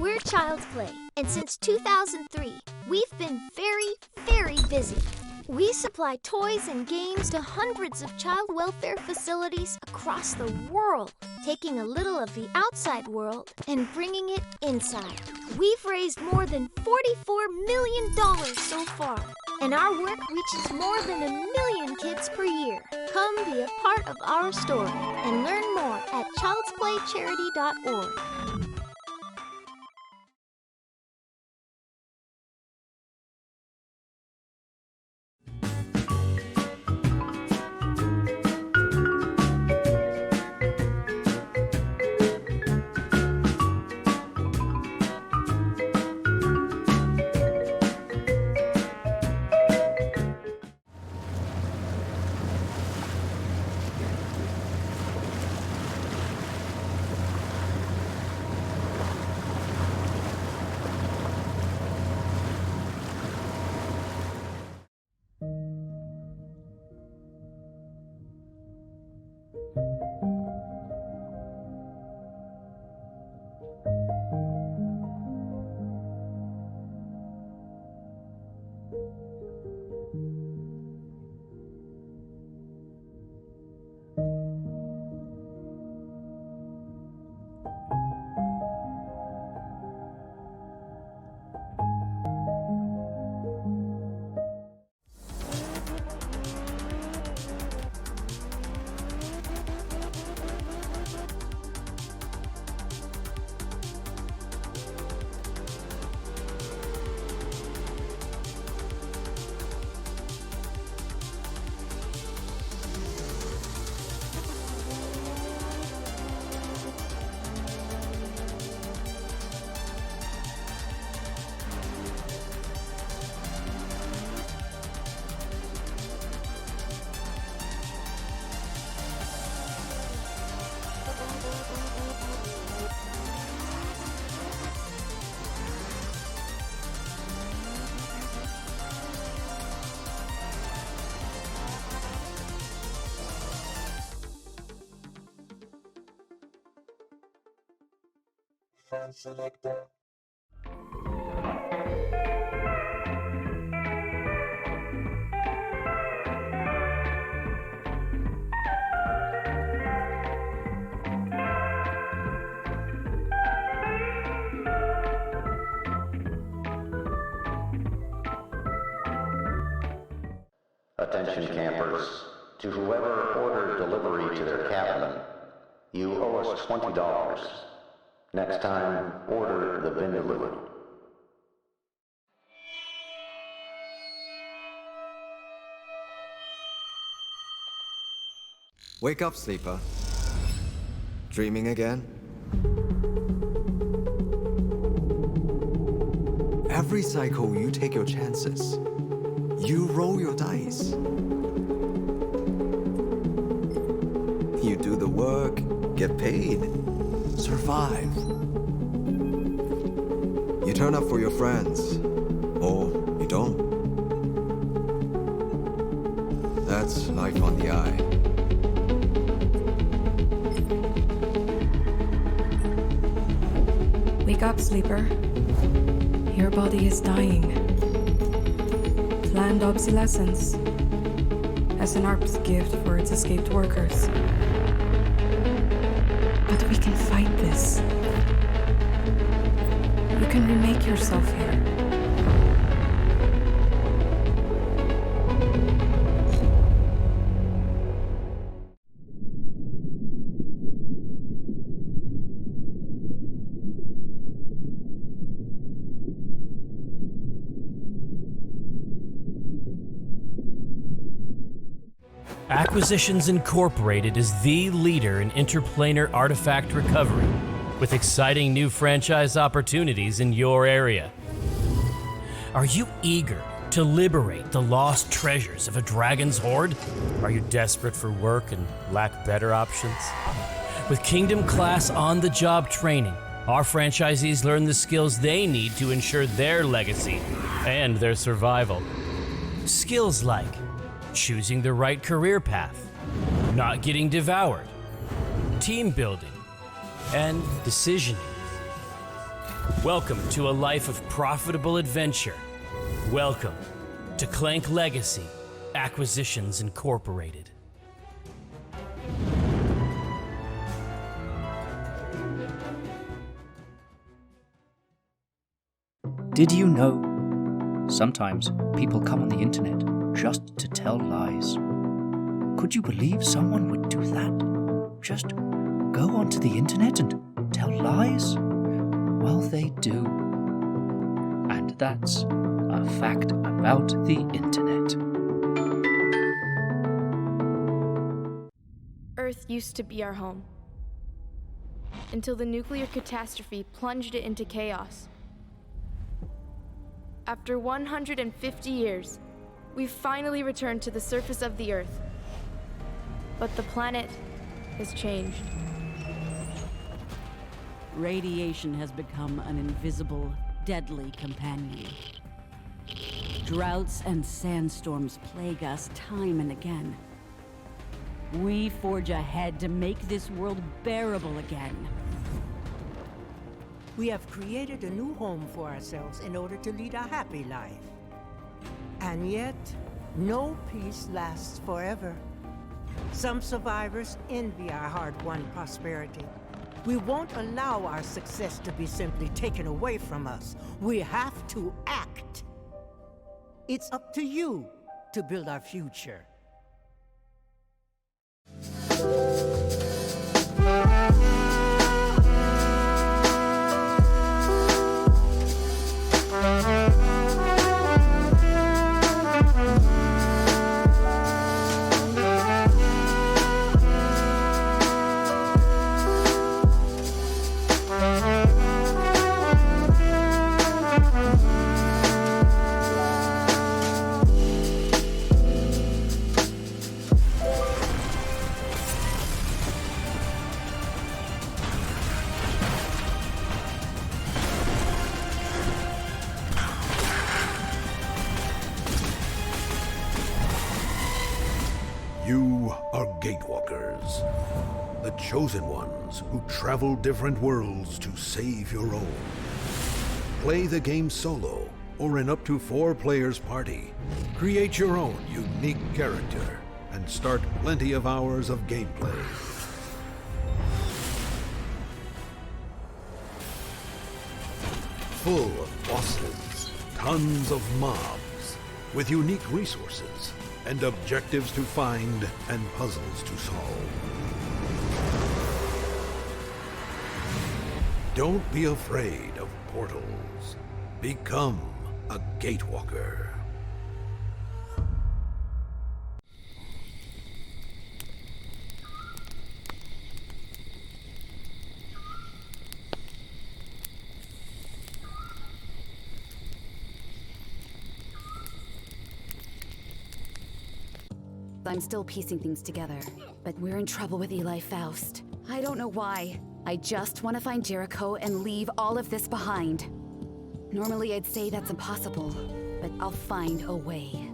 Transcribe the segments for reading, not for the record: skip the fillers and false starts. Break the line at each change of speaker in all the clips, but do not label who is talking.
We're Child's Play, and since 2003, we've been very, very busy. We supply toys and games to hundreds of child welfare facilities across the world, taking a little of the outside world and bringing it inside. We've raised more than $44 million so far, and our work reaches more than 1 million kids per year. Come be a part of our story and learn more at childsplaycharity.org.
Attention campers, to whoever ordered delivery to their cabin, you owe us $20. Next time, order the Vindaloo.
Wake up, sleeper. Dreaming again? Every cycle, you take your chances. You roll your dice. You do the work, get paid, survive. You turn up for your friends, or you don't. That's life on the eye.
Wake up, sleeper. Your body is dying. Planned obsolescence. As an ARP's gift for its escaped workers. But we can fight this. You can remake yourself here.
Acquisitions Incorporated is the leader in interplanar artifact recovery, with exciting new franchise opportunities in your area. Are you eager to liberate the lost treasures of a dragon's hoard? Are you desperate for work and lack better options? With Kingdom-class on-the-job training, our franchisees learn the skills they need to ensure their legacy and their survival. Skills like choosing the right career path, not getting devoured, team building, and decisioning. Welcome to a life of profitable adventure. Welcome to Clank Legacy Acquisitions Incorporated.
Did you know? Sometimes people come on the internet just to tell lies. Could you believe someone would do that? Just go onto the internet and tell lies? Well, they do. And that's a fact about the internet.
Earth used to be our home, until the nuclear catastrophe plunged it into chaos. After 150 years, we've finally returned to the surface of the Earth. But the planet has changed.
Radiation has become an invisible, deadly companion. Droughts and sandstorms plague us time and again. We forge ahead to make this world bearable again.
We have created a new home for ourselves in order to lead a happy life. And yet, no peace lasts forever. Some survivors envy our hard-won prosperity. We won't allow our success to be simply taken away from us. We have to act. It's up to you to build our future.
You are Gatewalkers, the chosen ones who travel different worlds to save your own. Play the game solo or in up to 4 players party. Create your own unique character and start plenty of hours of gameplay. Full of bosses, tons of mobs, with unique resources and objectives to find and puzzles to solve. Don't be afraid of portals. Become a Gatewalker.
I'm still piecing things together, but we're in trouble with Eli Faust. I don't know why. I just want to find Jericho and leave all of this behind. Normally I'd say that's impossible, but I'll find a way.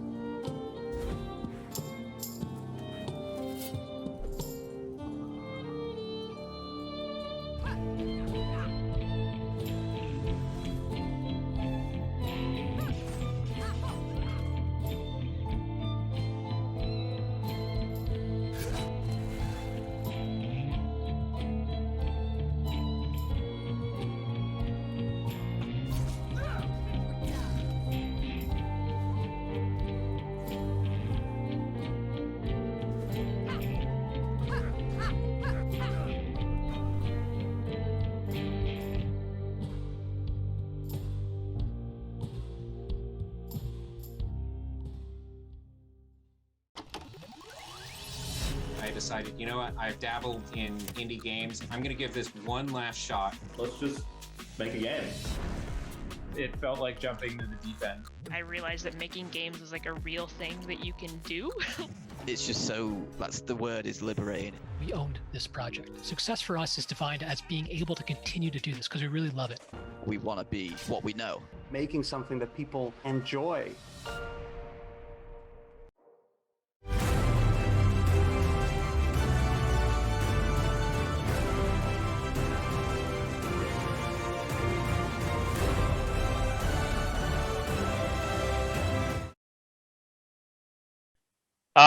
Decided, you know what, I've dabbled in indie games. I'm gonna give this one last shot.
Let's just make a game.
It felt like jumping to the deep end.
I realized that making games is like a real thing that you can do.
It's just so, that's the word, is liberating.
We owned this project. Success for us is defined as being able to continue to do this because we really love it.
We want to be what we know.
Making something that people enjoy.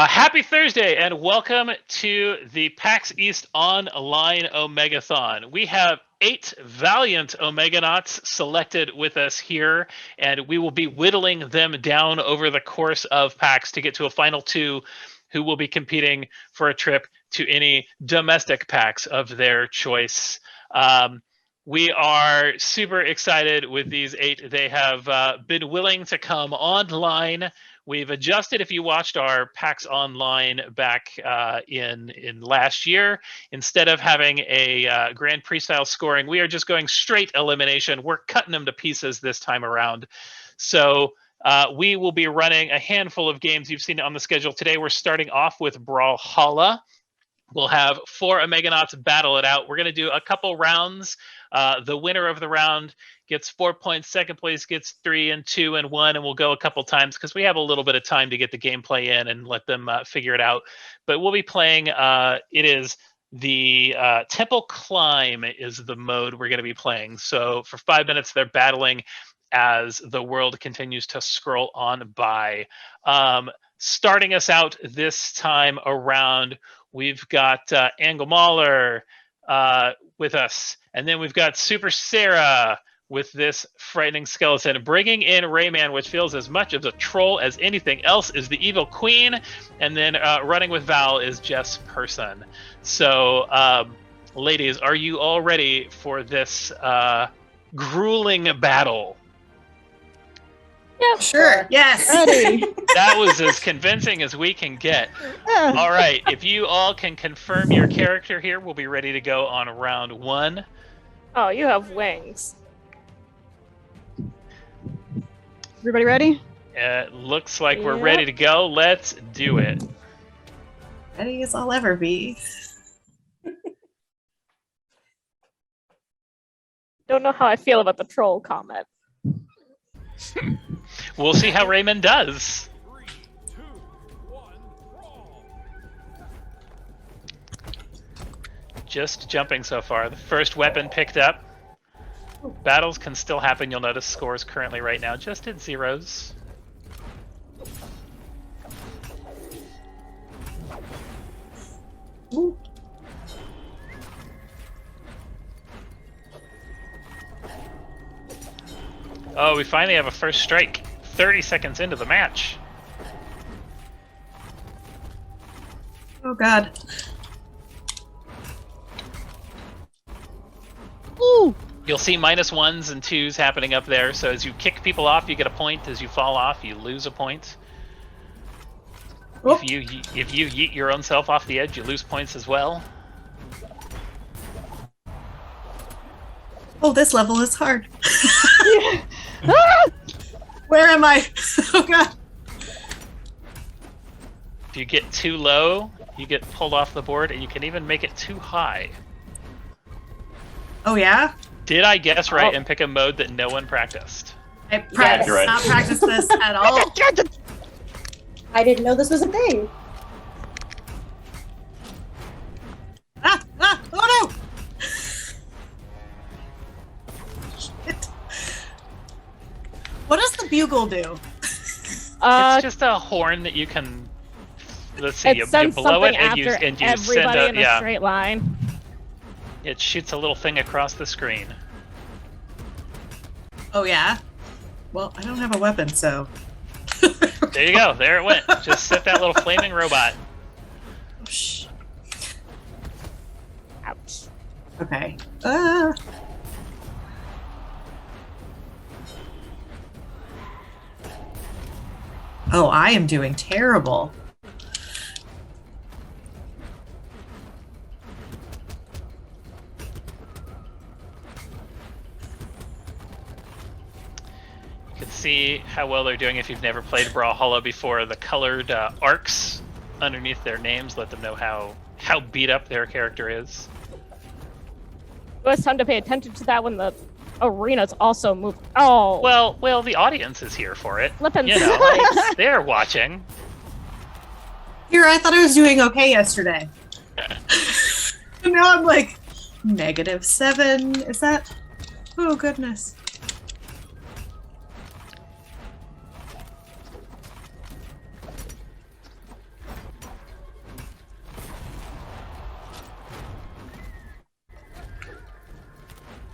Happy Thursday and welcome to the PAX East Online Omegathon. We have 8 valiant Omeganauts selected with us here, and we will be whittling them down over the course of PAX to get to a final 2 who will be competing for a trip to any domestic PAX of their choice. We are super excited with these 8. They have been willing to come online. We've adjusted, if you watched our PAX Online back in last year, instead of having a Grand Prix style scoring, we are just going straight elimination. We're cutting them to pieces this time around. So we will be running a handful of games. You've seen it on the schedule. Today we're starting off with Brawlhalla. We'll have 4 Omeganauts battle it out. We're going to do a couple rounds. The winner of the round gets 4 points. Second place gets 3 and 2 and 1, and we'll go a couple times because we have a little bit of time to get the gameplay in and let them figure it out. But we'll be playing. It is the Temple Climb is the mode we're going to be playing. So for 5 minutes, they're battling as the world continues to scroll on by. Starting us out this time around, we've got Angle Mahler with us. And then we've got Super Sarah with this frightening skeleton. Bringing in Rayman, which feels as much of a troll as anything else, is the Evil Queen. And then running with Val is Jess Person. So, ladies, are you all ready for this grueling battle?
Yeah, sure. Yes.
Ready. That was as convincing as we can get. All right. If you all can confirm your character here, we'll be ready to go on round 1.
Oh, you have wings. Everybody ready?
It looks like we're ready to go. Let's do it.
Ready as I'll ever be. Don't know how I feel about the troll comment.
We'll see how Raymond does. just jumping so far. The first weapon picked up. Battles can still happen. You'll notice scores currently right now just at zeros.
Ooh.
Oh, we finally have a first strike. 30 seconds into the match.
Oh god. Ooh!
You'll see -1s and 2s happening up there. So as you kick people off, you get a point. As you fall off, you lose a point.
Oh.
If you yeet your own self off the edge, you lose points as well.
Oh, this level is hard. Where am I? Oh god.
If you get too low, you get pulled off the board, and you can even make it too high.
Oh yeah?
Did I guess right and pick a mode that no one practiced?
I not practice this at all.
I didn't know this was a thing.
Oh no! Shit. What does the bugle do?
It's just a horn that you can. Let's see, you blow it and you send
everybody in
a
straight line.
It shoots a little thing across the screen.
Oh yeah? Well, I don't have a weapon, so...
There you go. There it went. Just set that little flaming robot.
Oh, shh. Ouch. Okay. Oh, I am doing terrible.
You can see how well they're doing if you've never played Brawlhalla before. The colored arcs underneath their names let them know how beat up their character is.
It was time to pay attention to that when the arena's also moved. Oh.
Well, the audience is here for it.
Flippin'
You know, they're watching.
Here, I thought I was doing okay yesterday. Now I'm like, -7. Is that? Oh, goodness.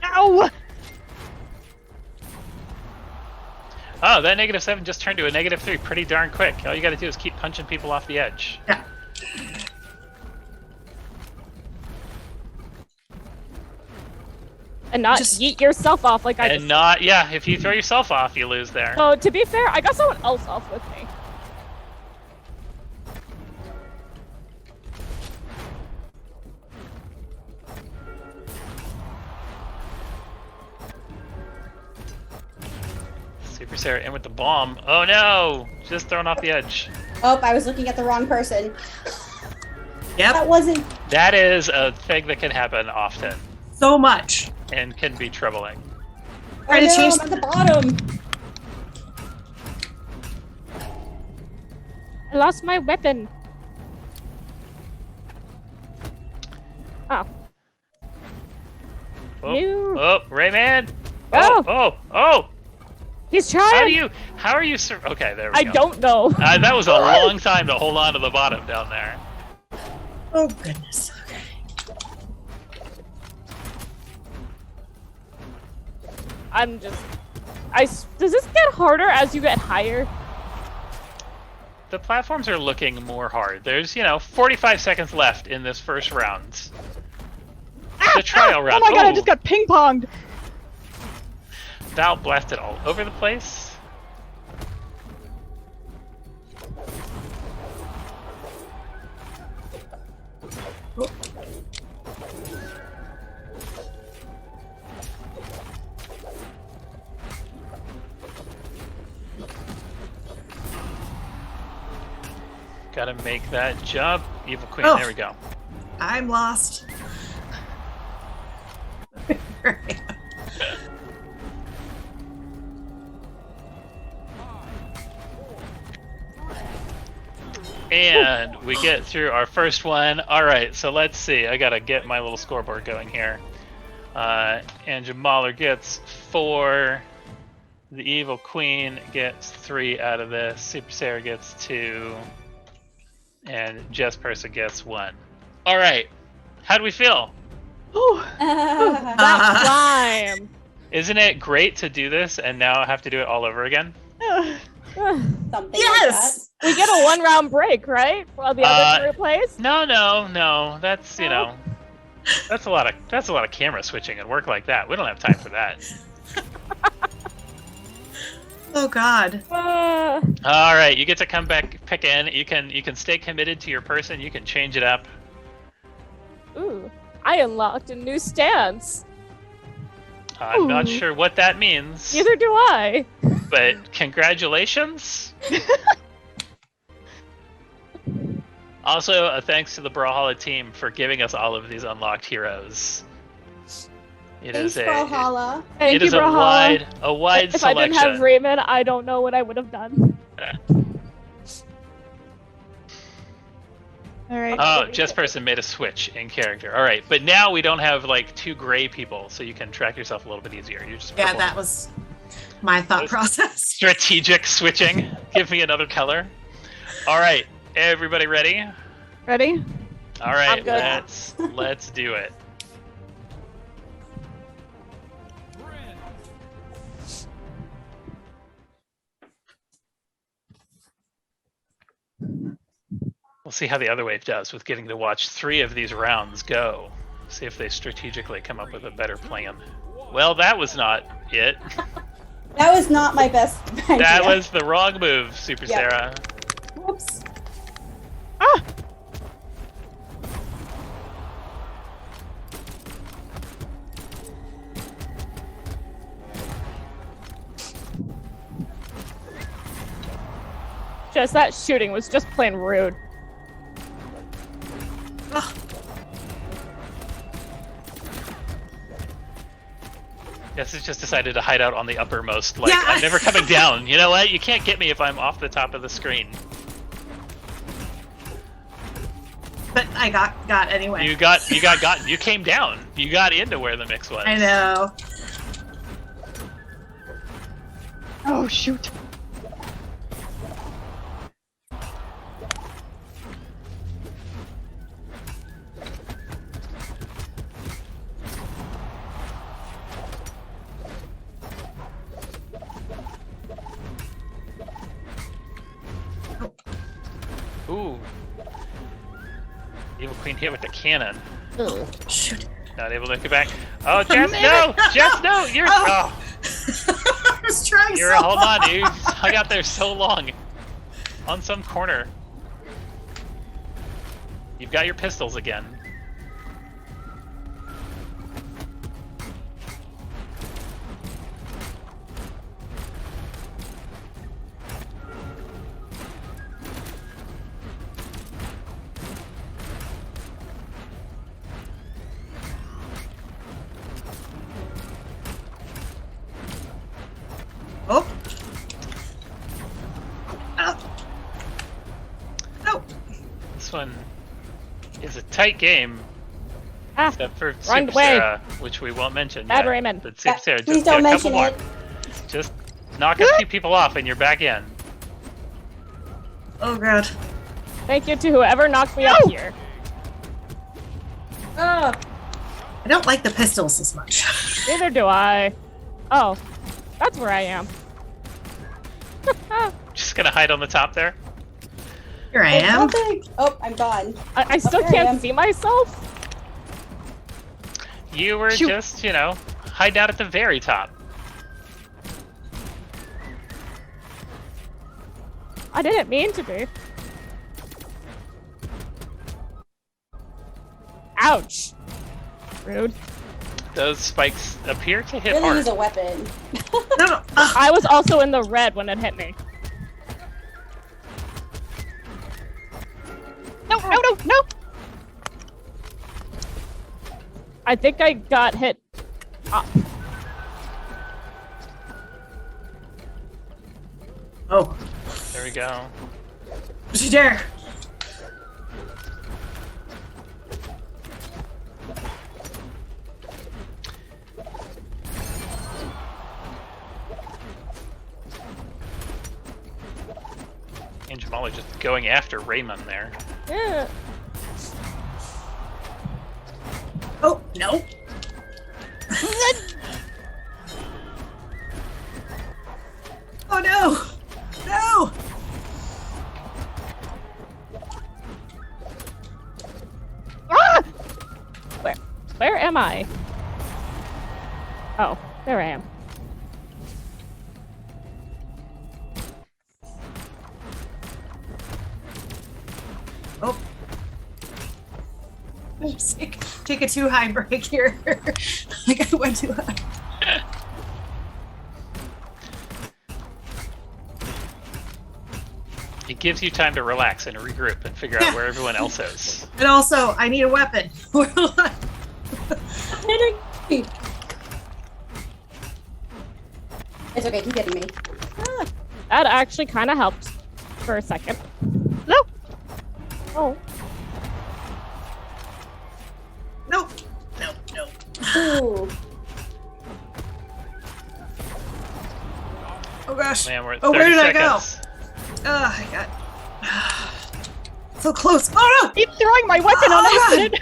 Ow!
Oh, that -7 just turned to a -3 pretty darn quick. All you gotta do is keep punching people off the edge.
Yeah. And not just yeet yourself off like I
and
just...
not, yeah, if you throw yourself off, you lose there.
Oh, to be fair, I got someone else off with me.
Super Sarah in with the bomb. Oh no! Just thrown off the edge.
Oh, I was looking at the wrong person.
Yep.
That wasn't...
That is a thing that can happen often.
So much.
And can be troubling.
Oh no, I'm at the bottom.
I lost my weapon. Oh.
Oh,
No.
oh, Rayman!
Oh.
Oh!
He's trying.
How are you, okay, there we go.
I don't know.
That was a long time to hold on to the bottom down there.
Oh, goodness. Okay. I'm just... Does this get harder as you get higher?
The platforms are looking more hard. There's, 45 seconds left in this first round. The trial round.
Oh my god, I just got ping-ponged!
Val blasted all over the place. Gotta make that jump. Evil Queen, there we go.
I'm lost.
And we get through our first one. All right, so let's see. I gotta get my little scoreboard going here. And Jamaler gets 4. The Evil Queen gets 3 out of this. Super Sarah gets 2. And Jess Person gets 1. All right, how do we feel?
That climb.
Isn't it great to do this and now have to do it all over again?
Something
Yes. We get a 1-round break, right? While the other group plays.
No. That's that's a lot of camera switching and work like that. We don't have time for that.
Oh God.
All right, you get to come back, pick in. You can stay committed to your person. You can change it up.
Ooh, I unlocked a new stance.
I'm not sure what that means.
Neither do I.
But congratulations. Also, a thanks to the Brawlhalla team for giving us all of these unlocked heroes.
Thanks, Brawlhalla.
Thank you, Brawlhalla.
a wide
if
selection.
I didn't have Raymond, I don't know what I would have done.
All right.
Oh, Jess Person made a switch in character. All right, but now we don't have like 2 gray people, so you can track yourself a little bit easier. You're just
Yeah, that was my thought process.
Strategic switching. Give me another color. All right, everybody ready?
Ready?
All right,
I'm good.
let's do it. We'll see how the other wave does with getting to watch 3 of these rounds go. See if they strategically come up with a better plan. Well, that was not it.
That was not my best idea.
That was the wrong move, Super
Yep.
Sarah.
Whoops.
Ah! Just that shooting was just plain rude.
Guess it's just decided to hide out on the uppermost. Like, yeah. I'm never coming down. You know what? You can't get me if I'm off the top of the screen.
But I got anyway.
You got you came down. You got into where the mix was.
I know.
Oh shoot.
Ooh. Evil Queen hit with the cannon.
Oh, shoot.
Not able to get back. Oh, Jess, no! Jess, no! You're. Oh.
I was trying
You're
so
hold
hard.
on, dude. I got there so long. On some corner. You've got your pistols again.
Oh. Oh. No.
This one is a tight game. Except for
run
Super
away.
Sarah, which we won't mention
Bad
yet.
Raymond.
But Super Sarah,
Please
just
don't
get a couple
mention
more.
it.
Just knock a few people off and you're back in.
Oh god.
Thank you to whoever knocked me up here.
I don't like the pistols as much.
Neither do I. Oh, that's where I am.
Just gonna hide on the top there.
Here I am.
Oh, I'm gone.
I still
There I
can't
am.
see myself.
You were just, you know, hiding out at the very top.
I didn't mean to be. Ouch. Rude.
Those spikes appear to hit
Really
hard.
use a weapon.
No.
I was also in the red when it hit me. No. I think I got hit up.
Oh.
There we go.
Don't you dare.
And Jamala just going after Raymond there.
Yeah.
Oh, no. Oh, no. No.
Ah! Where am I? Oh, there I am.
Oh. Oops, take a too high break here. Like I went too high.
It gives you time to relax and regroup and figure out where everyone else is.
And also, I need a weapon.
It's okay, keep getting me.
That actually kind of helped for a second. No. Oh.
No. No. No.
Ooh.
Oh gosh.
Man, we're at
Oh,
30
where did
seconds.
I go? I got so close. Oh no!
Keep throwing my weapon on accident.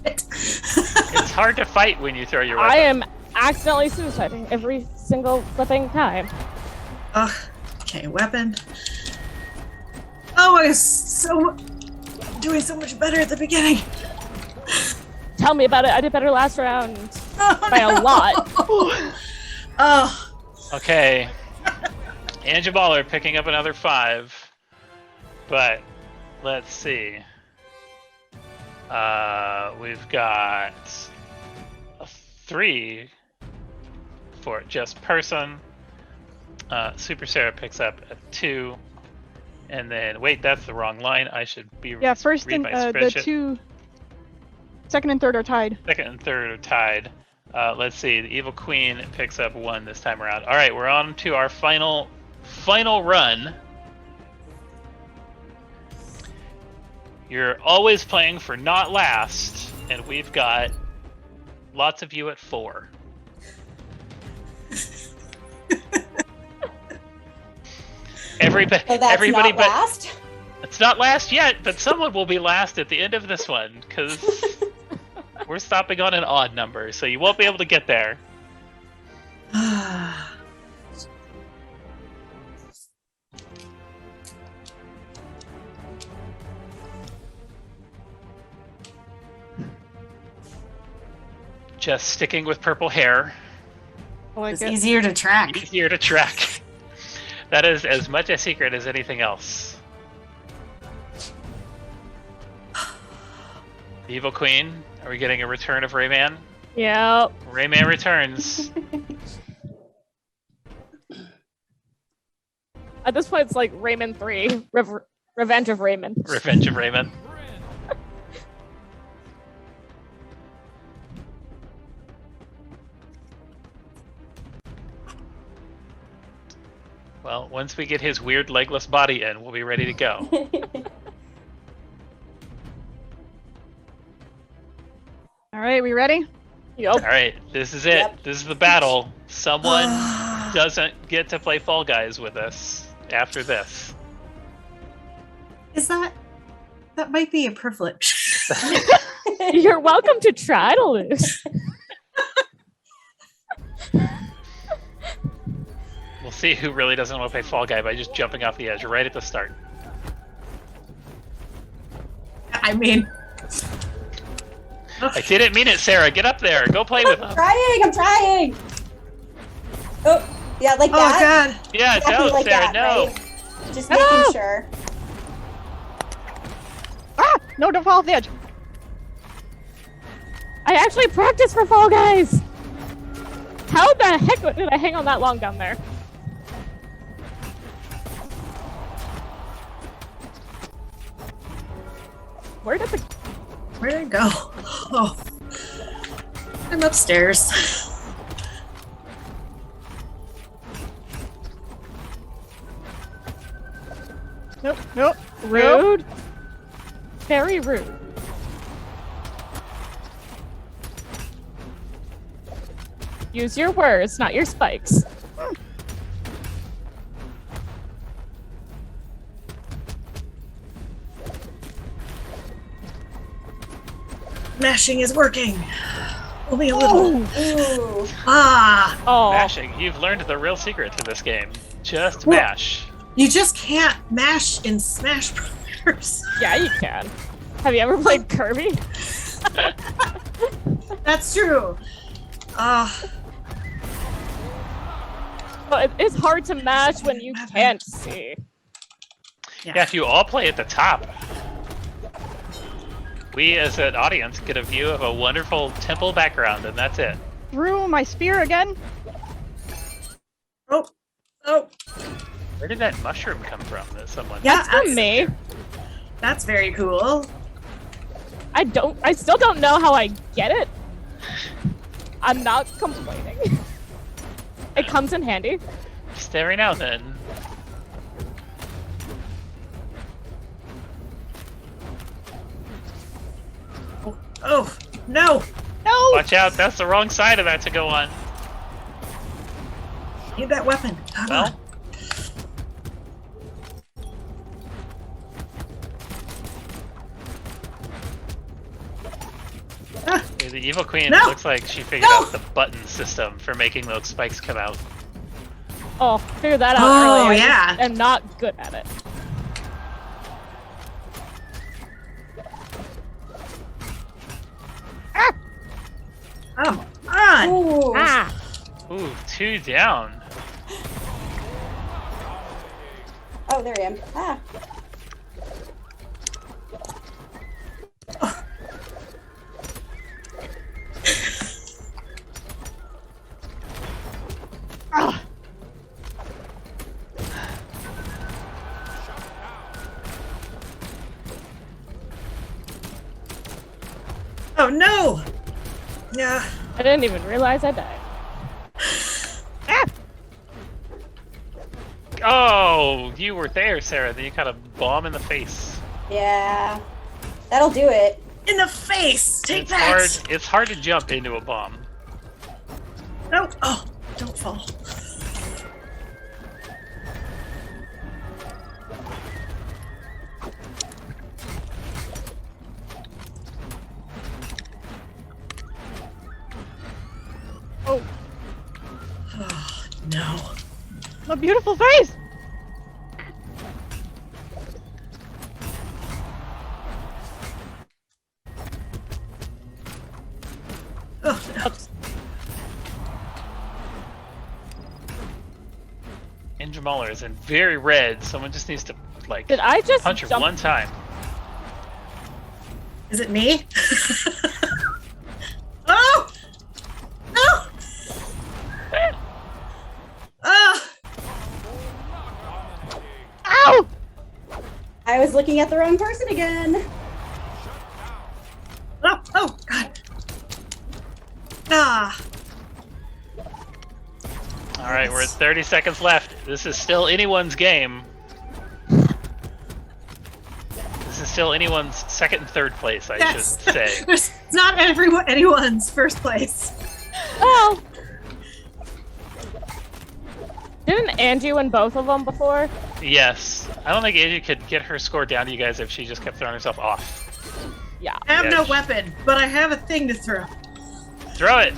It's hard to fight when you throw your weapon.
I am accidentally suiciding every single flipping time.
Ugh. Okay, weapon. Oh, I was doing so much better at the beginning.
Tell me about it. I did better last round by a lot.
Oh.
Okay. And Jamala are picking up another 5. But let's see. We've got a 3 for just person. Super Sarah picks up a 2. And then, wait, that's the wrong line. I should be
Yeah, first
read
and
my
the
spreadsheet.
2, second and third are tied.
Second and third are tied. Let's see. The Evil Queen picks up 1 this time around. All right, we're on to our final run. You're always playing for not last, and we've got lots of you at 4. Everybody
not
but
last?
It's not last yet, but someone will be last at the end of this one because we're stopping on an odd number, so you won't be able to get there. Just sticking with purple hair.
It's easier to track.
Easier to track. That is as much a secret as anything else. The Evil Queen, are we getting a return of Rayman?
Yep.
Rayman returns.
At this point, it's like Rayman 3, Revenge of Rayman.
Revenge of Rayman. Well, once we get his weird legless body in, we'll be ready to go.
All right, we ready?
Yep.
All right, this is it. Yep. This is the battle. Someone doesn't get to play Fall Guys with us after this.
Is that might be a privilege.
You're welcome to try to lose.
We'll see who really doesn't want to play Fall Guy by just jumping off the edge right at the start.
I mean...
I didn't mean it, Sarah. Get up there. Go play with them.
I'm trying! Oh, yeah, like that?
Oh, God.
Yeah,
exactly
don't,
like
Sarah,
that,
no.
Right? Just making sure.
Ah! No, don't fall off the edge.
I actually practiced for Fall Guys! How the heck did I hang on that long down there? Where'd
it go? Oh. I'm upstairs.
Nope, nope.
Rude. Very rude. Use your words, not your spikes.
Mashing is working. Only a little.
Ooh.
Ah.
Oh.
Mashing. You've learned the real secret to this game. Just
Well,
mash.
You just can't mash in Smash Brothers.
Yeah, you can. Have you ever played Kirby?
That's true.
But it's hard to mash when you can't see.
Yeah, if you all play at the top, we as an audience get a view of a wonderful temple background, and that's it.
Through my spear again.
Oh.
Where did that mushroom come from? That someone?
Yeah,
That's from me.
That's very cool.
I still don't know how I get it. I'm not complaining. It comes in handy.
Just every now and then.
Oh, no!
No!
Watch out, that's the wrong side of that to go on.
Need that weapon. Come
Well,
on.
the evil queen
No!
looks like she figured
No!
out the button system for making those spikes come out.
Oh, figured that out
Oh,
earlier.
yeah.
I'm not good at it.
Come on!
Ooh.
Ah!
Ooh, 2 down.
Oh, there I am. Ah.
Ah!
Oh no! Yeah.
I didn't even realize I died. Ah!
Oh, you were there, Sarah. Then you got a bomb in the face.
Yeah. That'll do it.
In the face! Take
It's
that!
hard. It's hard to jump into a bomb.
No! Oh, don't fall.
Oh,
Oh, no.
A beautiful face!
Oh, no.
Ninja Mauler is in very red. Someone just needs to, like,
did I just
punch her
jump?
one time.
Is it me? Oh! No! Ah!
Ow!
I was looking at the wrong person again.
Oh, God. Ah.
All right, we're at 30 seconds left. This is still anyone's game. This is still anyone's second and third place, I
Yes.
should say.
It's not anyone's first place.
Well, didn't Angie win both of them before?
Yes. I don't think Angie could get her score down to you guys if she just kept throwing herself off.
Yeah.
I have
Yeah,
no weapon, but I have a thing to throw.
Throw it!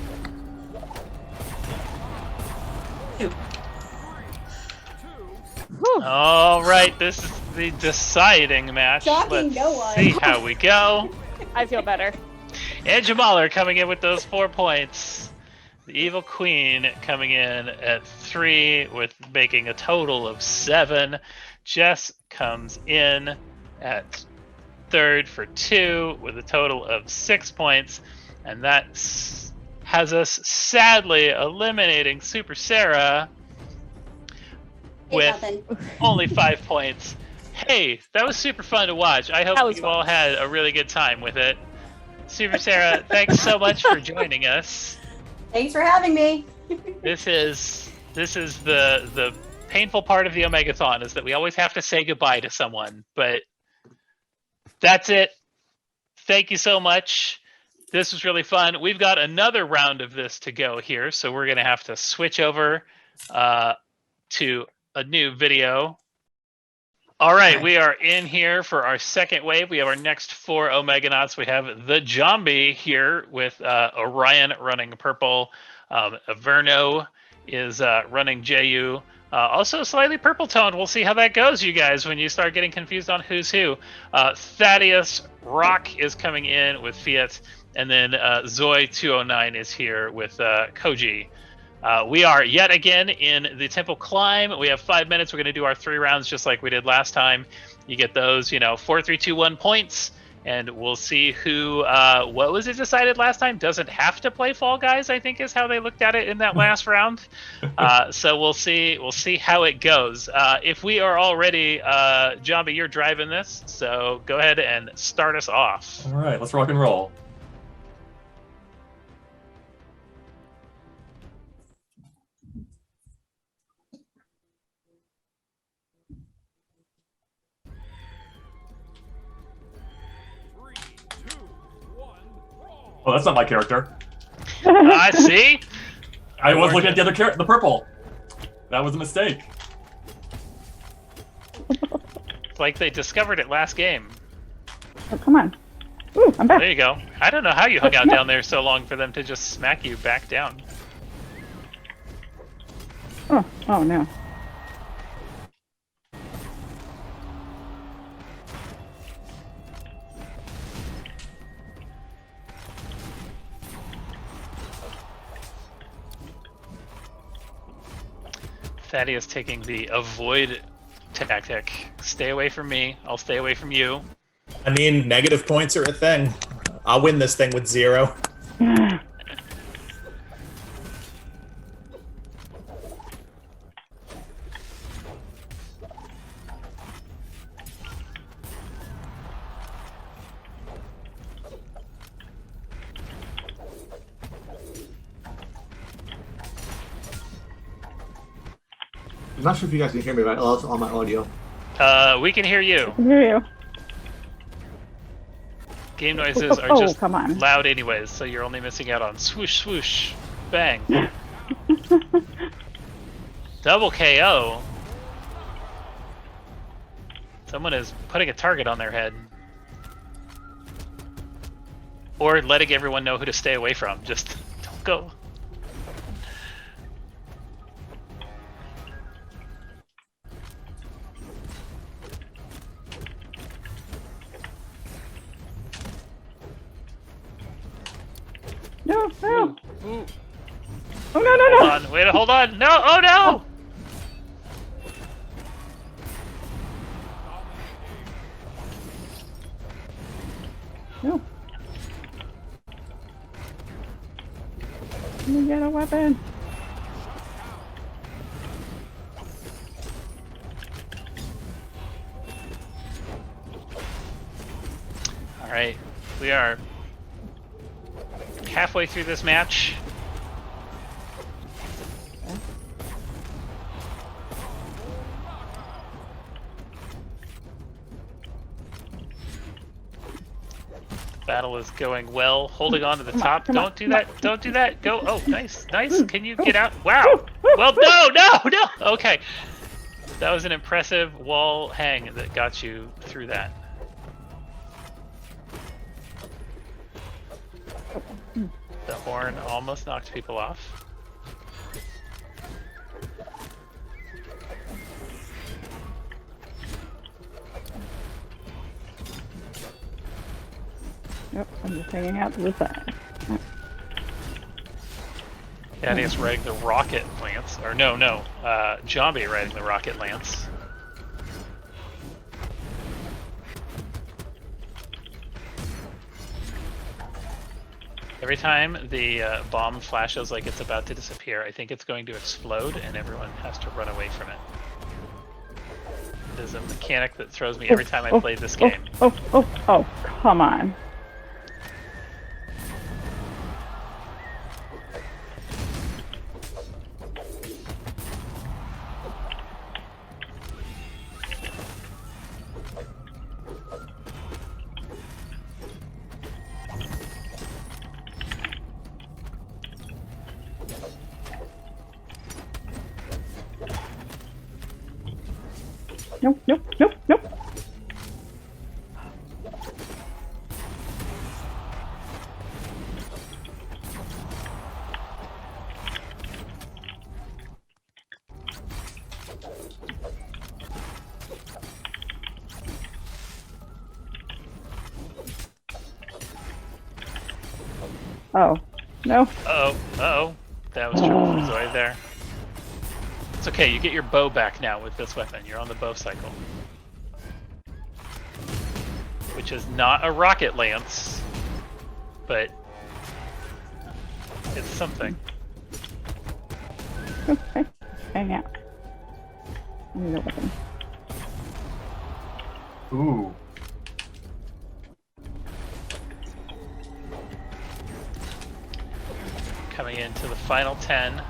Whew.
All right, this is the deciding match.
Shocking,
Let's
no one.
see how we go.
I feel better.
And Jamaler coming in with those 4 points. The Evil Queen coming in at 3 with making a total of 7. Jess comes in at third for 2 with a total of 6 points. And that has us sadly eliminating Super Sarah with only 5 points. Hey, that was super fun to watch. I hope you all had a really good time with it. Super Sarah, thanks so much for joining us.
Thanks for having me.
This is the painful part of the Omegathon, is that we always have to say goodbye to someone, but that's it. Thank you so much. This was really fun. We've got another round of this to go here, so we're gonna have to switch over to a new video. All right, we are in here for our second wave. We have our next 4 Omeganauts. We have the Zombie here with Orion running purple. Verno is running JU. Also slightly purple toned. We'll see how that goes, you guys, when you start getting confused on who's who. Thaddeus Rock is coming in with Fiat. And then Zoe209 is here with Koji. We are yet again in the Temple Climb. We have 5 minutes. We're going to do our 3 rounds just like we did last time. You get those, 4, 3, 2, 1 points, and we'll see who. What was it decided last time? Doesn't have to play Fall Guys, I think, is how they looked at it in that last round. So we'll see. We'll see how it goes. If we are all ready, Jambi, you're driving this, so go ahead and start us off.
All right, let's rock and roll. Oh, that's not my character.
I see.
I was looking at the other character, the purple. That was a mistake.
It's like they discovered it last game.
Oh, come on. Ooh, I'm back.
There you go. I don't know how you hung out down there so long for them to just smack you back down.
Oh no.
Thaddeus taking the avoid tactic. Stay away from me. I'll stay away from you.
I mean, negative points are a thing. I'll win this thing with 0.
I'm not sure if you guys can hear me right. Oh, it's on my audio.
We can hear you.
I can hear you.
Game noises are just loud anyways, so you're only missing out on swoosh, swoosh, bang. Double KO. Someone is putting a target on their head. Or letting everyone know who to stay away from. Just don't go.
No, no.
Ooh.
Oh, no, no, no.
Hold on. Wait, hold on. No, oh no!
No. Let me get a weapon.
All right, we are halfway through this match. Battle is going well. Holding on to the top. Don't do that. Don't do that. Go. Oh, nice. Nice. Can you get out? Wow. Well, no. Okay. That was an impressive wall hang that got you through that. The horn almost knocked people off.
Yep, I'm just hanging out to the side.
Thaddeus riding the rocket lance. Or no. Jambi riding the rocket lance. Every time the bomb flashes like it's about to disappear, I think it's going to explode and everyone has to run away from it. It is a mechanic that throws me every time I play this game.
Oh, come on. Nope, nope, nope, nope. Oh, no.
Uh-oh, uh-oh. That was trouble for Zoe there. It's okay, you get your bow back now with this weapon. You're on the bow cycle. Which is not a rocket lance, but it's something.
Okay. Hang out. I need a weapon.
Ooh.
Coming into the final 10.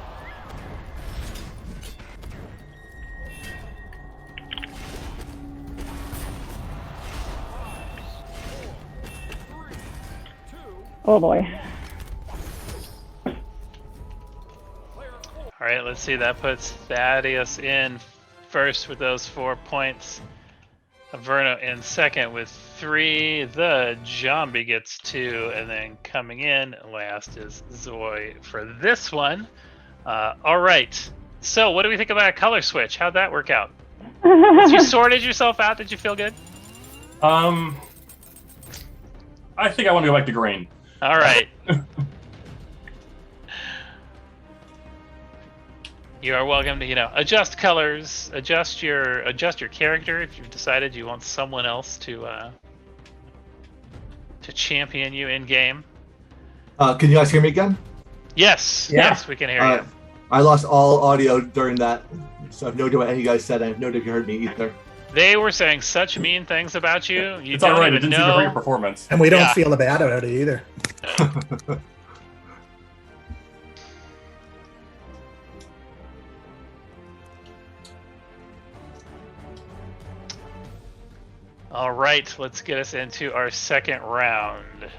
Oh boy.
Alright, let's see. That puts Thaddeus in first with those 4 points. Averno in second with 3. The Zombie gets 2. And then coming in last is Zoe for this one. Alright. So, what do we think about a color switch? How'd that work out? Once you sorted yourself out, did you feel good?
I think I want to go back to green.
Alright. You are welcome to, adjust colors, adjust your character if you've decided you want someone else to champion you in game.
Can you guys hear me again?
Yes,
Yeah.
yes, we can hear you.
I lost all audio during that, so I have no idea what any of you guys said. I have no idea if you heard me either.
They were saying such mean things about you. You
It's
don't
alright, it
even
didn't seem to hurt your
know.
performance.
And we don't feel bad about it either.
All right, let's get us into our second round.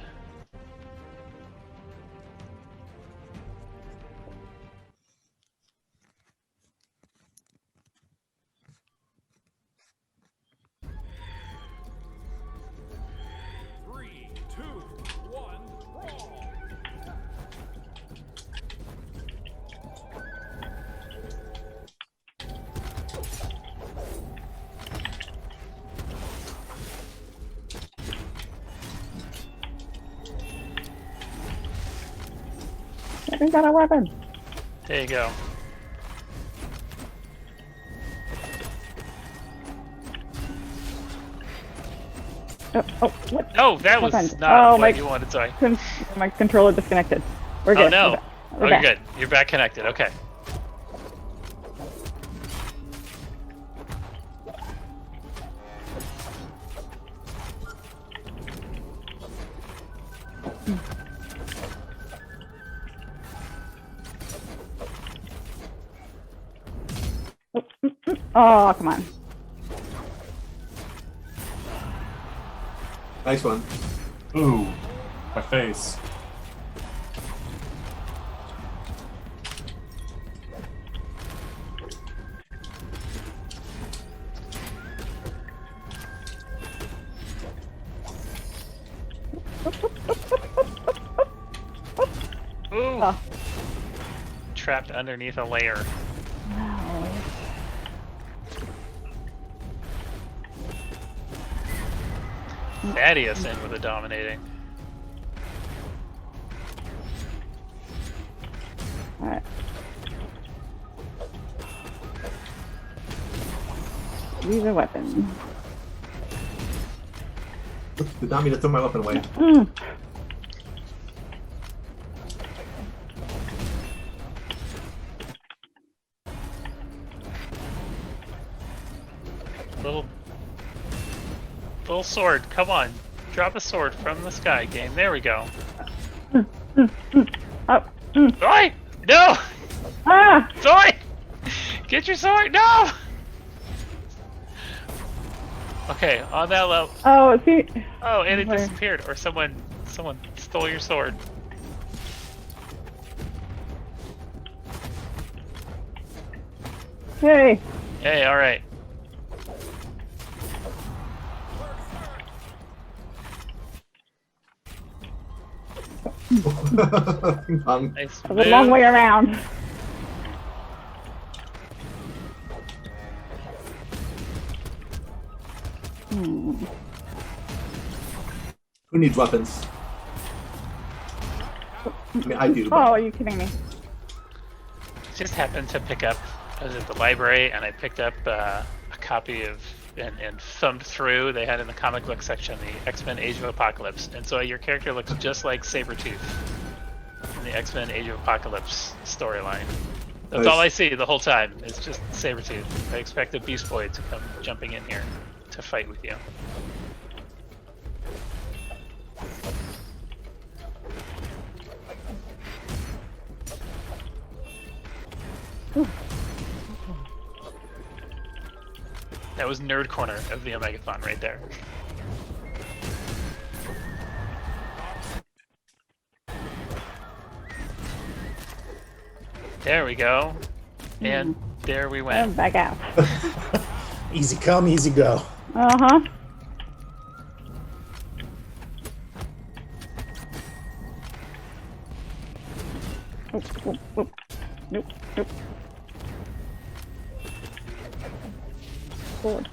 I got a weapon.
There you go.
Oh, what?
No, that was
happened?
not what you wanted, sorry.
My controller disconnected. We're good.
Oh no.
We're
You're
back.
good. You're back connected. Okay.
Oh, come on.
Nice one.
Ooh, my face.
Ooh.
Oh.
Trapped underneath a layer. Thaddeus in with a dominating.
Alright. Use a weapon.
Did not mean to throw my weapon away.
Little sword, come on. Drop a sword from the sky, game. There we go. Zoe! No!
Ah!
Zoe! Get your sword! No! Okay, on that level.
Oh, see.
Oh, and it
Where?
disappeared. Or someone stole your sword.
Hey.
Hey, alright. Nice
It was a long
move.
way around.
Who needs weapons? I mean, I do.
Oh,
But...
are you kidding me?
Just happened to pick up. I was at the library and I picked up a copy of and thumbed through. They had in the comic book section the X-Men: Age of Apocalypse, and so your character looks just like Sabretooth in the X-Men: Age of Apocalypse storyline. That's all I see the whole time. It's just Sabretooth. I expect a Beast Boy to come jumping in here to fight with you. That was Nerd Corner of the Omegathon right there. There we go. And there we went.
And back out.
Easy come, easy go.
Uh-huh. Nope. Forward.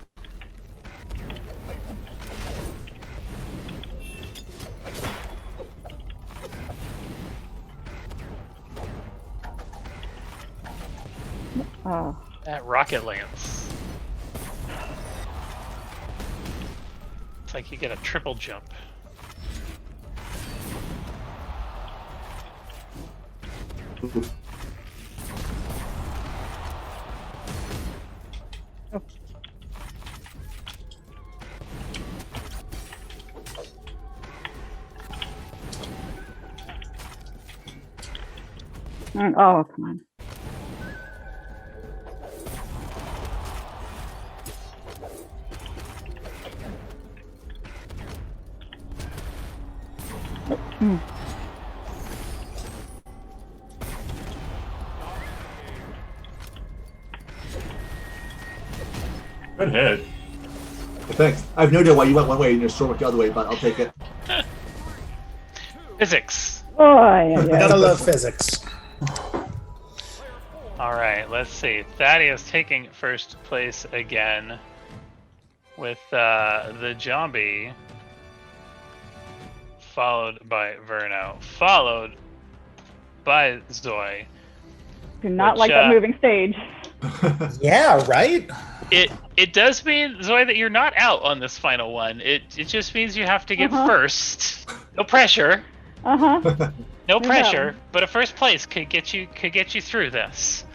Oh.
That rocket lance. It's like you get a triple jump.
Oh, come on.
Good hit.
Well, thanks. I have no idea why you went one way and your sword went the other way, but I'll take it.
Physics.
Oh, yeah.
Gotta love physics.
Alright, let's see. Thaddeus taking first place again with the zombie, followed by Verno, followed by Zoe.
Do not
Which,
like that moving stage.
Yeah, right?
It does mean, Zoe, that you're not out on this final one. It just means you have to get first. No pressure.
Uh-huh.
No pressure, but a first place could get you through this.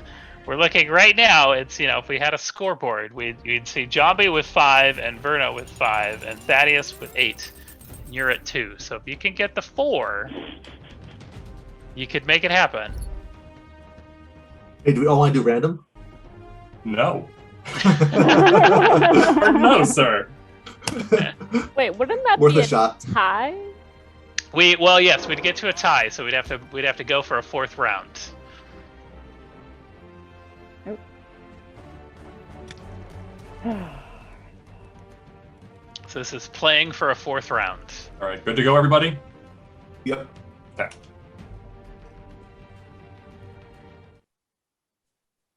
We're looking right now, it's, you know, if we had a scoreboard, we'd see Zombie with 5 and Verno with 5 and Thaddeus with 8. And you're at 2. So if you can get the 4, you could make it happen.
Hey, do we all want to do random?
No. No, sir.
Wait, wouldn't that
Worth
be
a shot.
tie?
Well, yes, we'd get to a tie, so we'd have to go for a 4th round. So this is playing for a 4th round.
All right, good to go, everybody?
Yep.
Okay.
I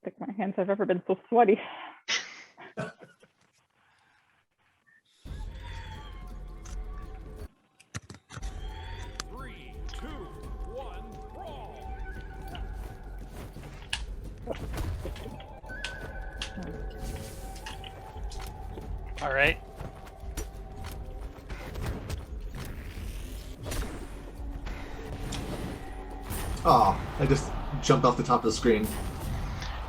think my hands have ever been so sweaty.
All right.
Oh, I just jumped off the top of the screen.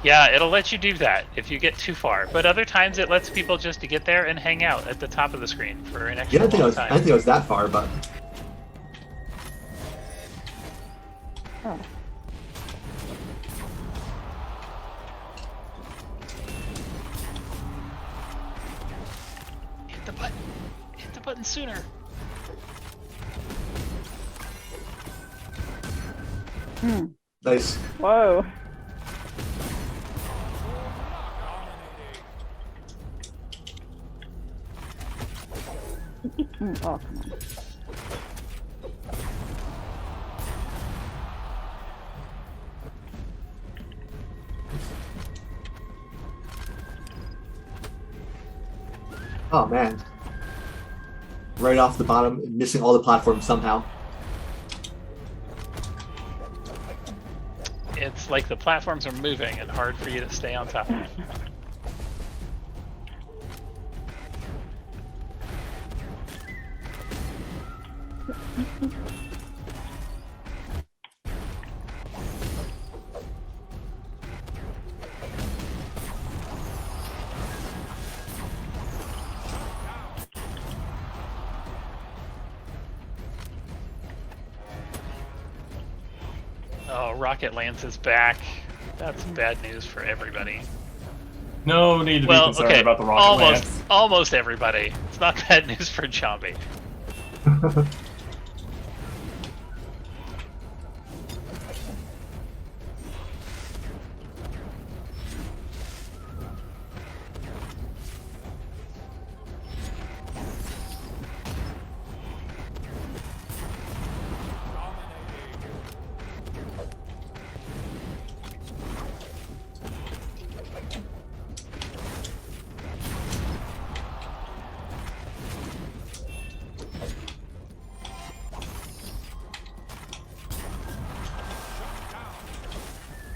Yeah, it'll let you do that if you get too far. But other times it lets people just get there and hang out at the top of the screen for an extra
Yeah, I
long time.
didn't think I was that far, but
Oh.
Hit the button. Hit the button sooner.
nice.
Whoa. Oh, come on.
Oh man. Right off the bottom, missing all the platforms somehow.
It's like the platforms are moving and hard for you to stay on top of. Oh, Rocket Lance is back. That's bad news for everybody.
No need to be concerned about the Rocket Lance.
Almost everybody. It's not bad news for Jambi.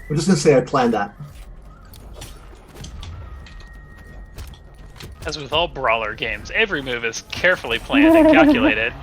I'm just gonna say I planned that.
As with all brawler games, every move is carefully planned and calculated.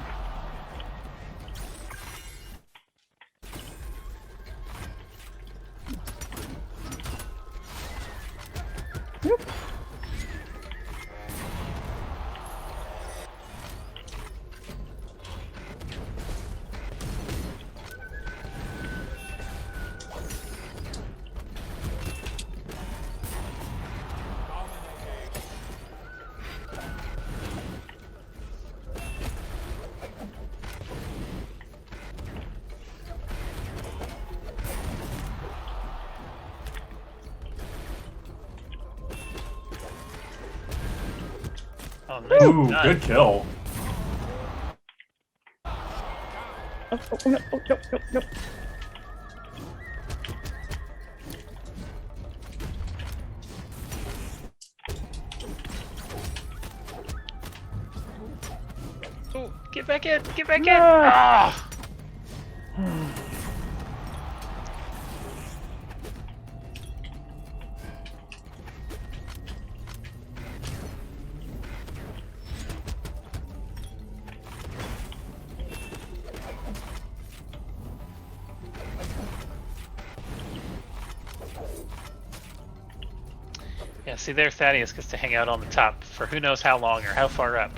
Oh, nice.
Ooh, good kill.
Nope.
Oh, get back in! Get back in! Ah! Yeah, see there, Thaddeus gets to hang out on the top for who knows how long or how far up.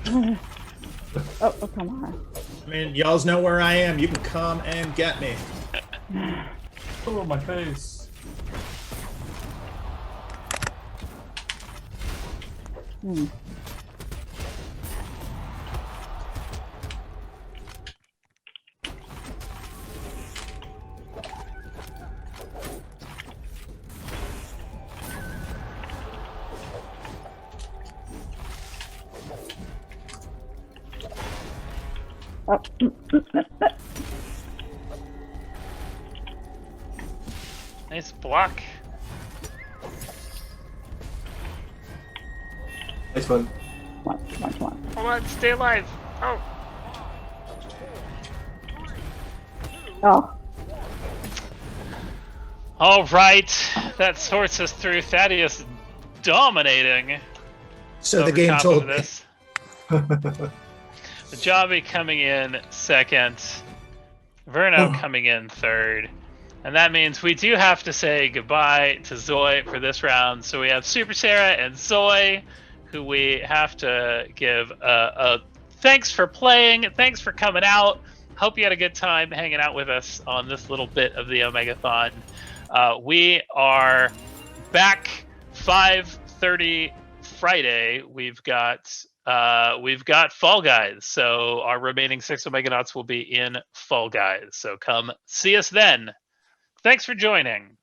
Oh, come on.
I mean, y'all's know where I am. You can come and get me.
Oh, my face.
Nice block.
Nice one.
Come on.
Hold on, stay alive. Oh.
Oh.
All right, that sorts us through Thaddeus dominating.
So the
over
game
top
told
of
me.
this. The Jobby coming in second. Verno coming in third. And that means we do have to say goodbye to Zoe for this round. So we have Super Sarah and Zoe, who we have to give a thanks for playing. Thanks for coming out. Hope you had a good time hanging out with us on this little bit of the Omegathon. We are back 5:30 Friday. We've got Fall Guys, so our remaining 6 Omeganauts will be in Fall Guys. So come see us then. Thanks for joining.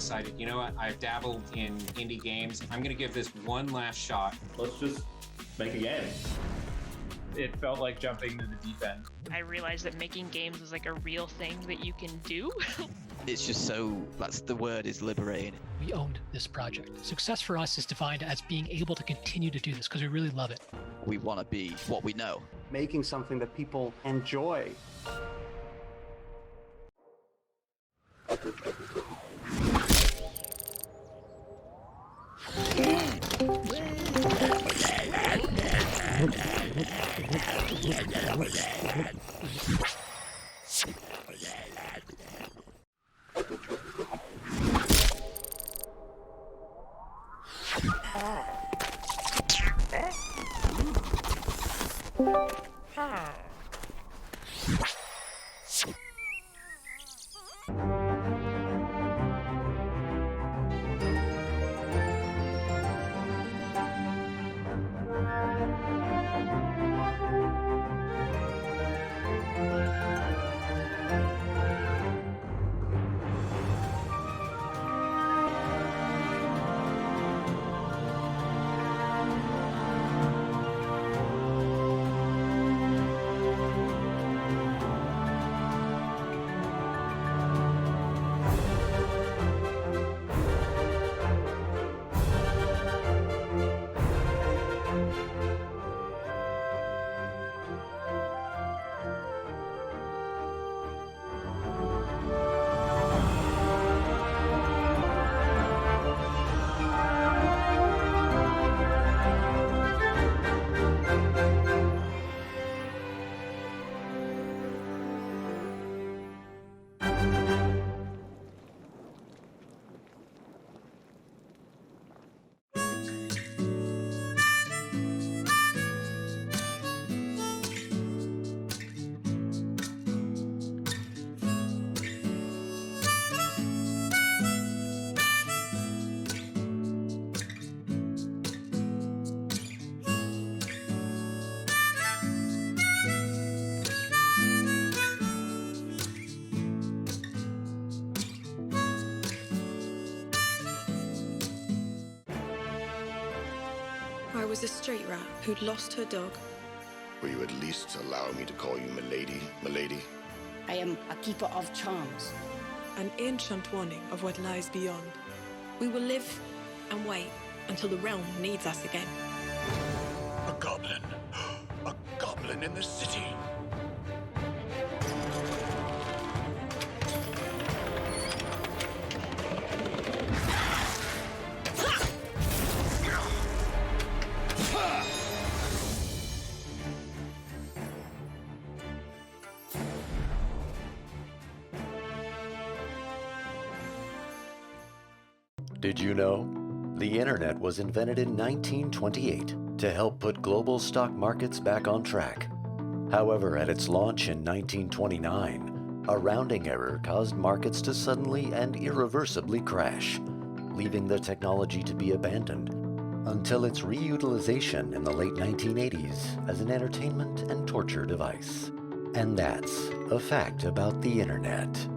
decided, you know what, I've dabbled in indie games. I'm gonna give this one last shot.
Let's just make a game. It felt like jumping to the deep end.
I realized that making games is like a real thing that you can do.
It's just so, that's the word, is liberating.
We owned this project. Success for us is defined as being able to continue to do this because we really love it.
We want to be what we know.
Making something that people enjoy.
I was a street rat who'd lost her dog.
Will you at least allow me to call you Milady, Milady?
I am a keeper of charms. An ancient warning of what lies beyond. We will live and wait until the realm needs us again.
A goblin. A goblin in the city.
Did you know? The internet was invented in 1928 to help put global stock markets back on track. However, at its launch in 1929, a rounding error caused markets to suddenly and irreversibly crash, leaving the technology to be abandoned until its reutilization in the late 1980s as an entertainment and torture device. And that's a fact about the internet.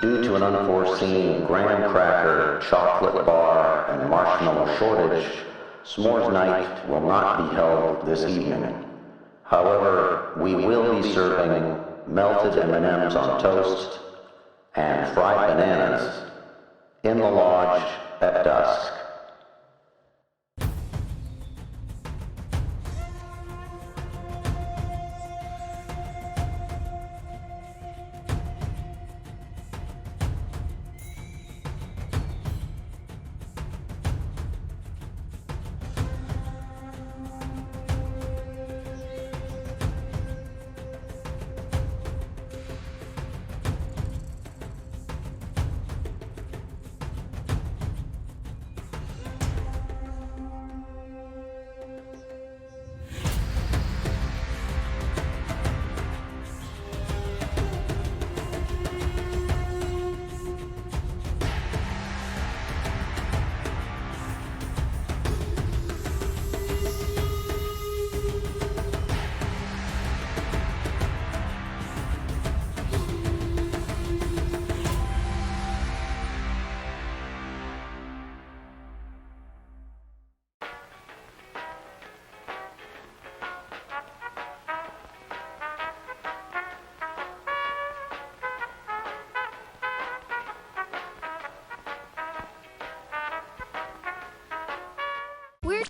Due to an unforeseen graham cracker, chocolate bar, and marshmallow shortage, S'mores Night will not be held this evening. However, we will be serving melted M&Ms on toast and fried bananas in the lodge at dusk.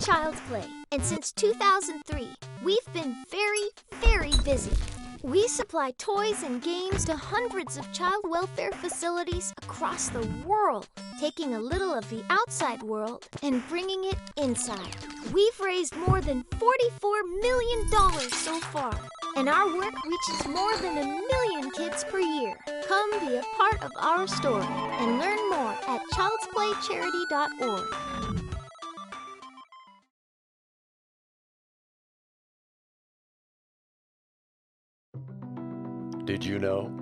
Child's Play, and since 2003, we've been very, very busy. We supply toys and games to hundreds of child welfare facilities across the world, taking a little of the outside world and bringing it inside. We've raised more than $44 million so far, and our work reaches more than 1 million kids per year. Come be a part of our story and learn more at childsplaycharity.org.
Did you know?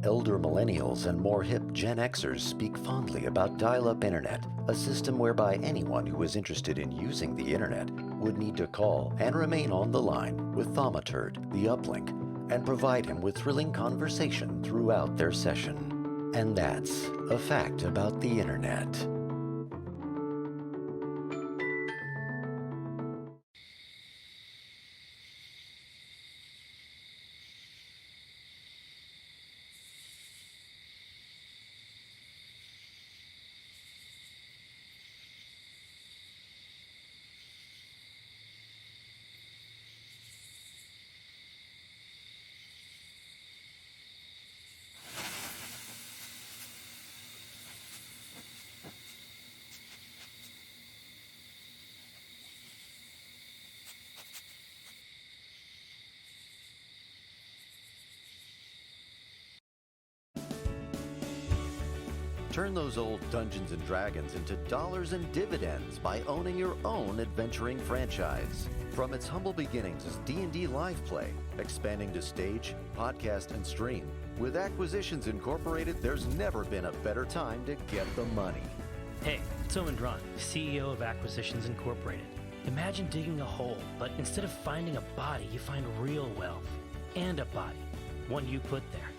Elder millennials and more hip Gen Xers speak fondly about dial-up internet, a system whereby anyone who is interested in using the internet would need to call and remain on the line with Thaumaturd, the uplink, and provide him with thrilling conversation throughout their session. And that's a fact about the internet. Turn those old Dungeons & Dragons into dollars and dividends by owning your own adventuring franchise. From its humble beginnings as D&D Live Play, expanding to stage, podcast, and stream, with Acquisitions Incorporated, there's never been a better time to get the money.
Hey, it's Owen Grant, CEO of Acquisitions Incorporated. Imagine digging a hole, but instead of finding a body, you find real wealth. And a body. One you put there.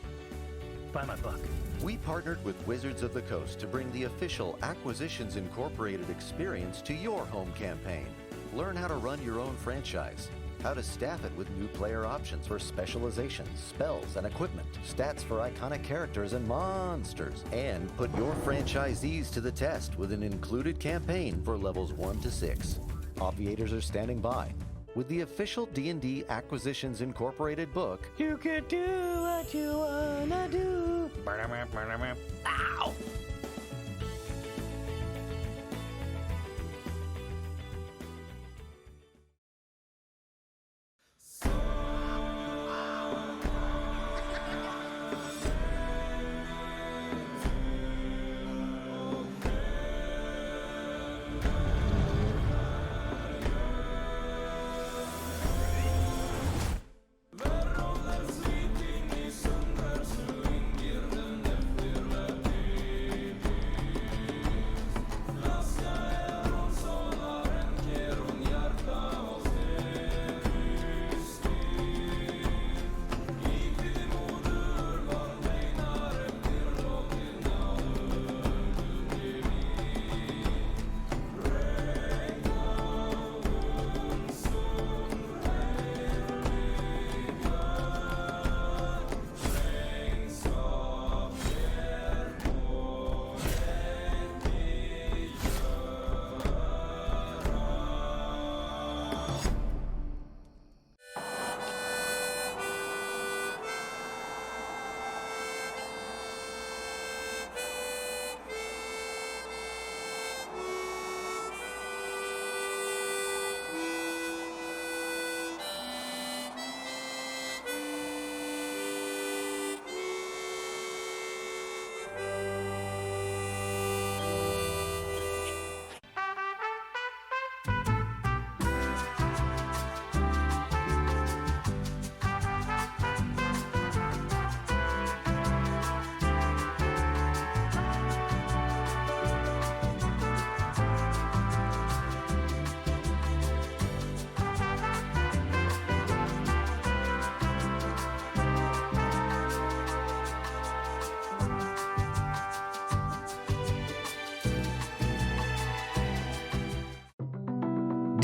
Buy my book.
We partnered with Wizards of the Coast to bring the official Acquisitions Incorporated experience to your home campaign. Learn how to run your own franchise, how to staff it with new player options for specializations, spells, and equipment, stats for iconic characters and monsters, and put your franchisees to the test with an included campaign for levels 1 to 6. Obviators are standing by. With the official D&D Acquisitions Incorporated book,
you can do what you wanna do. Ow!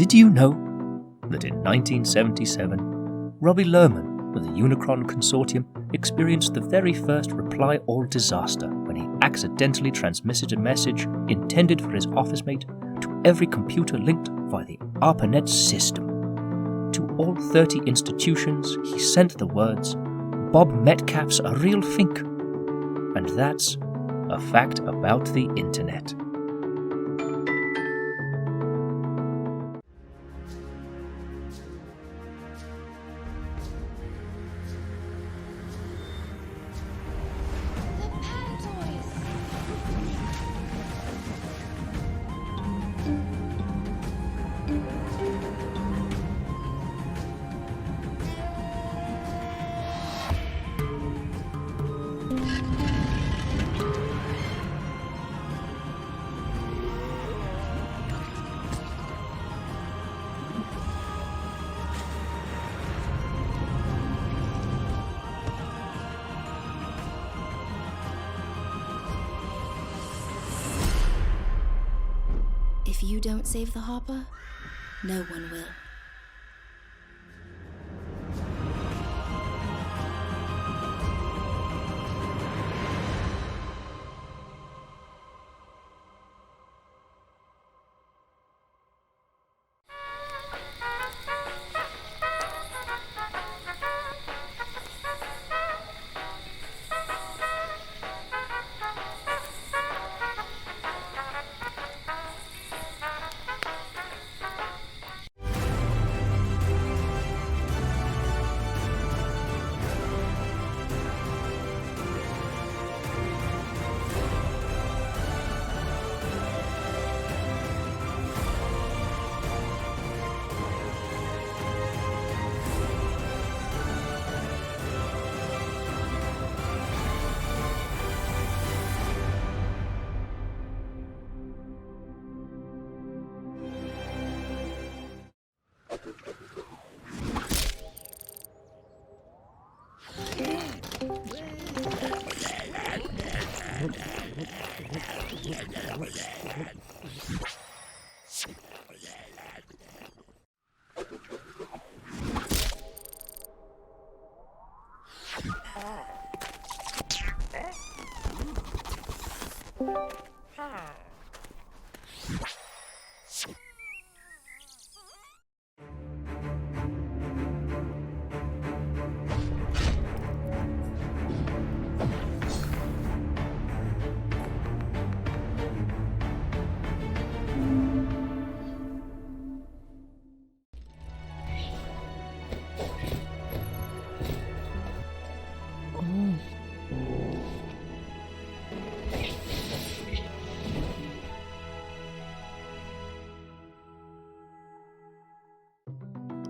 Did you know that in 1977, Robbie Lerman with the Unicron Consortium experienced the very first reply all disaster when he accidentally transmitted a message intended for his office mate to every computer linked via the ARPANET system. To all 30 institutions, he sent the words, "Bob Metcalf's a real fink." And that's a fact about the internet.
If you don't save the Hopper, no one will.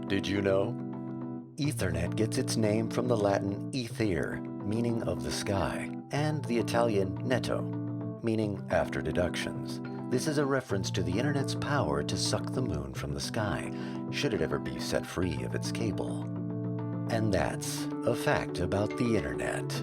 Did you know? Ethernet gets its name from the Latin ether, meaning of the sky, and the Italian netto, meaning after deductions. This is a reference to the internet's power to suck the moon from the sky, should it ever be set free of its cable. And that's a fact about the internet.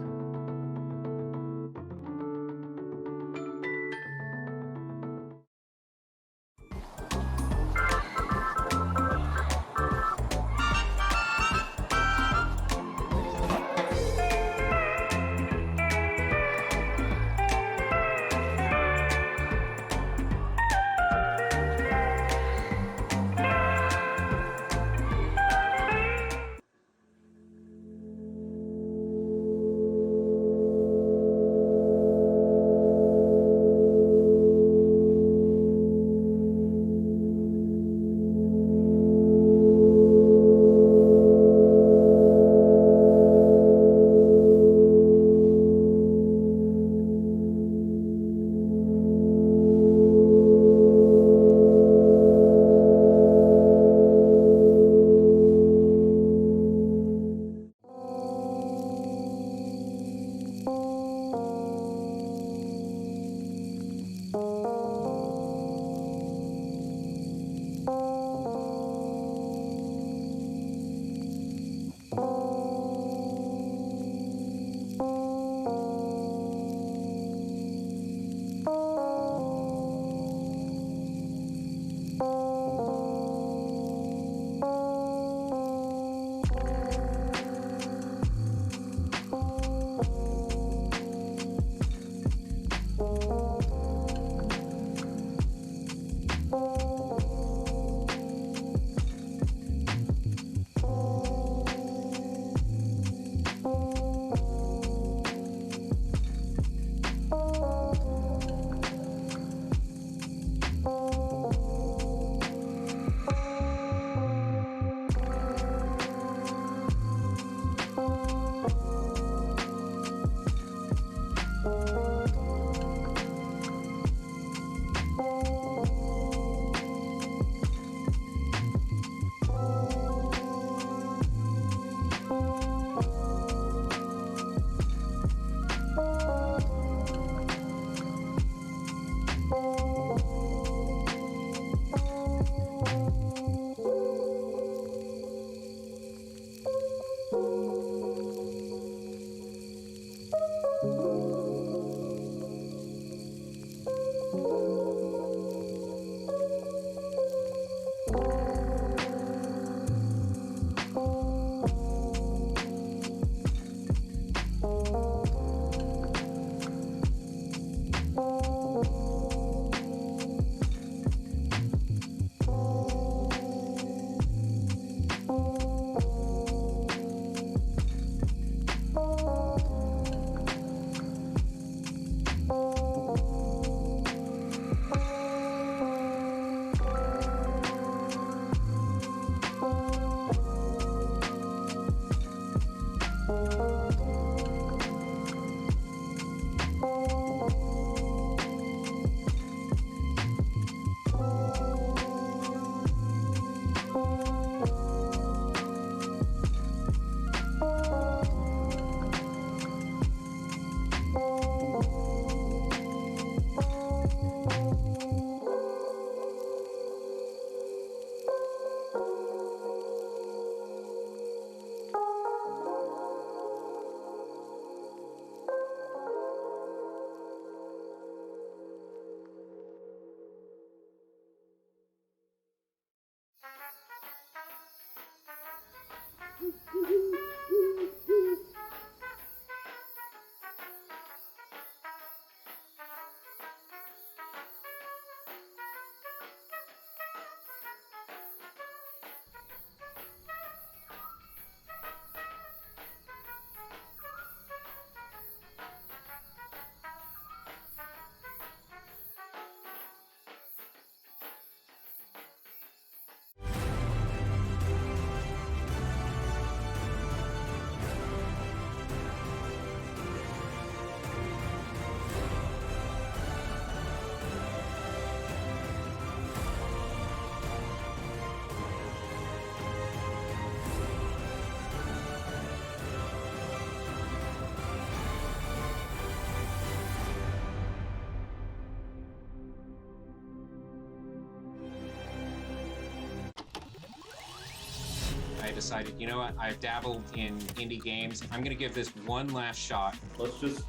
decided, you know what, I've dabbled in indie games. I'm going to give this one last shot.
Let's just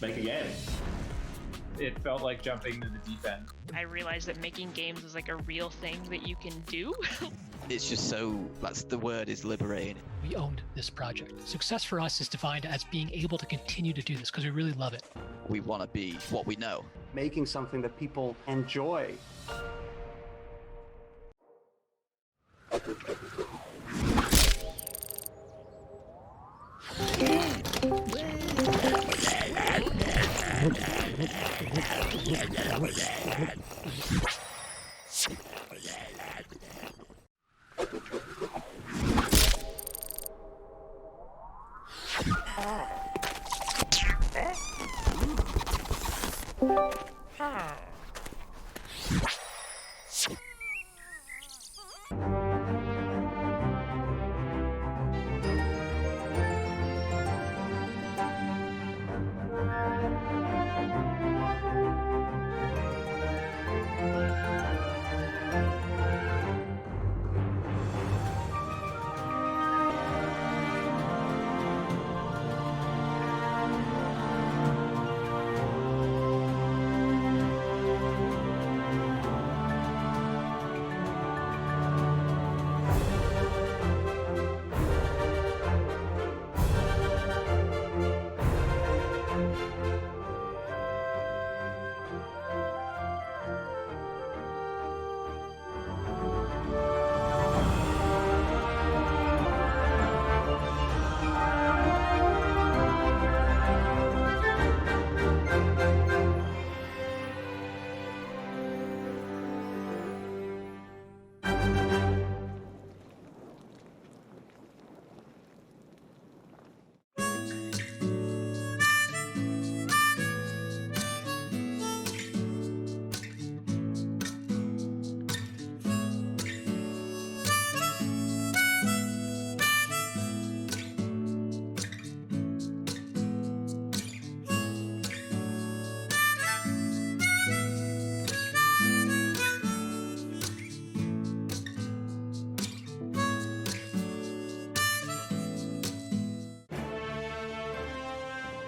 make a game. It felt like jumping into the deep end.
I realized that making games is like a real thing that you can do.
It's just so, that's the word, is liberating.
We owned this project. Success for us is defined as being able to continue to do this because we really love it.
We want to be what we know.
Making something that people enjoy.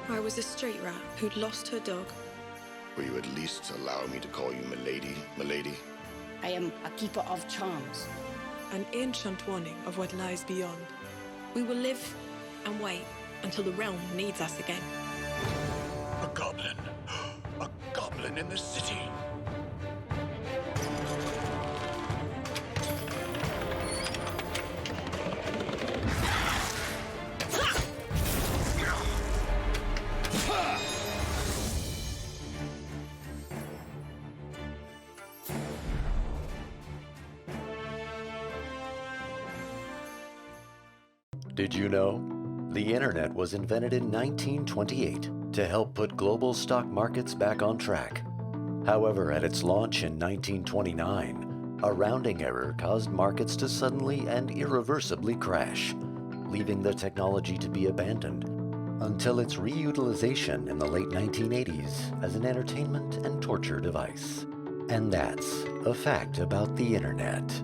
I was a street rat who'd lost her dog.
Will you at least allow me to call you milady, milady?
I am a keeper of charms.
An ancient warning of what lies beyond. We will live and wait until the realm needs us again.
A goblin. A goblin in the city.
Did you know? The internet was invented in 1928 to help put global stock markets back on track. However, at its launch in 1929, a rounding error caused markets to suddenly and irreversibly crash, leaving the technology to be abandoned until its reutilization in the late 1980s as an entertainment and torture device. And that's a fact about the internet.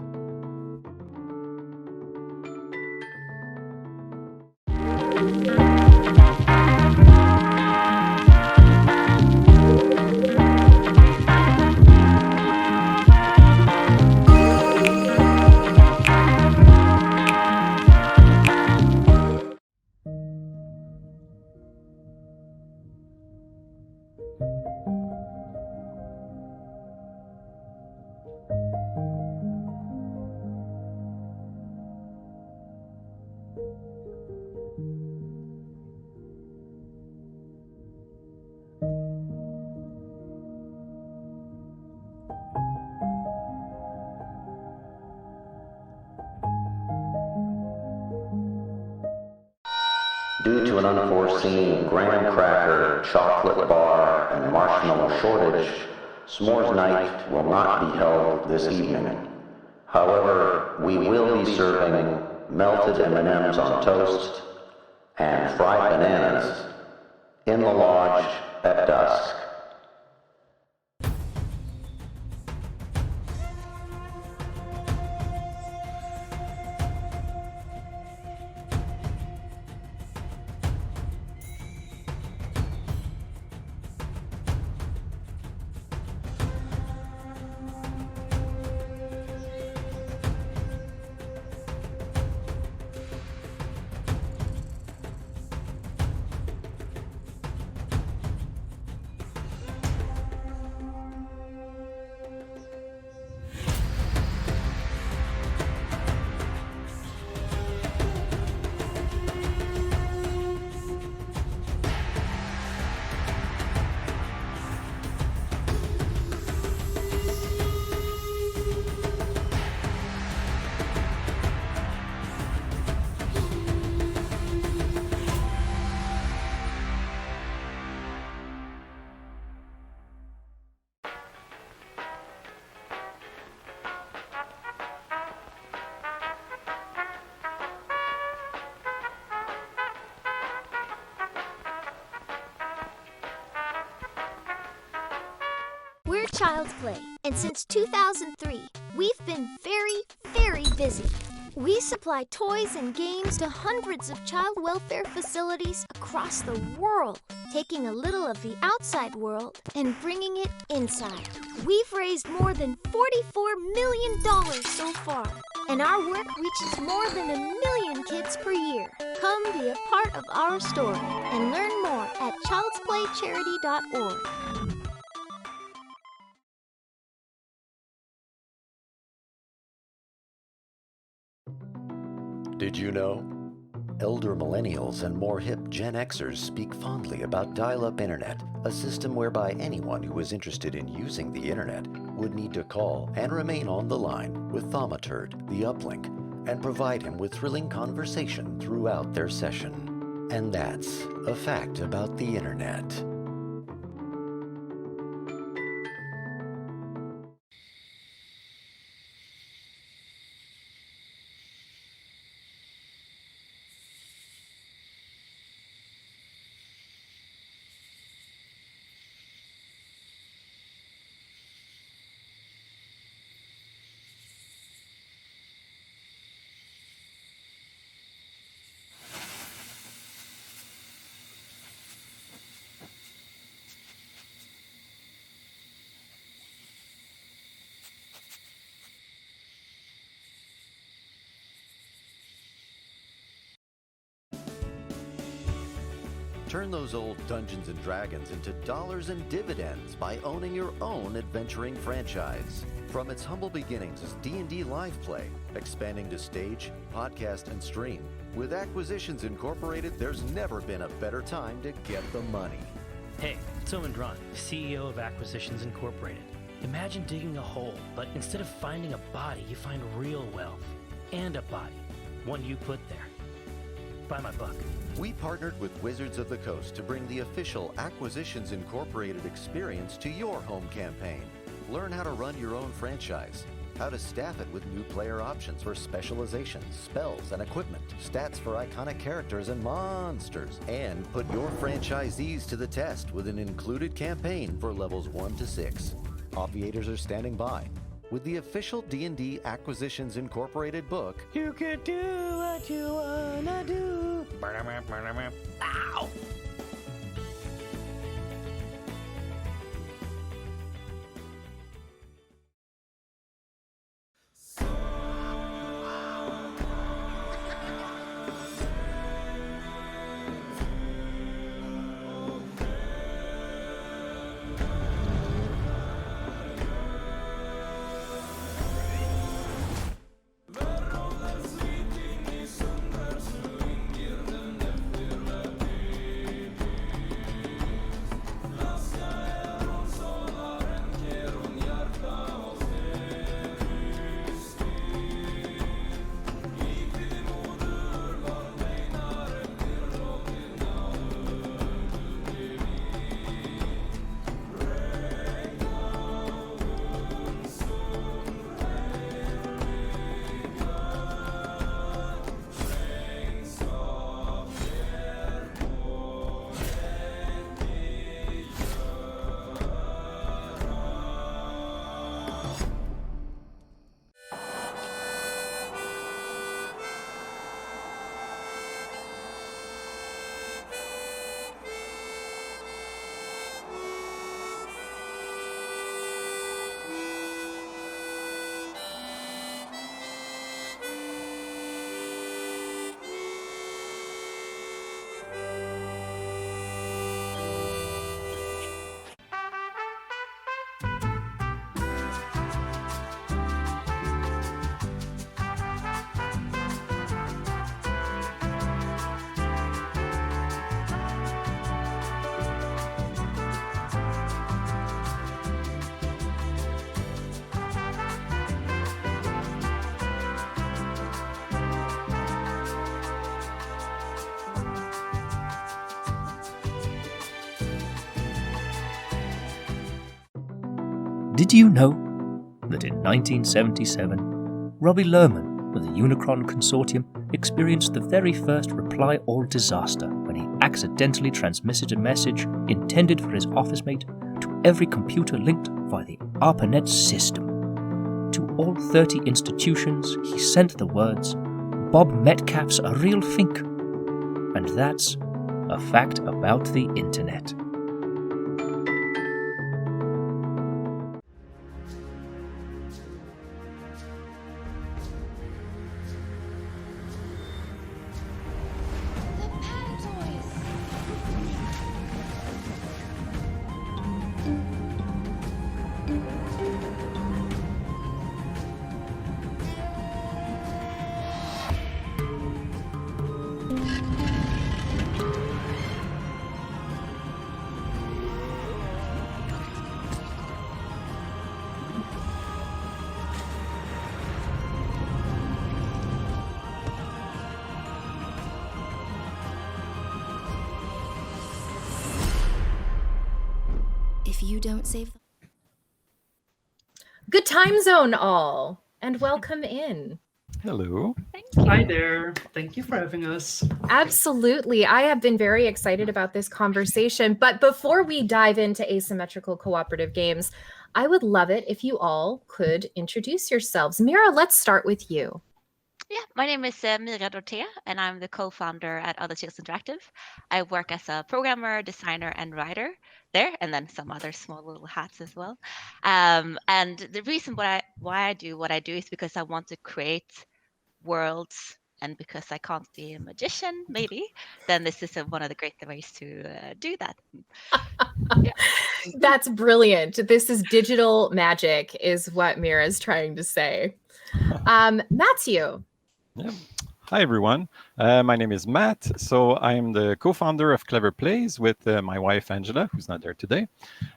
Due to an unforeseen graham cracker, chocolate bar, and marshmallow shortage, S'mores Night will not be held this evening. However, we will be serving melted M&Ms on toast and fried bananas in the lodge at dusk.
Child's Play, and since 2003, we've been very, very busy. We supply toys and games to hundreds of child welfare facilities across the world, taking a little of the outside world and bringing it inside. We've raised more than $44 million so far, and our work reaches more than 1 million kids per year. Come be a part of our story and learn more at childsplaycharity.org.
Did you know? Elder millennials and more hip Gen Xers speak fondly about dial-up internet, a system whereby anyone who is interested in using the internet would need to call and remain on the line with Thaumaturd, the uplink, and provide him with thrilling conversation throughout their session. And that's a fact about the internet. Turn those old Dungeons & Dragons into dollars and dividends by owning your own adventuring franchise. From its humble beginnings as D&D Live Play, expanding to stage, podcast, and stream, with Acquisitions Incorporated, there's never been a better time to get the money.
Hey, it's Owen Dron, CEO of Acquisitions Incorporated. Imagine digging a hole, but instead of finding a body, you find real wealth. And a body. One you put there. Buy my book.
We partnered with Wizards of the Coast to bring the official Acquisitions Incorporated experience to your home campaign. Learn how to run your own franchise, how to staff it with new player options for specializations, spells, and equipment, stats for iconic characters and monsters, and put your franchisees to the test with an included campaign for levels 1 to 6. Obviators are standing by. With the official D&D Acquisitions Incorporated book, you can do what you wanna do. Ow!
Did you know that in 1977, Robbie Lerman of the Unicron Consortium experienced the very first reply all disaster when he accidentally transmitted a message intended for his office mate to every computer linked via the ARPANET system. To all 30 institutions, he sent the words, Bob Metcalf's a real think. And that's a fact about the internet.
If you don't save the
Good time zone, all, and welcome in.
Hello.
Hi there. Thank you for having us.
Absolutely. I have been very excited about this conversation. But before we dive into asymmetrical cooperative games, I would love it if you all could introduce yourselves. Mira, let's start with you.
Yeah, my name is Mira Dortea, and I'm the co-founder at Other Tales Interactive. I work as a programmer, designer, and writer there, and then some other small little hats as well. And the reason why I do what I do is because I want to create worlds, and because I can't be a magician, maybe, then this is one of the great ways to do that.
That's brilliant. This is digital magic, is what Mira is trying to say. Matthew.
Yeah. Hi, everyone. My name is Matt. So I'm the co-founder of Clever Plays with my wife, Angela, who's not there today.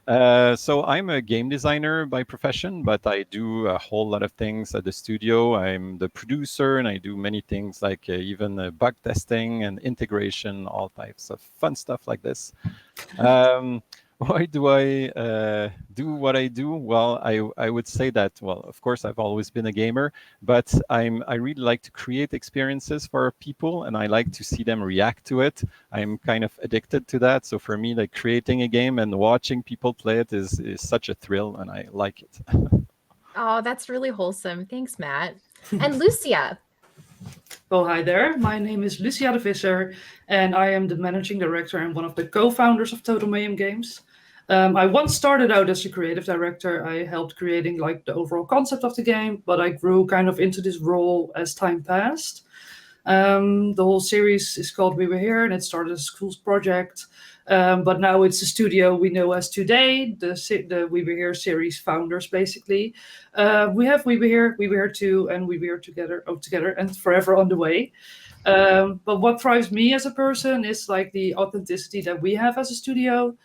So I'm a game designer by profession, but I do a whole lot of things at the studio. I'm the producer, and I do many things like even bug testing and integration, all types of fun stuff like this. Why do I do what I do? Well, I would say that, well, of course, I've always been a gamer, but I really like to create experiences for people, and I like to see them react to it. I'm kind of addicted to that. So for me, like creating a game and watching people play it is such a thrill, and I like it.
Oh, that's really wholesome. Thanks, Matt. And Lucia.
Well, hi there. My name is Lucia de Visser, and I am the managing director and one of the co-founders of Total Mayhem Games. I once started out as a creative director. I helped creating like the overall concept of the game, but I grew kind of into this role as time passed. The whole series is called We Were Here, and it started as a school's project. But now it's a studio we know as Today, the We Were Here series founders, basically. We have We Were Here 2, and We Were Here Together, and Forever on the Way. But what drives me as a person is like the authenticity that we have as a studio.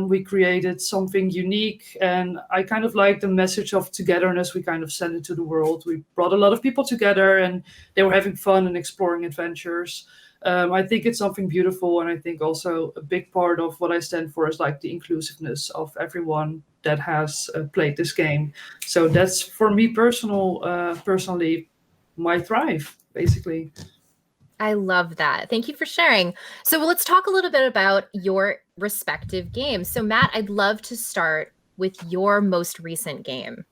We created something unique, and I kind of like the message of togetherness we kind of sent into the world. We brought a lot of people together, and they were having fun and exploring adventures. I think it's something beautiful, and I think also a big part of what I stand for is like the inclusiveness of everyone that has played this game. So that's for me personally my thrive, basically.
I love that. Thank you for sharing. So let's talk a little bit about your respective games. So Matt, I'd love to start with your most recent game.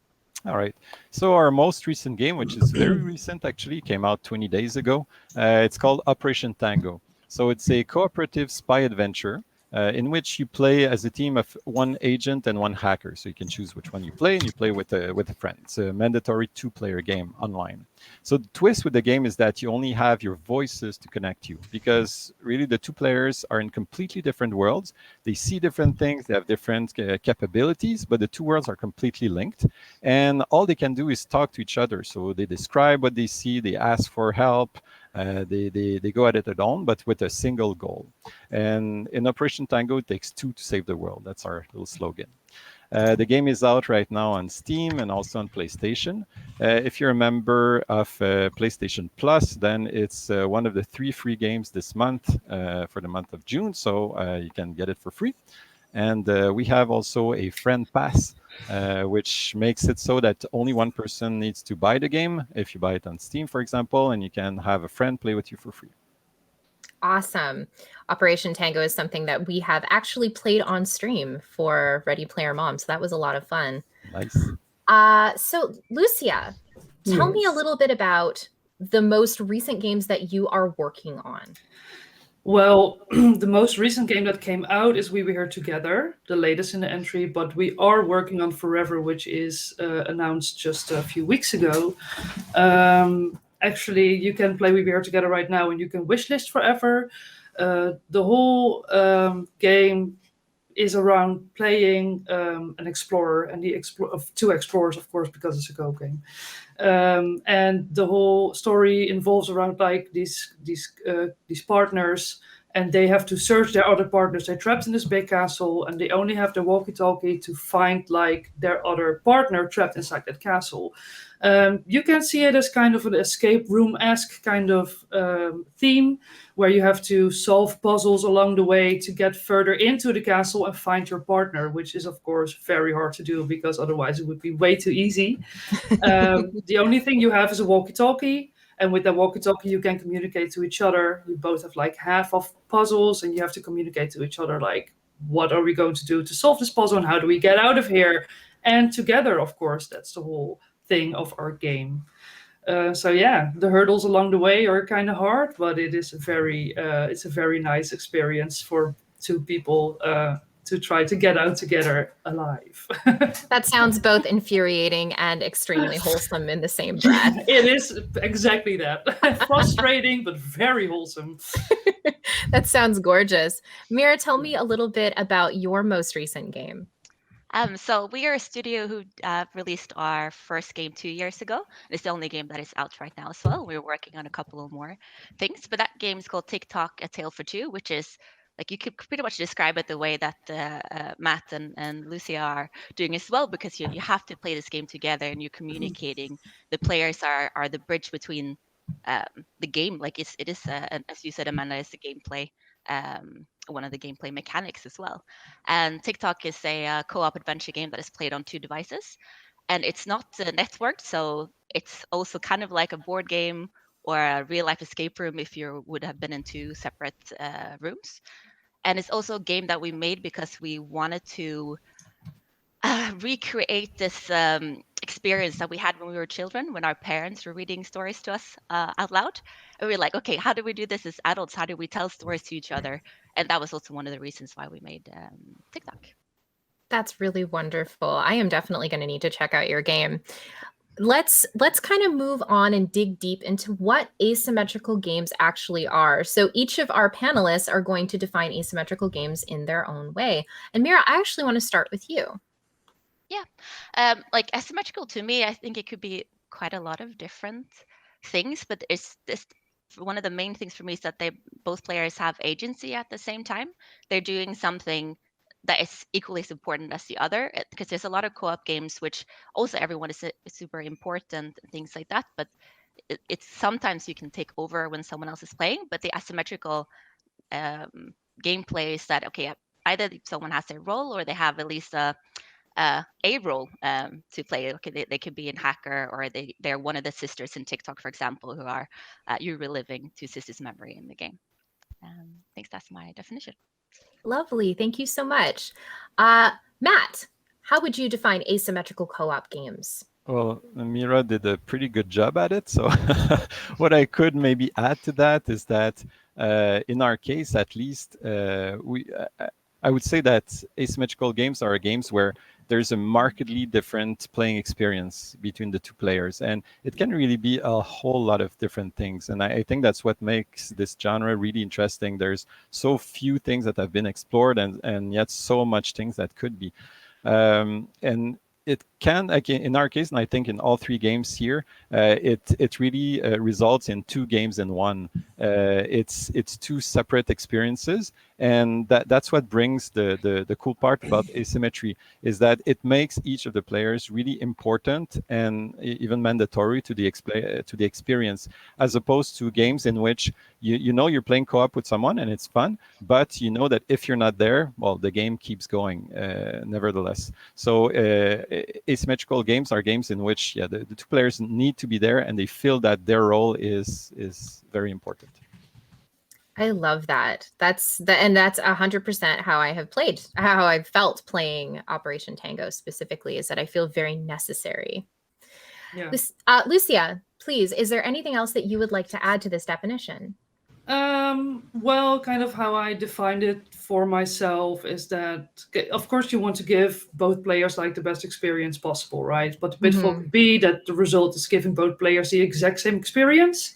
All right. So our most recent game, which is very recent, actually came out 20 days ago. It's called Operation Tango. So it's a cooperative spy adventure in which you play as a team of one agent and one hacker. So you can choose which one you play, and you play with a friend. It's a mandatory 2-player game online. So the twist with the game is that you only have your voices to connect you, because really the two players are in completely different worlds. They see different things, they have different capabilities, but the two worlds are completely linked. And all they can do is talk to each other. So they describe what they see, they ask for help, they go at it alone, but with a single goal. And in Operation Tango, it takes two to save the world. That's our little slogan. The game is out right now on Steam and also on PlayStation. If you're a member of PlayStation Plus, then it's one of the 3 free games this month for the month of June, so you can get it for free. And we have also a friend pass, which makes it so that only one person needs to buy the game if you buy it on Steam, for example, and you can have a friend play with you for free.
Awesome. Operation Tango is something that we have actually played on stream for Ready Player Mom, so that was a lot of fun.
Nice.
So Lucia, tell me a
Yes.
little bit about the most recent games that you are working on.
Well, the most recent game that came out is We Were Here Together, the latest in the entry, but we are working on Forever, which is announced just a few weeks ago. Actually, you can play We Were Here Together right now, and you can wishlist Forever. The whole game is around playing an explorer and of two explorers, of course, because it's a co game. And the whole story involves around like these partners, and they have to search their other partners. They're trapped in this big castle, and they only have their walkie-talkie to find like their other partner trapped inside that castle. You can see it as kind of an escape room-esque kind of theme, where you have to solve puzzles along the way to get further into the castle and find your partner, which is of course very hard to do because otherwise it would be way too easy. The only thing you have is a walkie-talkie, and with that walkie-talkie you can communicate to each other. You both have like half of puzzles, and you have to communicate to each other like, what are we going to do to solve this puzzle, and how do we get out of here? And together, of course, that's the whole thing of our game. So yeah, the hurdles along the way are kind of hard, but it's a very nice experience for two people to try to get out together alive.
That sounds both infuriating and extremely wholesome in the same breath.
It is exactly that. Frustrating, but very wholesome.
That sounds gorgeous. Mira, tell me a little bit about your most recent game.
So we are a studio who released our first game 2 years ago. It's the only game that is out right now as well. We're working on a couple of more things, but that game is called TikTok: A Tale for Two, which is like, you could pretty much describe it the way that Matt and Lucia are doing as well, because you have to play this game together and you're communicating. The players are the bridge between the game. Like it is, as you said, Amanda, it's the gameplay. One of the gameplay mechanics as well. And TikTok is a co-op adventure game that is played on 2 devices, and it's not networked, so it's also kind of like a board game or a real-life escape room if you would have been in 2 separate rooms. And it's also a game that we made because we wanted to recreate this experience that we had when we were children, when our parents were reading stories to us out loud. And we were like, okay, how do we do this as adults? How do we tell stories to each other? And that was also one of the reasons why we made TikTok.
That's really wonderful. I am definitely going to need to check out your game. Let's kind of move on and dig deep into what asymmetrical games actually are. So each of our panelists are going to define asymmetrical games in their own way. And Mira, I actually want to start with you.
Yeah, like asymmetrical to me, I think it could be quite a lot of different things, but it's this. One of the main things for me is that both players have agency at the same time. They're doing something that is equally as important as the other, because there's a lot of co-op games which also everyone is super important and things like that, but it's sometimes you can take over when someone else is playing. But the asymmetrical gameplay is that, okay, either someone has their role or they have at least a role to play. Okay, they could be a hacker, or they're one of the sisters in TikTok, for example, who are you're reliving 2 sisters' memory in the game. I think that's my definition.
Lovely. Thank you so much. Matt, how would you define asymmetrical co-op games?
Well, Mira did a pretty good job at it. So what I could maybe add to that is that in our case, at least, I would say that asymmetrical games are games where there's a markedly different playing experience between the 2 players. And it can really be a whole lot of different things. And I think that's what makes this genre really interesting. There's so few things that have been explored, and yet so much things that could be. And it can, again, in our case, and I think in all 3 games here, it really results in 2 games in one. It's 2 separate experiences, and that's what brings the cool part about asymmetry, is that it makes each of the players really important and even mandatory to the experience, as opposed to games in which you know you're playing co-op with someone and it's fun, but you know that if you're not there, well, the game keeps going nevertheless. So asymmetrical games are games in which the 2 players need to be there, and they feel that their role is very important.
I love that. That's 100% how I have played, how I've felt playing Operation Tango specifically, is that I feel very necessary.
Yeah.
Lucia, please, is there anything else that you would like to add to this definition?
Well, kind of how I defined it for myself is that, of course, you want to give both players like the best experience possible, right? But the pitfall could be that the result is giving both players the exact same experience.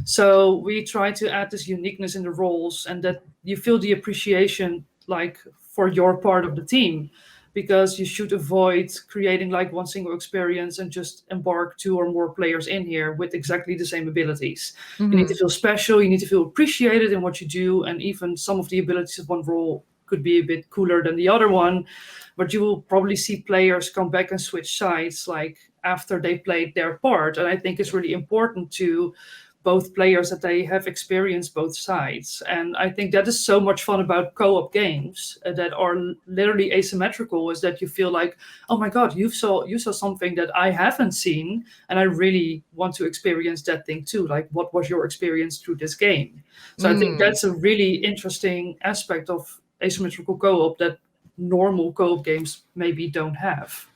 So we try to add this uniqueness in the roles, and that you feel the appreciation like for your part of the team, because you should avoid creating like one single experience and just embark 2 or more players in here with exactly the same abilities. You need to feel special, you need to feel appreciated in what you do, and even some of the abilities of one role could be a bit cooler than the other one, but you will probably see players come back and switch sides like after they played their part. And I think it's really important to both players that they have experienced both sides. And I think that is so much fun about co-op games that are literally asymmetrical, is that you feel like, oh my god, you saw something that I haven't seen, and I really want to experience that thing too. Like, what was your experience through this game? So I think that's a really interesting aspect of asymmetrical co-op that normal co-op games maybe don't have.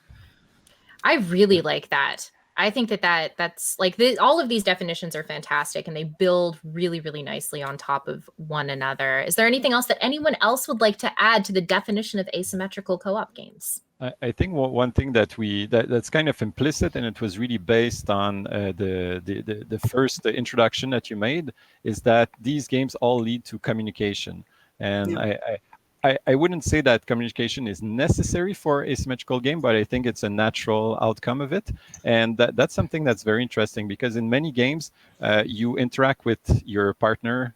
I really like that. I think that's like all of these definitions are fantastic, and they build really, really nicely on top of one another. Is there anything else that anyone else would like to add to the definition of asymmetrical co-op games?
I think one thing that's kind of implicit, and it was really based on the first introduction that you made, is that these games all lead to communication. And I wouldn't say that communication is necessary for asymmetrical game, but I think it's a natural outcome of it. And that's something that's very interesting, because in many games, you interact with your partner,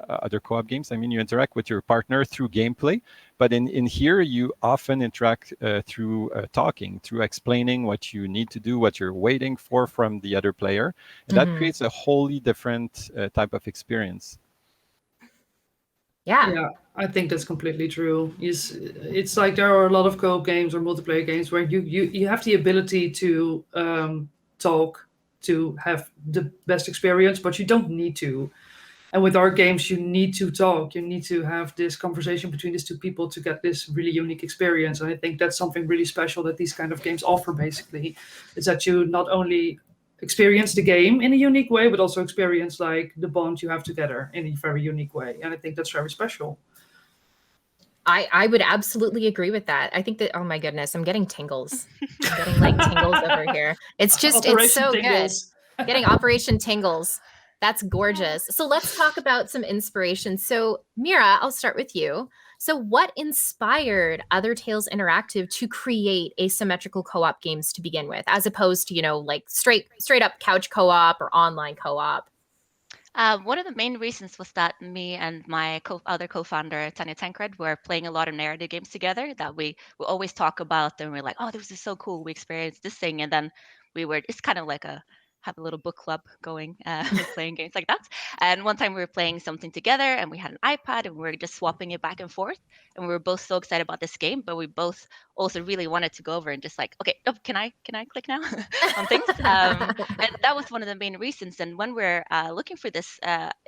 other co-op games, you interact with your partner through gameplay. But in here, you often interact through talking, through explaining what you need to do, what you're waiting for from the other player. And that creates a wholly different type of experience.
Yeah, I think that's completely true. It's like there are a lot of co-op games or multiplayer games where you have the ability to talk to have the best experience, but you don't need to. And with our games, you need to talk. You need to have this conversation between these two people to get this really unique experience. And I think that's something really special that these kind of games offer, basically, is that you not only experience the game in a unique way, but also experience like the bond you have together in a very unique way. And I think that's very special.
I would absolutely agree with that. I think that, oh my goodness, I'm getting tingles. I'm getting like tingles over here. It's just, it's so tingles. Good. Getting Operation Tingles. That's gorgeous. So let's talk about some inspiration. So Mira, I'll start with you. So what inspired Other Tales Interactive to create asymmetrical co-op games to begin with, as opposed to, like straight up couch co-op or online co-op?
One of the main reasons was that me and my other co-founder, Tanya Tancred, were playing a lot of narrative games together that we always talk about. And we're like, oh, this is so cool. We experienced this thing. And then it's kind of like have a little book club going, playing games like that. And one time we were playing something together, and we had an iPad, and we were just swapping it back and forth. And we were both so excited about this game, but we both also really wanted to go over and just like, okay, can I click now on things? And that was one of the main reasons. And when we're looking for this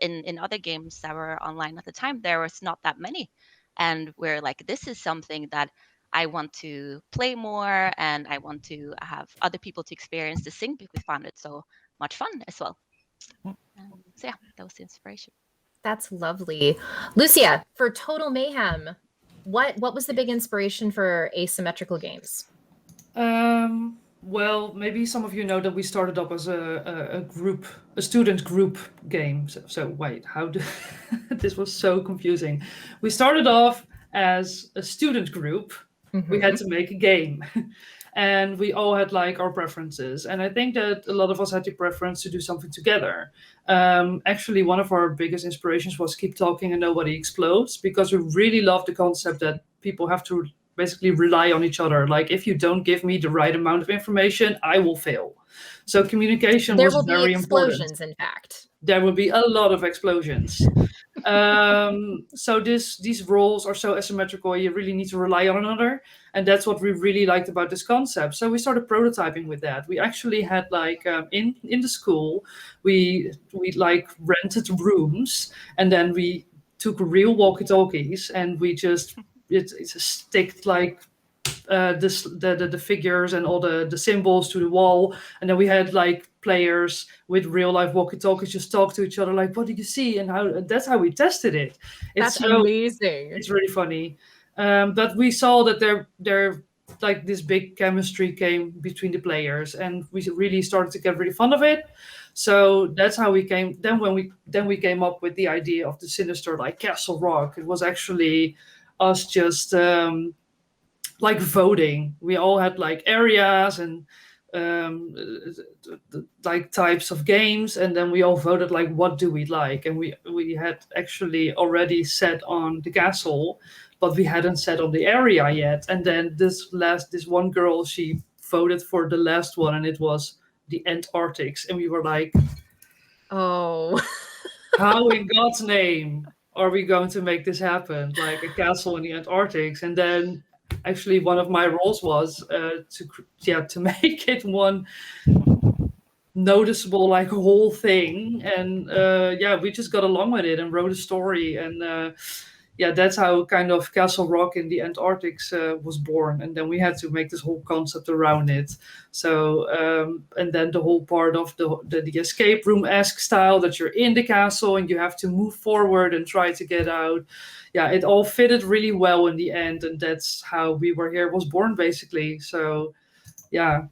in other games that were online at the time, there was not that many. And we're like, this is something that I want to play more, and I want to have other people to experience this thing, because we found it so much fun as well. So yeah, that was the inspiration.
That's lovely. Lucia, for Total Mayhem, what was the big inspiration for asymmetrical games?
Well, maybe some of you know that we started up as a student group game. So wait, this was so confusing. We started off as a student group. We had to make a game. And we all had like our preferences. And I think that a lot of us had the preference to do something together. Actually, one of our biggest inspirations was Keep Talking and Nobody Explodes, because we really love the concept that people have to basically rely on each other. Like, if you don't give me the right amount of information, I will fail. So communication was very important. There will be
explosions, in fact.
There will be a lot of explosions. So these roles are so asymmetrical. You really need to rely on another, and that's what we really liked about this concept. So we started prototyping with that. We actually had like in the school, we like rented rooms, and then we took real walkie-talkies and we just sticked like the figures and all the symbols to the wall, and then we had like players with real life walkie-talkies just talk to each other like, what did you see, and how. That's how we tested it.
That's amazing.
It's really funny. But we saw that there like this big chemistry came between the players, and we really started to get really fond of it. So that's how we came. Then we came up with the idea of the sinister like Castle Rock. It was actually us just like voting. We all had like areas and like types of games, and then we all voted like what do we like, and we had actually already set on the castle, but we hadn't set on the area yet. And then this one girl, she voted for the last one, and it was the Antarctics, and we were like,
oh,
how in God's name are we going to make this happen, like a castle in the Antarctics? And then actually one of my roles was to make it one noticeable like whole thing. And we just got along with it and wrote a story, and that's how kind of Castle Rock in the Antarctics was born. And then we had to make this whole concept around it. So and then the whole part of the escape room-esque style, that you're in the castle and you have to move forward and try to get out. Yeah, it all fitted really well in the end, and that's how We Were Here was born, basically. So yeah,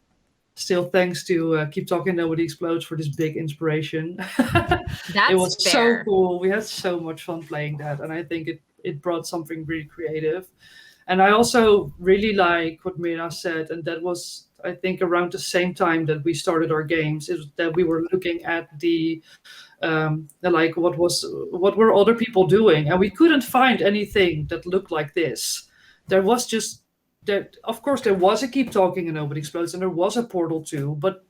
still thanks to Keep Talking Nobody Explodes for this big inspiration.
That's
it was
fair.
so cool. We had so much fun playing that, and I think it brought something really creative. And I also really like what Mira said, and that was, I think, around the same time that we started our games, is that we were looking at the like what were other people doing, and we couldn't find anything that looked like this. There was just that, of course, there was a Keep Talking and Nobody Explodes, and there was a Portal 2, but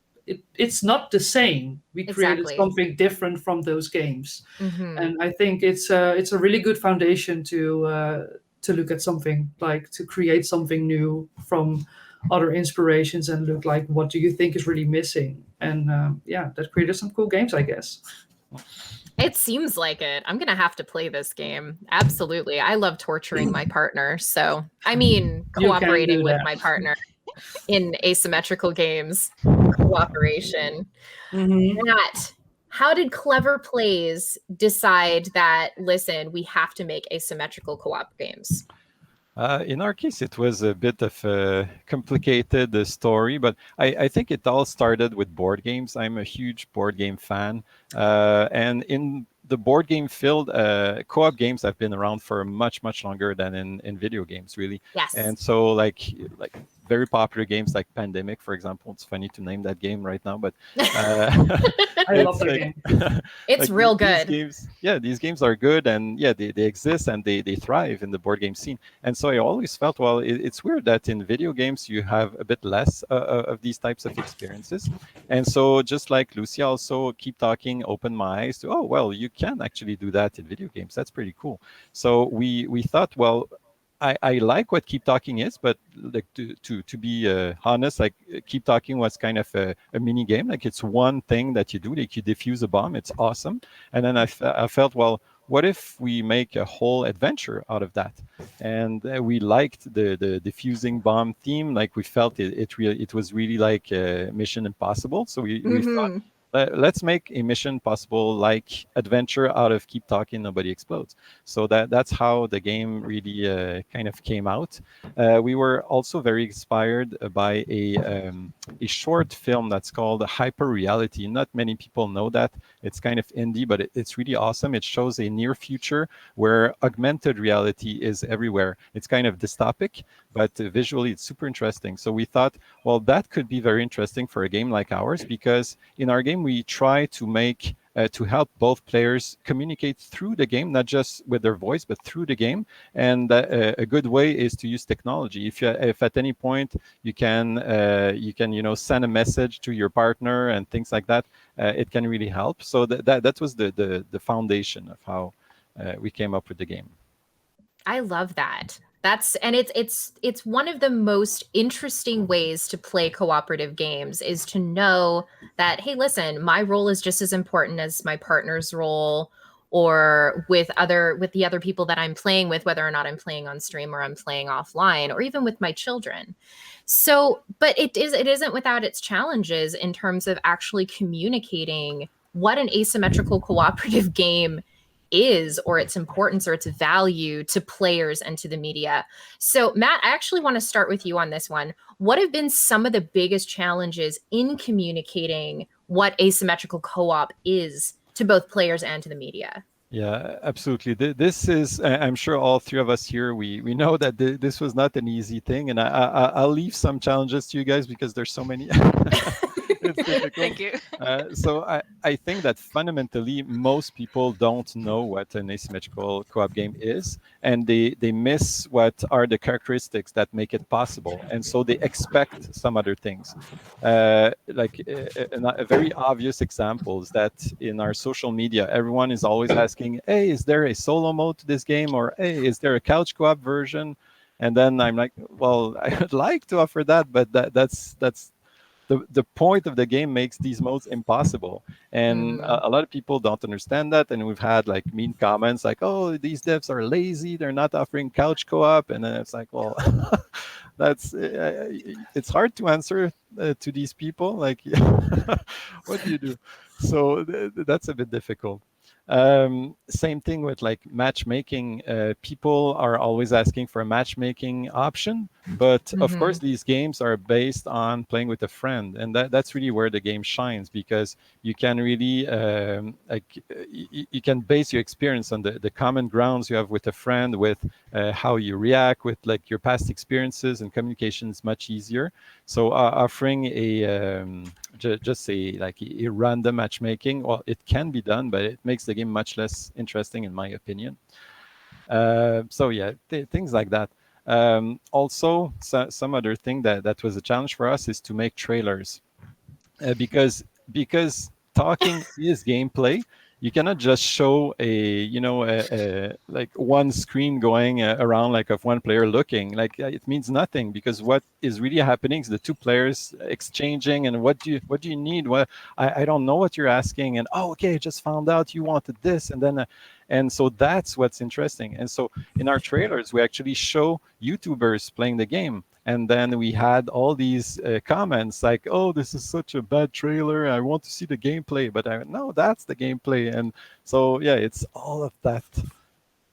it's not the same. We created
Exactly.
something different from those games,
Mhm.
and I think it's a really good foundation to look at something, like to create something new from other inspirations and look like, what do you think is really missing? And that created some cool games, I guess.
It seems like it. I'm going to have to play this game. Absolutely. I love torturing my partner. So, I mean,
You can
cooperating
do
with
that.
my partner in asymmetrical games. Cooperation. Matt, how did Clever Plays decide that, listen, we have to make asymmetrical co-op games?
In our case, it was a bit of a complicated story, but I think it all started with board games. I'm a huge board game fan. And in the board game field, co-op games have been around for much, much longer than in video games, really.
Yes.
And so like very popular games like Pandemic, for example. It's funny to name that game right now, but
I love that game.
It's real good.
These games are good, and they exist and they thrive in the board game scene. And so I always felt, well, it's weird that in video games you have a bit less of these types of experiences. And so just like Lucy, also Keep Talking opened my eyes to, oh, well, you can actually do that in video games. That's pretty cool. So we thought, well, I like what Keep Talking is, but like to be honest, like Keep Talking was kind of a mini game. Like it's one thing that you do, like you defuse a bomb. It's awesome. And then I felt, well, what if we make a whole adventure out of that? And we liked the defusing bomb theme. Like we felt it was really like Mission Impossible. So we thought, let's make a Mission Impossible like adventure out of Keep Talking Nobody Explodes. So that's how the game really kind of came out. We were also very inspired by a short film that's called Hyper Reality. Not many people know that. It's kind of indie, but it's really awesome. It shows a near future where augmented reality is everywhere. It's kind of dystopic, but visually it's super interesting. So we thought, well, that could be very interesting for a game like ours, because in our game we try to make to help both players communicate through the game, not just with their voice, but through the game. And a good way is to use technology. If at any point you can send a message to your partner and things like that, it can really help. So that was the foundation of how we came up with the game.
I love that. It's one of the most interesting ways to play cooperative games, is to know that, hey, listen, my role is just as important as my partner's role, or with the other people that I'm playing with, whether or not I'm playing on stream or I'm playing offline, or even with my children. So, but it isn't without its challenges in terms of actually communicating what an asymmetrical cooperative game is, or its importance or its value to players and to the media. So Matt, I actually want to start with you on this one. What have been some of the biggest challenges in communicating what asymmetrical co-op is to both players and to the media?
Yeah, absolutely. This is, I'm sure all three of us here, we know that this was not an easy thing, and I'll leave some challenges to you guys because there's so many. It's difficult.
Thank you.
So I think that fundamentally most people don't know what an asymmetrical co-op game is, and they miss what are the characteristics that make it possible, and so they expect some other things. A very obvious example is that in our social media, everyone is always asking, hey, is there a solo mode to this game? Or hey, is there a couch co-op version? And then I'm like, well, I would like to offer that, but that's the point of the game makes these modes impossible. And a lot of people don't understand that. And we've had like mean comments like, oh, these devs are lazy, they're not offering couch co-op. And then it's like, well, that's it's hard to answer to these people. Like, what do you do? So that's a bit difficult. Same thing with like matchmaking. People are always asking for a matchmaking option, but of course these games are based on playing with a friend, and that's really where the game shines, because you can really you can base your experience on the common grounds you have with a friend, with how you react, with like your past experiences, and communication is much easier. So offering a just say like a random matchmaking, well, it can be done, but it makes the game much less interesting, in my opinion. So yeah, things like that. Also, some other thing that was a challenge for us is to make trailers, because talking is gameplay. You cannot just show like one screen going around, like of one player looking. Like it means nothing, because what is really happening is the two players exchanging, and what do you need? What I don't know what you're asking, and oh, okay, I just found out you wanted this, and then and so that's what's interesting. And so in our trailers, we actually show YouTubers playing the game. And then we had all these comments like, oh, this is such a bad trailer. I want to see the gameplay. But no, that's the gameplay. And so, yeah, it's all of that.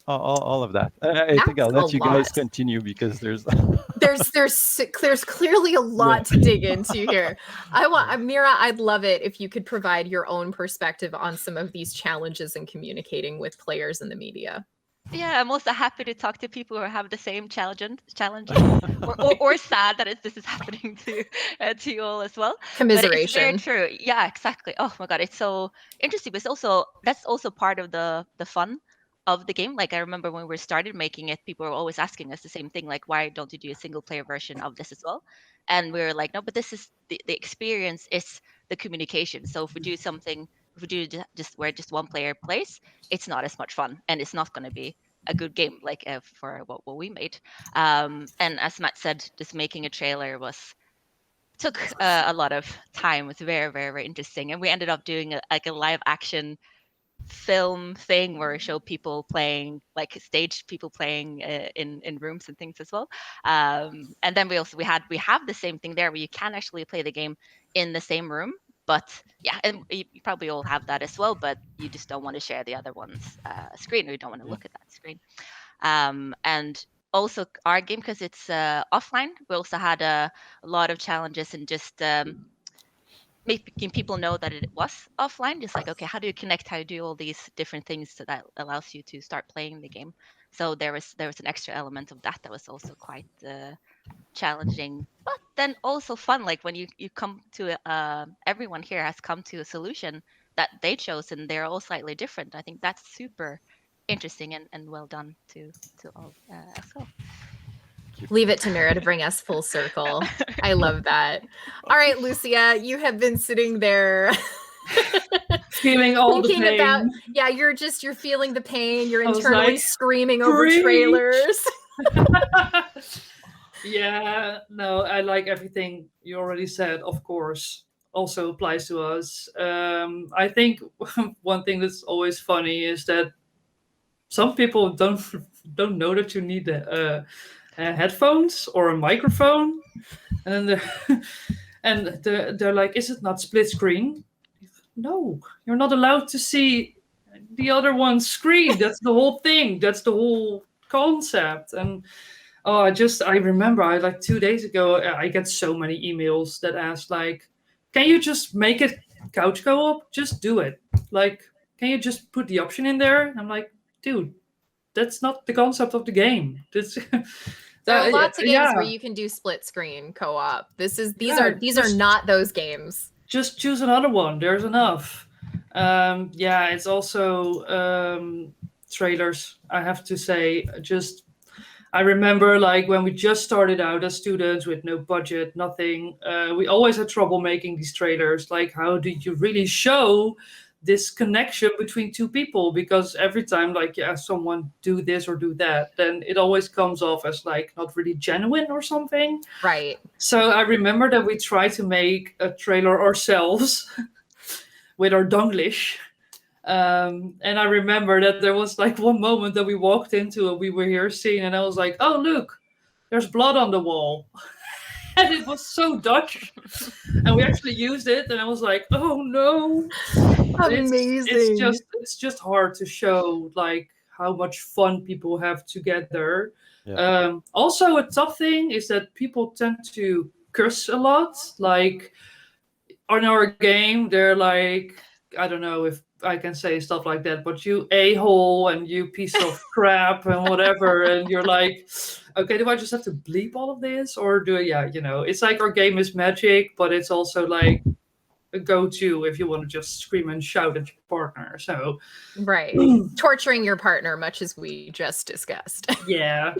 All of that. I think I'll let you guys continue, because there's
there's clearly a lot to dig into here. Mira, I'd love it if you could provide your own perspective on some of these challenges in communicating with players in the media.
Yeah, I'm also happy to talk to people who have the same challenges, or sad that this is happening to you all as well.
Commiseration.
But it's very true. Yeah, exactly. Oh my God, it's so interesting. But that's also part of the fun of the game. Like I remember when we started making it, people were always asking us the same thing, like, why don't you do a single player version of this as well? And we were like, no, but this is the experience is the communication. So if we do something, if we do just where just one player plays, it's not as much fun, and it's not going to be a good game like for what we made. And as Matt said, just making a trailer took a lot of time. It was very, very, very interesting, and we ended up doing a live action film thing where we show people playing, like staged people playing in rooms and things as well. And then we have the same thing there where you can actually play the game in the same room. But yeah, and you probably all have that as well, but you just don't want to share the other one's screen, or you don't want to look at that screen. And also our game, because it's offline, we also had a lot of challenges in just making people know that it was offline. Just like, okay, how do you connect? How do you do all these different things so that allows you to start playing the game? So there was an extra element of that was also quite challenging, but then also fun. Like when you come to everyone here has come to a solution that they chose, and they're all slightly different. I think that's super interesting and well done to all as well.
Leave it to Mira to bring us full circle. I love that. All right, Lucia, you have been sitting there
screaming all the pain.
About, yeah, you're feeling the pain. You're internally like, screaming over trailers.
Yeah, no, I like everything you already said, of course. also applies to us. I think one thing that's always funny is that some people don't know that you need headphones or a microphone, and then they're like, "Is it not split screen?" No, you're not allowed to see the other one's screen. That's the whole thing. That's the whole concept. And oh, I remember like 2 days ago, I get so many emails that ask like, "Can you just make it couch co-op? Just do it. Like, can you just put the option in there?" And I'm like, dude, that's not the concept of the game. That's
There are lots of games
yeah.
where you can do split screen co-op. These
Yeah,
are not those games.
Just choose another one. There's enough. Yeah, it's also trailers. I have to say, I remember like when we just started out as students with no budget, nothing. We always had trouble making these trailers. Like, how do you really show this connection between two people? Because every time like someone do this or do that, then it always comes off as like not really genuine or something.
Right.
So I remember that we tried to make a trailer ourselves with our Donglish. And I remember that there was like one moment that we walked into and we were here seeing, and I was like, "Oh, look, there's blood on the wall." And it was so Dutch. And we actually used it, and I was like, "Oh no."
Amazing.
It's just hard to show like how much fun people have together.
Yeah.
Also, a tough thing is that people tend to curse a lot. Like on our game, they're like, I don't know if I can say stuff like that, but you a-hole and you piece of crap and whatever, and you're like, okay, do I just have to bleep all of this, or do it's like our game is magic, but it's also like a go-to if you want to just scream and shout at your partner. So
right, torturing your partner, much as we just discussed.
Yeah.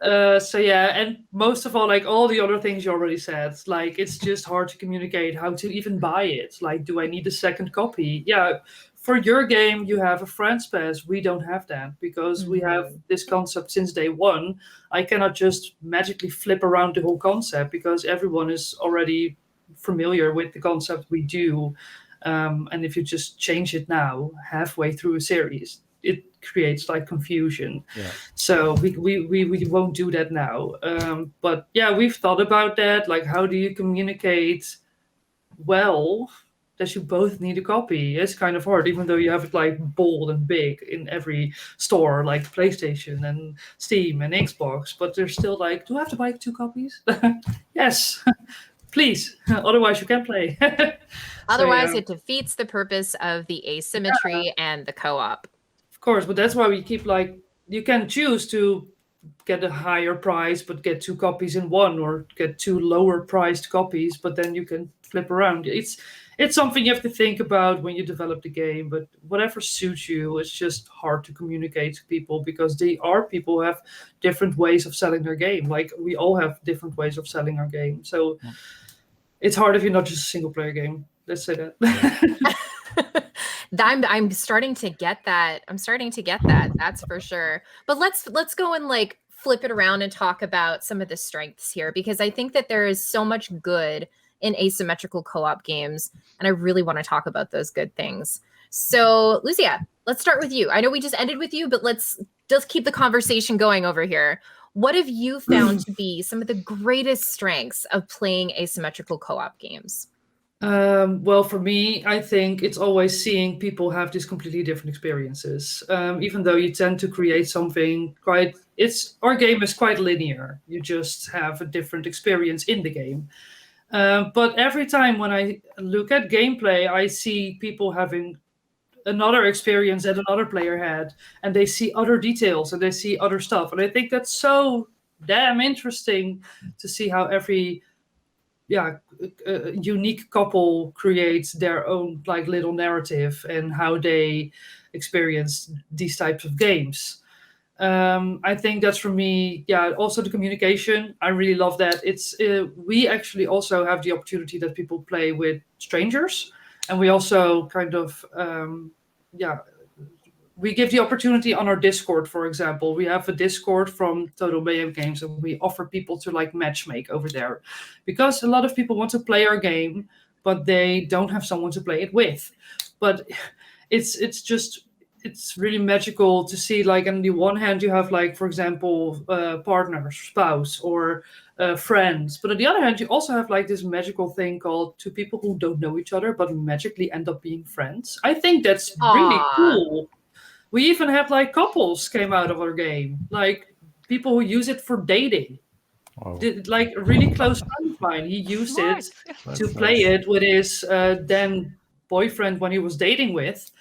And most of all, like all the other things you already said, like it's just hard to communicate how to even buy it. Like, do I need a second copy? Yeah. For your game, you have a friend's pass. We don't have that because we have this concept since day one. I cannot just magically flip around the whole concept because everyone is already familiar with the concept we do. And if you just change it now, halfway through a series, it creates like confusion.
Yeah.
So we won't do that now. But yeah, we've thought about that. Like, how do you communicate well that you both need a copy? It's kind of hard, even though you have it like bold and big in every store, like PlayStation and Steam and Xbox. But they're still like, do I have to buy 2 copies? Yes, please. Otherwise, you can't play.
Otherwise, it defeats the purpose of the asymmetry and the co-op.
Of course, but that's why we keep like, you can choose to get a higher price but get 2 copies in one, or get 2 lower priced copies, but then you can flip around. It's something you have to think about when you develop the game, but whatever suits you. It's just hard to communicate to people because people who have different ways of selling their game. Like we all have different ways of selling our game, so it's hard if you're not just a single player game. Let's say that.
I'm starting to get that. That's for sure. But let's go and like flip it around and talk about some of the strengths here, because I think that there is so much good in asymmetrical co-op games, and I really want to talk about those good things. So, Lucia, let's start with you. I know we just ended with you, but let's just keep the conversation going over here. What have you found to be some of the greatest strengths of playing asymmetrical co-op games?
Well, for me, I think it's always seeing people have these completely different experiences. Even though you tend to create something our game is quite linear. You just have a different experience in the game. But every time when I look at gameplay, I see people having another experience that another player had, and they see other details and they see other stuff. And I think that's so damn interesting to see how every unique couple creates their own like little narrative and how they experience these types of games. I think that's for me. Yeah, also the communication. I really love that. We actually also have the opportunity that people play with strangers, and we also kind of we give the opportunity on our Discord, for example. We have a Discord from Total Mayhem Games, and we offer people to like matchmake over there, because a lot of people want to play our game, but they don't have someone to play it with. But it's really magical to see, like, on the one hand you have, like, for example, partner, spouse, or friends, but on the other hand you also have like this magical thing called two people who don't know each other but magically end up being friends. I think that's really cool. We even had like couples came out of our game, like people who use it for dating. Like a really close friend of mine, he used it to play it with his then boyfriend when he was dating with,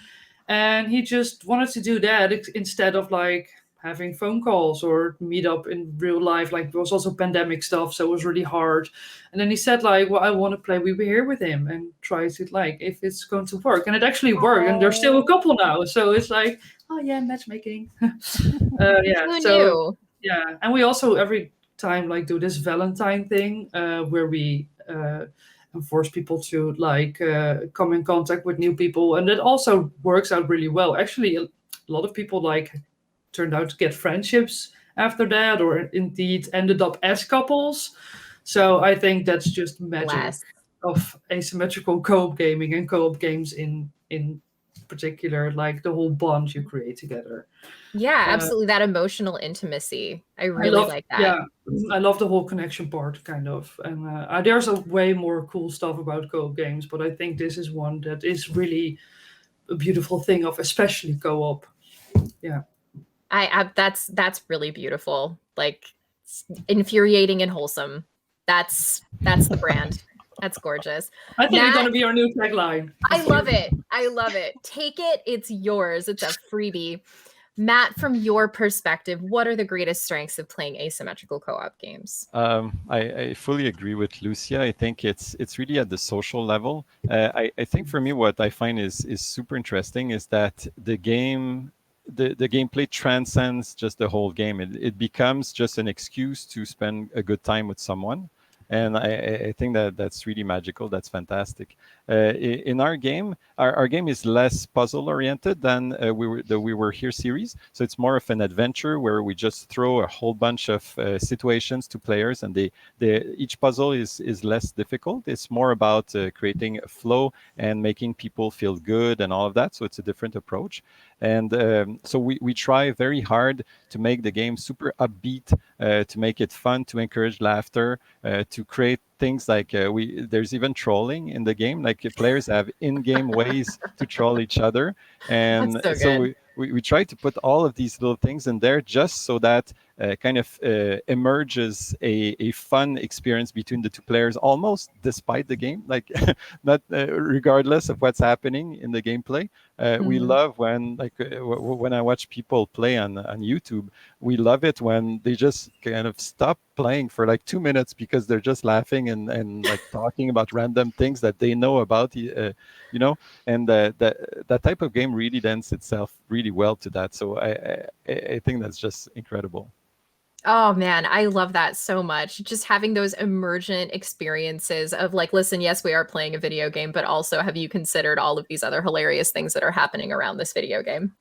and he just wanted to do that instead of like having phone calls or meet up in real life. Like, there was also pandemic stuff, so it was really hard. And then he said, like, well, I want to play We Were Here with him and try to, like, if it's going to work. And it actually worked, and they're still a couple now, so it's like, oh yeah, matchmaking. Yeah,
Who
so
knew?
yeah. And we also every time like do this Valentine thing, where we and force people to like come in contact with new people, and it also works out really well. Actually, a lot of people like turned out to get friendships after that, or indeed ended up as couples. So I think that's just magic of asymmetrical co-op gaming and co-op games in particular, like the whole bond you create together.
Yeah, absolutely. That emotional intimacy. I really
love,
like that.
yeah, I love the whole connection part, kind of. And there's a way more cool stuff about co-op games, but I think this is one that is really a beautiful thing of, especially co-op. Yeah.
That's really beautiful. Like, infuriating and wholesome. That's the brand. That's gorgeous.
I think it's going to be our new tagline.
I love it. I love it. Take it. It's yours. It's a freebie. Matt, from your perspective, what are the greatest strengths of playing asymmetrical co-op games?
I fully agree with Lucia. I think it's really at the social level. I think for me, what I find is super interesting is that the game, the gameplay transcends just the whole game. It becomes just an excuse to spend a good time with someone. And I think that's really magical. That's fantastic. In our game, our game is less puzzle oriented than the We Were Here series. So it's more of an adventure where we just throw a whole bunch of situations to players, and each puzzle is less difficult. It's more about creating a flow and making people feel good and all of that. So it's a different approach. And so we try very hard to make the game super upbeat, to make it fun, to encourage laughter, to create things like there's even trolling in the game. Like, players have in-game ways to troll each other, and so we try to put all of these little things in there just so that kind of emerges a fun experience between the two players, almost despite the game, like not regardless of what's happening in the gameplay. We love when, like, when I watch people play on YouTube, we love it when they just kind of stop playing for like 2 minutes because they're just laughing and like talking about random things that they know about, and that type of game really lends itself really well to that. So I think that's just incredible.
Oh man, I love that so much. Just having those emergent experiences of like, listen, yes, we are playing a video game, but also have you considered all of these other hilarious things that are happening around this video game?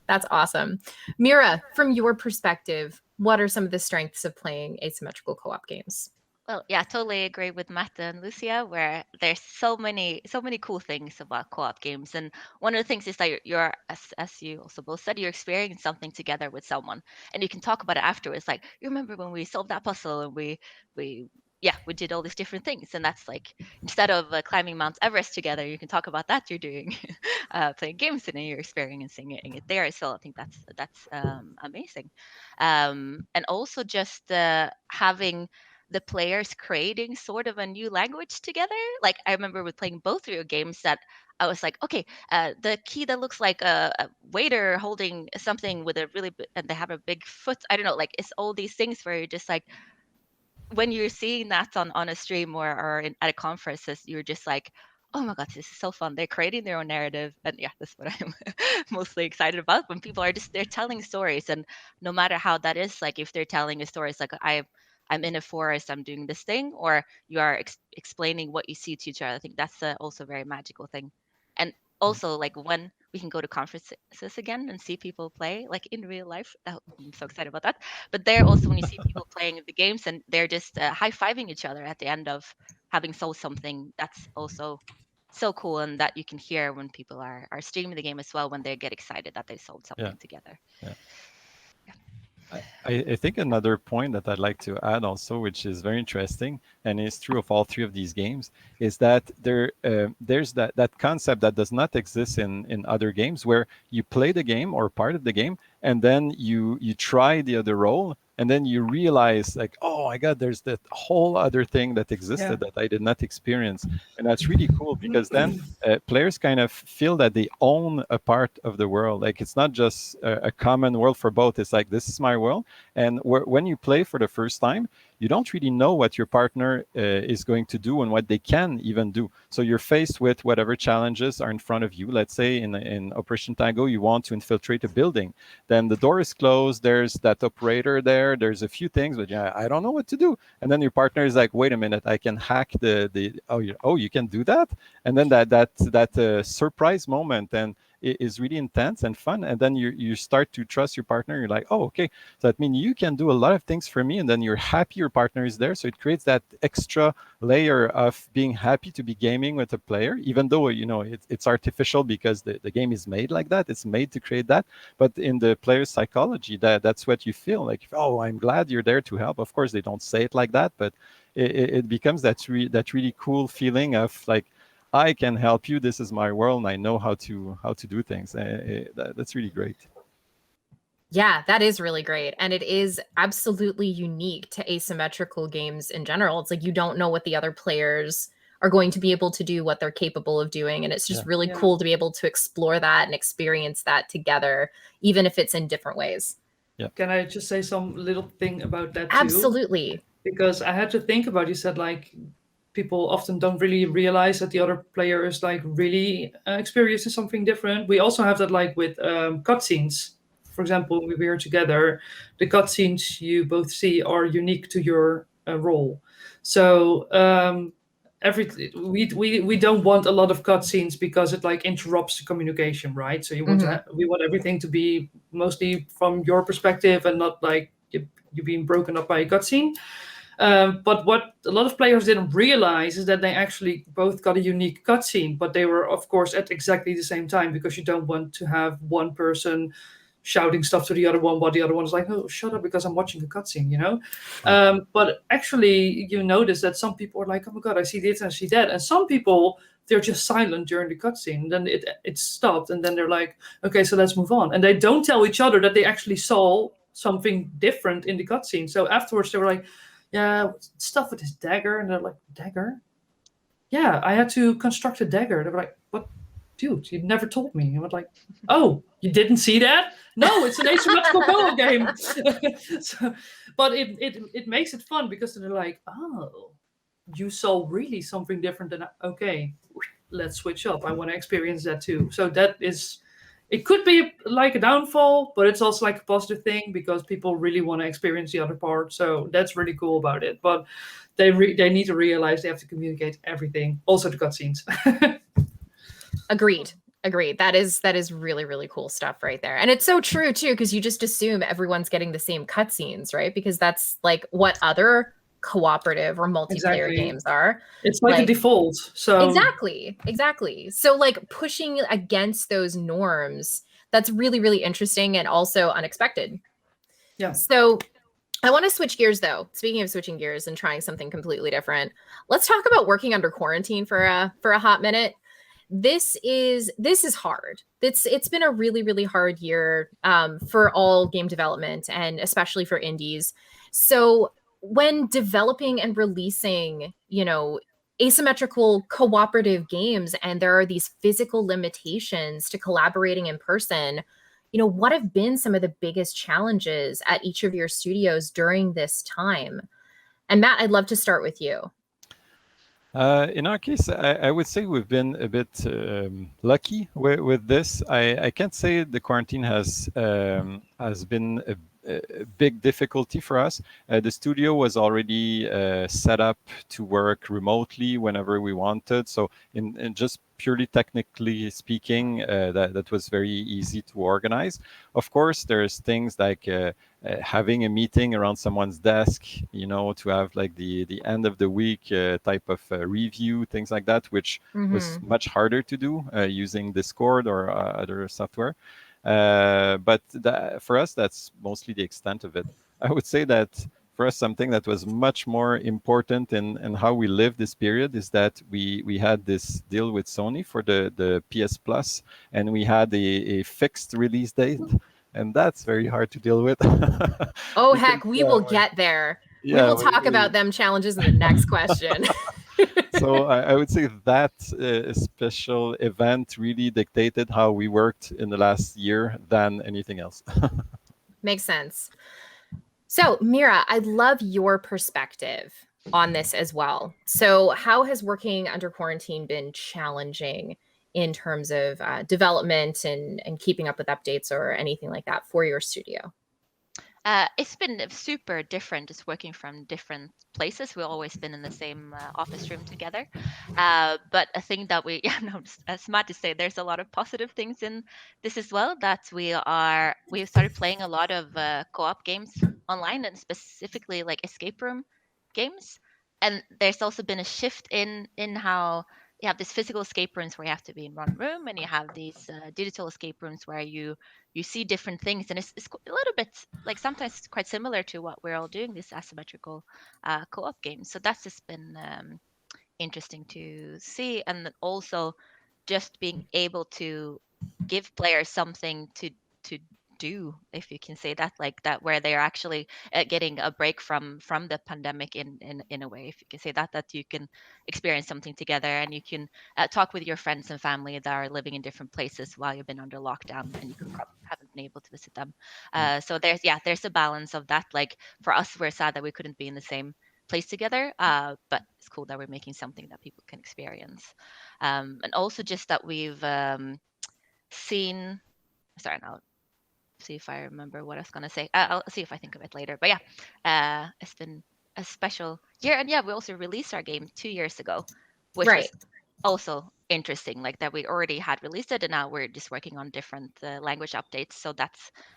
That's awesome. Mira, from your perspective, what are some of the strengths of playing asymmetrical co-op games?
Well, yeah, totally agree with Marta and Lucia, where there's so many cool things about co-op games. And one of the things is that you're as you also both said, you're experiencing something together with someone, and you can talk about it afterwards. Like, you remember when we solved that puzzle and we did all these different things. And that's like, instead of climbing Mount Everest together, you can talk about that you're doing playing games, and then you're experiencing it there as well. I think that's amazing. And also just having the players creating sort of a new language together. Like, I remember with playing both of your games that I was like, okay, the key that looks like a waiter holding something with a really and they have a big foot. I don't know, like, it's all these things where you're just like, when you're seeing that on a stream or at a conferences, you're just like, oh my god, this is so fun. They're creating their own narrative, and yeah, that's what I'm mostly excited about. When people are they're telling stories, and no matter how that is, like if they're telling a story, it's like I'm in a forest, I'm doing this thing, or you are explaining what you see to each other. I think that's also a very magical thing. And also, like, when we can go to conferences again and see people play like in real life, I'm so excited about that. But there also, when you see people playing the games and they're just high-fiving each other at the end of having sold something, that's also so cool, and that you can hear when people are streaming the game as well, when they get excited that they sold something together.
Yeah. I think another point that I'd like to add also, which is very interesting, and is true of all three of these games, is that there's that concept that does not exist in other games, where you play the game or part of the game, and then you try the other role, and then you realize like, oh my God, there's that whole other thing that existed that I did not experience. And that's really cool, because then players kind of feel that they own a part of the world. Like, it's not just a common world for both. It's like, this is my world. And when you play for the first time, you don't really know what your partner is going to do and what they can even do. So you're faced with whatever challenges are in front of you. Let's say in Operation Tango, you want to infiltrate a building. Then the door is closed. There's that operator there. There's a few things, but I don't know what to do. And then your partner is like, wait a minute, I can hack you can do that? And then that surprise moment, and it is really intense and fun. And then you start to trust your partner. You're like, oh, okay, so that means you can do a lot of things for me, and then you're happy your partner is there. So it creates that extra layer of being happy to be gaming with a player, even though it's artificial, because the game is made like that. It's made to create that. But in the player's psychology, that's what you feel like. Oh, I'm glad you're there to help. Of course, they don't say it like that, but it becomes that really cool feeling of like, I can help you. This is my world, and I know how to do things. That's really great.
Yeah, that is really great. And it is absolutely unique to asymmetrical games in general. It's like you don't know what the other players are going to be able to do, what they're capable of doing. And it's just really cool to be able to explore that and experience that together, even if it's in different ways.
Yeah.
Can I just say some little thing about that too?
Absolutely.
Because I had to think about, you said like, people often don't really realize that the other player is like really experiencing something different. We also have that like with cutscenes. For example, when we are together, the cutscenes you both see are unique to your role. So we don't want a lot of cutscenes, because it like interrupts the communication, right? So we want everything to be mostly from your perspective, and not like you being broken up by a cutscene. But what a lot of players didn't realize is that they actually both got a unique cutscene, but they were, of course, at exactly the same time, because you don't want to have one person shouting stuff to the other one while the other one's like, oh, shut up, because I'm watching a cutscene, But actually, you notice that some people are like, oh my God, I see this and I see that. And some people, they're just silent during the cutscene. Then it stopped, and then they're like, okay, so let's move on. And they don't tell each other that they actually saw something different in the cutscene. So afterwards, they were like, yeah, stuff with his dagger. And they're like, dagger? Yeah, I had to construct a dagger. They were like, what? Dude, you never told me. I was like, oh, you didn't see that? No, it's an asymmetrical Go game. But it makes it fun, because they're like, oh, you saw really something different than, okay, let's switch up. I want to experience that too. So that is, it could be like a downfall, but it's also like a positive thing, because people really want to experience the other part. So that's really cool about it. But they need to realize they have to communicate everything, also the cutscenes.
Agreed. That is really, really cool stuff right there. And it's so true too, because you just assume everyone's getting the same cutscenes, right? Because that's like what other cooperative or multiplayer games are.
It's like a default. So
exactly. So like pushing against those norms, that's really, really interesting and also unexpected.
Yeah.
So I want to switch gears though. Speaking of switching gears and trying something completely different, let's talk about working under quarantine for a hot minute. This is hard. It's been a really, really hard year for all game development, and especially for indies. So when developing and releasing, asymmetrical cooperative games, and there are these physical limitations to collaborating in person, what have been some of the biggest challenges at each of your studios during this time? And Matt, I'd love to start with you.
In our case, I would say we've been a bit lucky with this. I can't say the quarantine has been big difficulty for us. The studio was already set up to work remotely whenever we wanted. So in just purely technically speaking, that was very easy to organize. Of course, there's things like having a meeting around someone's desk, to have like the end of the week type of review, things like that, which was much harder to do using Discord or other software. But for us, that's mostly the extent of it. I would say that for us, something that was much more important in how we lived this period is that we had this deal with Sony for the PS Plus, and we had a fixed release date, and that's very hard to deal with.
Oh, heck, we will get there. We will talk about them challenges in the next question.
So I would say that special event really dictated how we worked in the last year than anything else.
Makes sense. So, Mira, I'd love your perspective on this as well. So, how has working under quarantine been challenging in terms of development and keeping up with updates or anything like that for your studio?
It's been super different just working from different places. We've always been in the same office room together. But a thing that it's smart to say, there's a lot of positive things in this as well, that we've started playing a lot of co-op games online, and specifically like escape room games. And there's also been a shift in how you have these physical escape rooms where you have to be in one room, and you have these digital escape rooms where you see different things, and it's a little bit like sometimes it's quite similar to what we're all doing, this asymmetrical co-op game. So that's just been interesting to see, and then also just being able to give players something to do, if you can say that, like that, where they're actually getting a break from the pandemic in a way, if you can say that you can experience something together, and you can talk with your friends and family that are living in different places while you've been under lockdown, and you haven't been able to visit them. So there's a balance of that. Like for us, we're sad that we couldn't be in the same place together, but it's cool that we're making something that people can experience. And also just that we've seen, sorry, now see if I remember what I was going to say. I'll see if I think of it later. But yeah, it's been a special year. And yeah, we also released our game 2 years ago, which was also interesting, like that we already had released it, and now we're just working on different language updates. So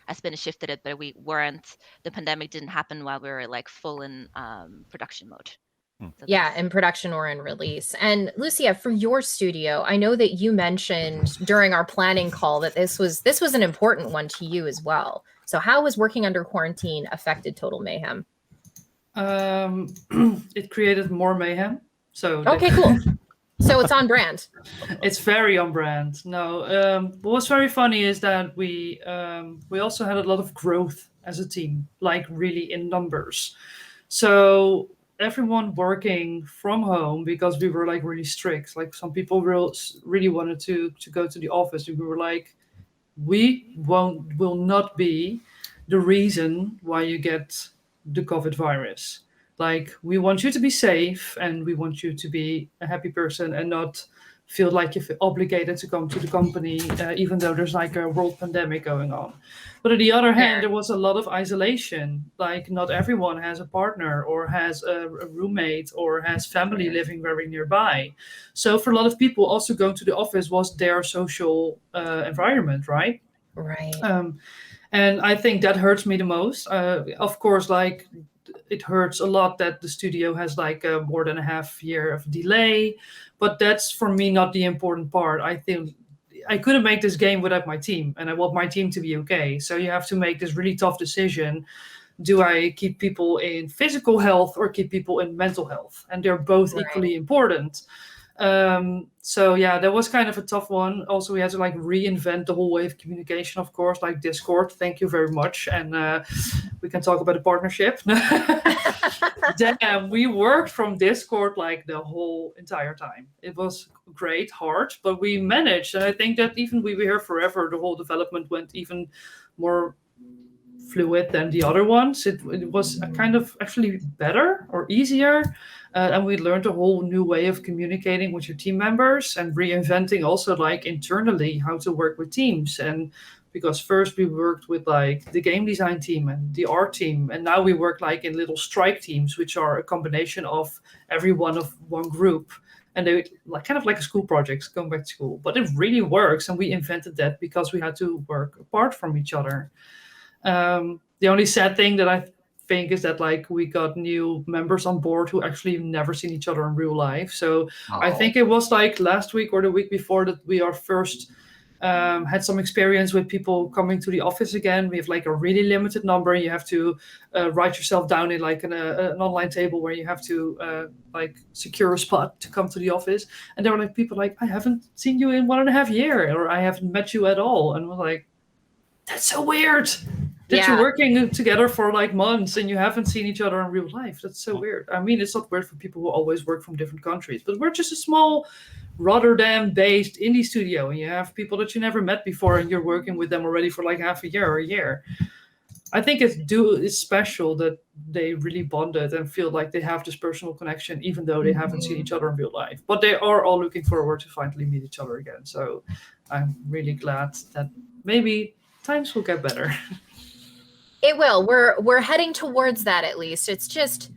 has been shifted it, but the pandemic didn't happen while we were like full in production mode.
So yeah, in production or in release. And Lucia, for your studio, I know that you mentioned during our planning call that this was an important one to you as well. So how has working under quarantine affected Total Mayhem?
It created more mayhem. So
okay, cool. So it's on brand.
It's very on brand. No, what's very funny is that we also had a lot of growth as a team, like really in numbers. So everyone working from home, because we were like really strict. Like some people really wanted to go to the office. We were like, we will not be the reason why you get the COVID virus. Like, we want you to be safe, and we want you to be a happy person and not feel like you feel obligated to come to the company, even though there's like a world pandemic going on. But on the other hand, there was a lot of isolation. Like, not everyone has a partner or has a roommate or has family living very nearby. So for a lot of people, also going to the office was their social environment, right?
Right.
And I think that hurts me the most. Of course, like, it hurts a lot that the studio has like more than a half year of delay, but that's for me not the important part. I think I couldn't make this game without my team, and I want my team to be okay. So you have to make this really tough decision. Do I keep people in physical health or keep people in mental health? And they're both equally important. So yeah, that was kind of a tough one. Also, we had to like reinvent the whole way of communication, of course, like Discord. Thank you very much. And we can talk about a partnership. Then we worked from Discord like the whole entire time. It was great, hard, but we managed. And I think that even we were here forever, the whole development went even more fluid than the other ones. It was a kind of actually better or easier. And we learned a whole new way of communicating with your team members and reinventing also like internally how to work with teams and because first we worked with like the game design team and the art team, and now we work like in little strike teams, which are a combination of everyone of one group, and they like kind of like a school project going back to school. But it really works, and we invented that because we had to work apart from each other. The only sad thing that I think is that like we got new members on board who actually never seen each other in real life. So I think it was like last week or the week before that we are first had some experience with people coming to the office again. We have like a really limited number. You have to write yourself down in like an online table where you have to like secure a spot to come to the office. And there were like people like, I haven't seen you in 1.5 years, or I haven't met you at all. And I was like, that's so weird that you're working together for like months and you haven't seen each other in real life. That's so weird. I mean, it's not weird for people who always work from different countries, but we're just a small Rotterdam-based indie studio, and you have people that you never met before, and you're working with them already for like half a year or a year. I think it's special that they really bonded and feel like they have this personal connection, even though they haven't seen each other in real life. But they are all looking forward to finally meet each other again. So I'm really glad that maybe times will get better.
It will. We're heading towards that, at least. It's just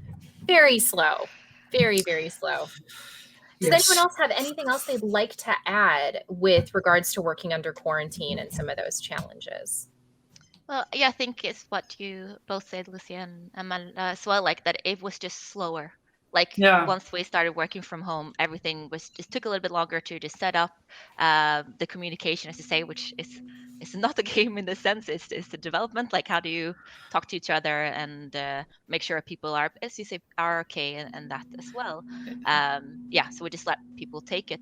very slow. Very, very slow. Does anyone else have anything else they'd like to add with regards to working under quarantine and some of those challenges?
Well, yeah, I think it's what you both said, Lucia and Amanda, as well, like that it was just slower. Like once we started working from home, everything was just took a little bit longer to just set up the communication, as you say, which is not the game in the sense, it's the development. Like how do you talk to each other and make sure people are, as you say, are okay and that as well. So we just let people take it.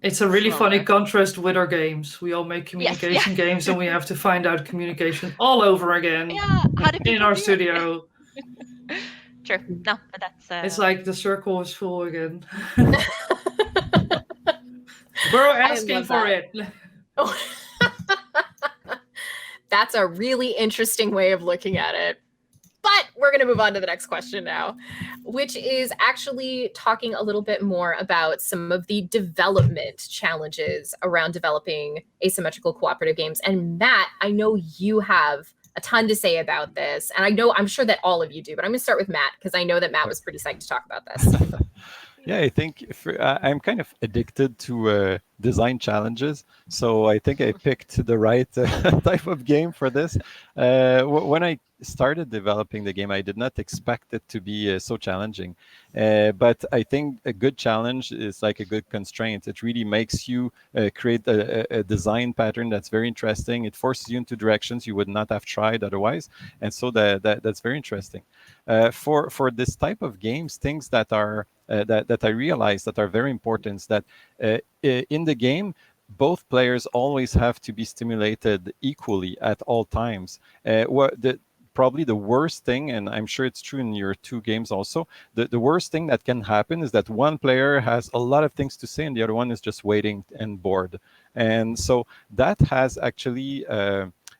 It's a really funny contrast with our games. We all make communication games, and we have to find out communication all over again in our studio.
True. No, but that's...
It's like the circle is full again. We're asking for it.
That's a really interesting way of looking at it. But we're going to move on to the next question now, which is actually talking a little bit more about some of the development challenges around developing asymmetrical cooperative games. And Matt, I know you have a ton to say about this, and I'm sure that all of you do, but I'm going to start with Matt because I know that Matt was pretty psyched to talk about this.
Yeah, I think I'm kind of addicted to design challenges, so I think I picked the right type of game for this. When I started developing the game, I did not expect it to be so challenging, but I think a good challenge is like a good constraint. It really makes you create a design pattern that's very interesting. It forces you into directions you would not have tried otherwise, and so that's very interesting. For this type of games, things that are that I realize that are very important is that in the game, both players always have to be stimulated equally at all times. Probably the worst thing, and I'm sure it's true in your two games also, the worst thing that can happen is that one player has a lot of things to say and the other one is just waiting and bored. And so that has actually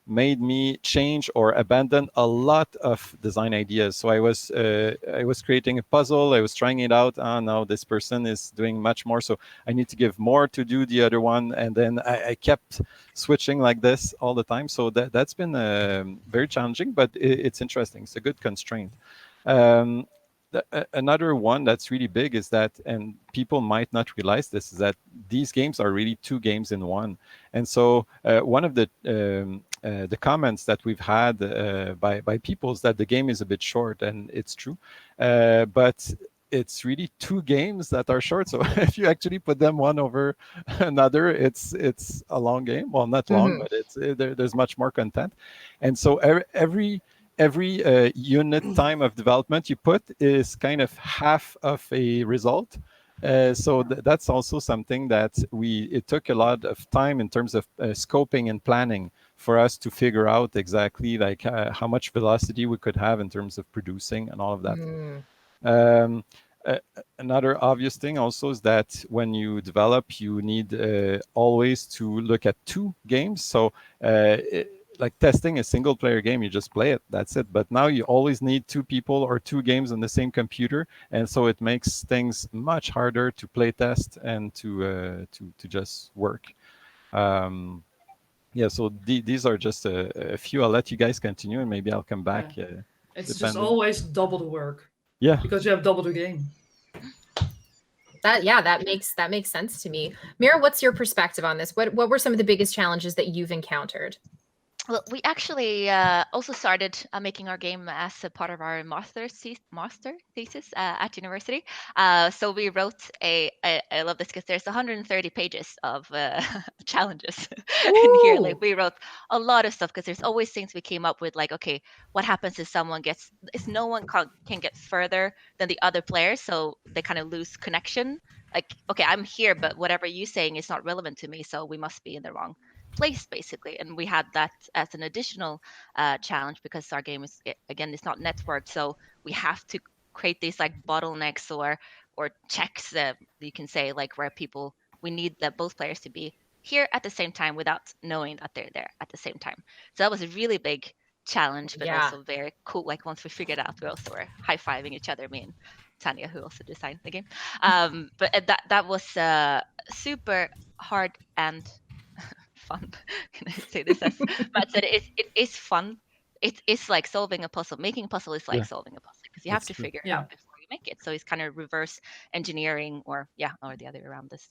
made me change or abandon a lot of design ideas. So I was creating a puzzle, I was trying it out. Now this person is doing much more, so I need to give more to do the other one, and then I kept switching like this all the time. So that's been very challenging, but it's interesting. It's a good constraint. Another one that's really big is that, and people might not realize this, is that these games are really two games in one. And so one of the comments that we've had by people is that the game is a bit short, and it's true. But it's really two games that are short. So if you actually put them one over another, it's a long game. Well, not long, but there's much more content. And so every unit time of development you put is kind of half of a result. So that's also something that it took a lot of time in terms of scoping and planning for us to figure out exactly like how much velocity we could have in terms of producing and all of that. Another obvious thing also is that when you develop, you need always to look at two games. So like testing a single player game, you just play it, that's it. But now you always need two people or two games on the same computer, and so it makes things much harder to play test and to just work. Yeah, so these are just a few. I'll let you guys continue, and maybe I'll come back.
It's just
depending.
always double the work.
Yeah.
Because you have double the game.
That makes sense to me. Mira, what's your perspective on this? What were some of the biggest challenges that you've encountered?
Well, we actually also started making our game as a part of our master thesis at university. So we wrote I love this because there's 130 pages of challenges in here. Like we wrote a lot of stuff because there's always things we came up with. Like, okay, what happens if no one can get further than the other player, so they kind of lose connection. Like, okay, I'm here, but whatever you're saying is not relevant to me, so we must be in the wrong place basically. And we had that as an additional challenge because our game is it's not networked, so we have to create these like bottlenecks or checks you can say, like where we need both players to be here at the same time without knowing that they're there at the same time. So that was a really big challenge, but also very cool. Like once we figured out, we also were high-fiving each other, me and Tanya, who also designed the game. But that was super hard and fun. Can I say this as Matt said? It is fun. It is like solving a puzzle. Making a puzzle is like solving a puzzle because you have to figure it out before you make it. So it's kind of reverse engineering, or the other way around this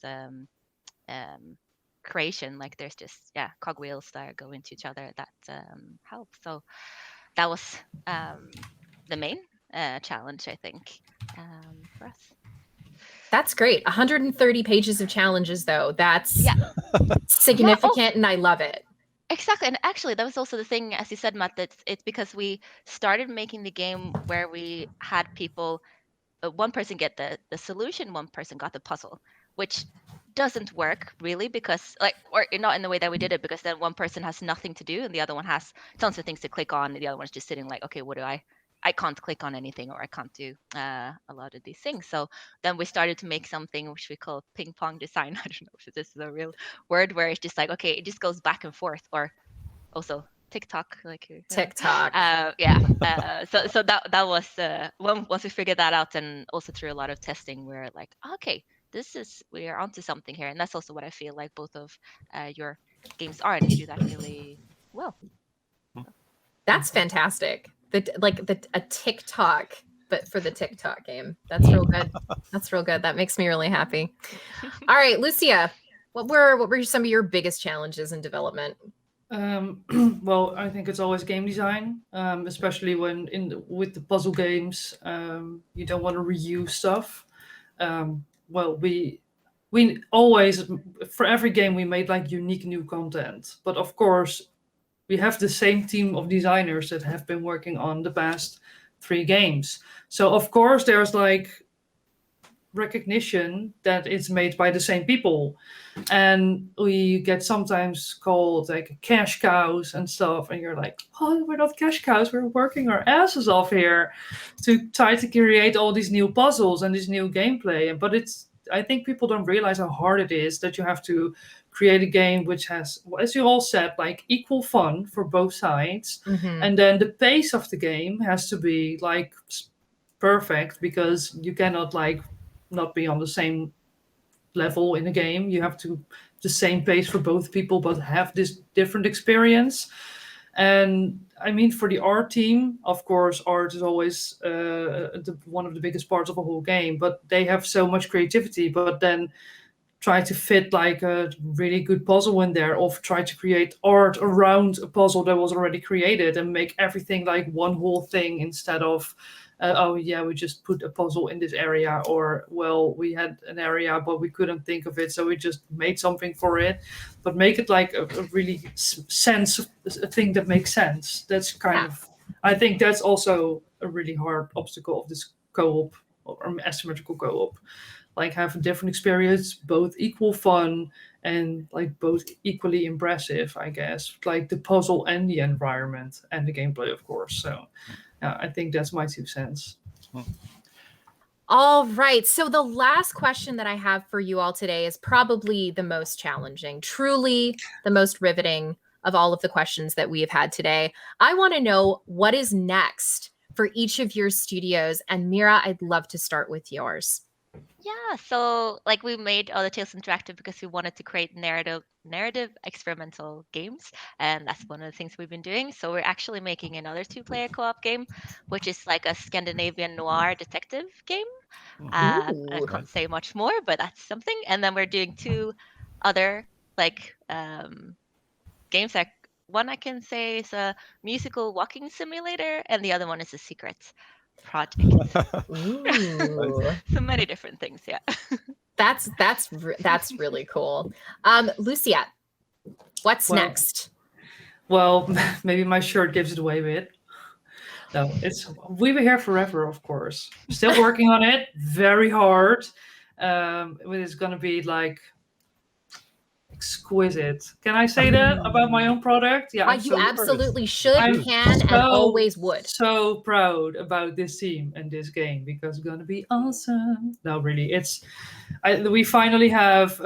creation. Like there's just cogwheels that go into each other that help. So that was the main challenge, I think, for us.
That's great. 130 pages of challenges, though. That's significant, and I love it.
Exactly. And actually, that was also the thing, as you said, Matt, that it's because we started making the game where we had people, one person get the solution, one person got the puzzle, which doesn't work really because or not in the way that we did it, because then one person has nothing to do and the other one has tons of things to click on. And the other one's just sitting like, okay, what do I can't click on anything, or I can't do a lot of these things. So then we started to make something which we call ping pong design. I don't know if this is a real word, where it's just like, okay, it just goes back and forth, or also TikTok, like
TikTok.
So that was once we figured that out, and also through a lot of testing, we're like, okay, we are onto something here, and that's also what I feel like both of your games are, and you do that really well.
That's fantastic. A TikTok, but for the TikTok game. That's real good. That's real good. That makes me really happy. All right, Lucia, what were some of your biggest challenges in development?
Well, I think it's always game design, especially when with the puzzle games, you don't want to reuse stuff. Well, we always, for every game, we made like unique new content, but of course we have the same team of designers that have been working on the past 3 games. So of course there's like recognition that it's made by the same people, and we get sometimes called like cash cows and stuff, and you're like, oh, we're not cash cows, we're working our asses off here to try to create all these new puzzles and this new gameplay. But I think people don't realize how hard it is that you have to create a game which has, as you all said, like equal fun for both sides. And then the pace of the game has to be like perfect, because you cannot like not be on the same level in a game. You have to the same pace for both people, but have this different experience. And I mean, for the art team, of course, art is always one of the biggest parts of a whole game, but they have so much creativity. But then try to fit like a really good puzzle in there, or try to create art around a puzzle that was already created and make everything like one whole thing, instead of oh yeah, we just put a puzzle in this area, or well, we had an area but we couldn't think of it, so we just made something for it. But make it like a really a thing that makes sense. That's kind of, I think that's also a really hard obstacle of this co-op or asymmetrical co-op. Like have a different experience, both equal fun and like both equally impressive, I guess. Like the puzzle and the environment and the gameplay, of course. So I think that's my 2 cents.
All right. So the last question that I have for you all today is probably the most challenging, truly the most riveting of all of the questions that we have had today. I want to know what is next for each of your studios. And Mira, I'd love to start with yours.
Yeah, so like we made Other Tales Interactive because we wanted to create narrative experimental games, and that's one of the things we've been doing. So we're actually making another two-player co-op game, which is like a Scandinavian noir detective game. I can't say much more, but that's something. And then we're doing two other like games that one I can say is a musical walking simulator, and the other one is a secret project.
Ooh.
So many different things, yeah.
That's really cool. Lucia, what's
Well-
next?
Well, maybe my shirt gives it away a bit. No, it's We Were Here Forever, of course. Still working on it, very hard. It's gonna be like exquisite. Can I say that about my own product? Yeah,
You absolutely should,
I'm
can, and always would.
So proud about this team and this game because it's gonna be awesome. No, really, we finally have.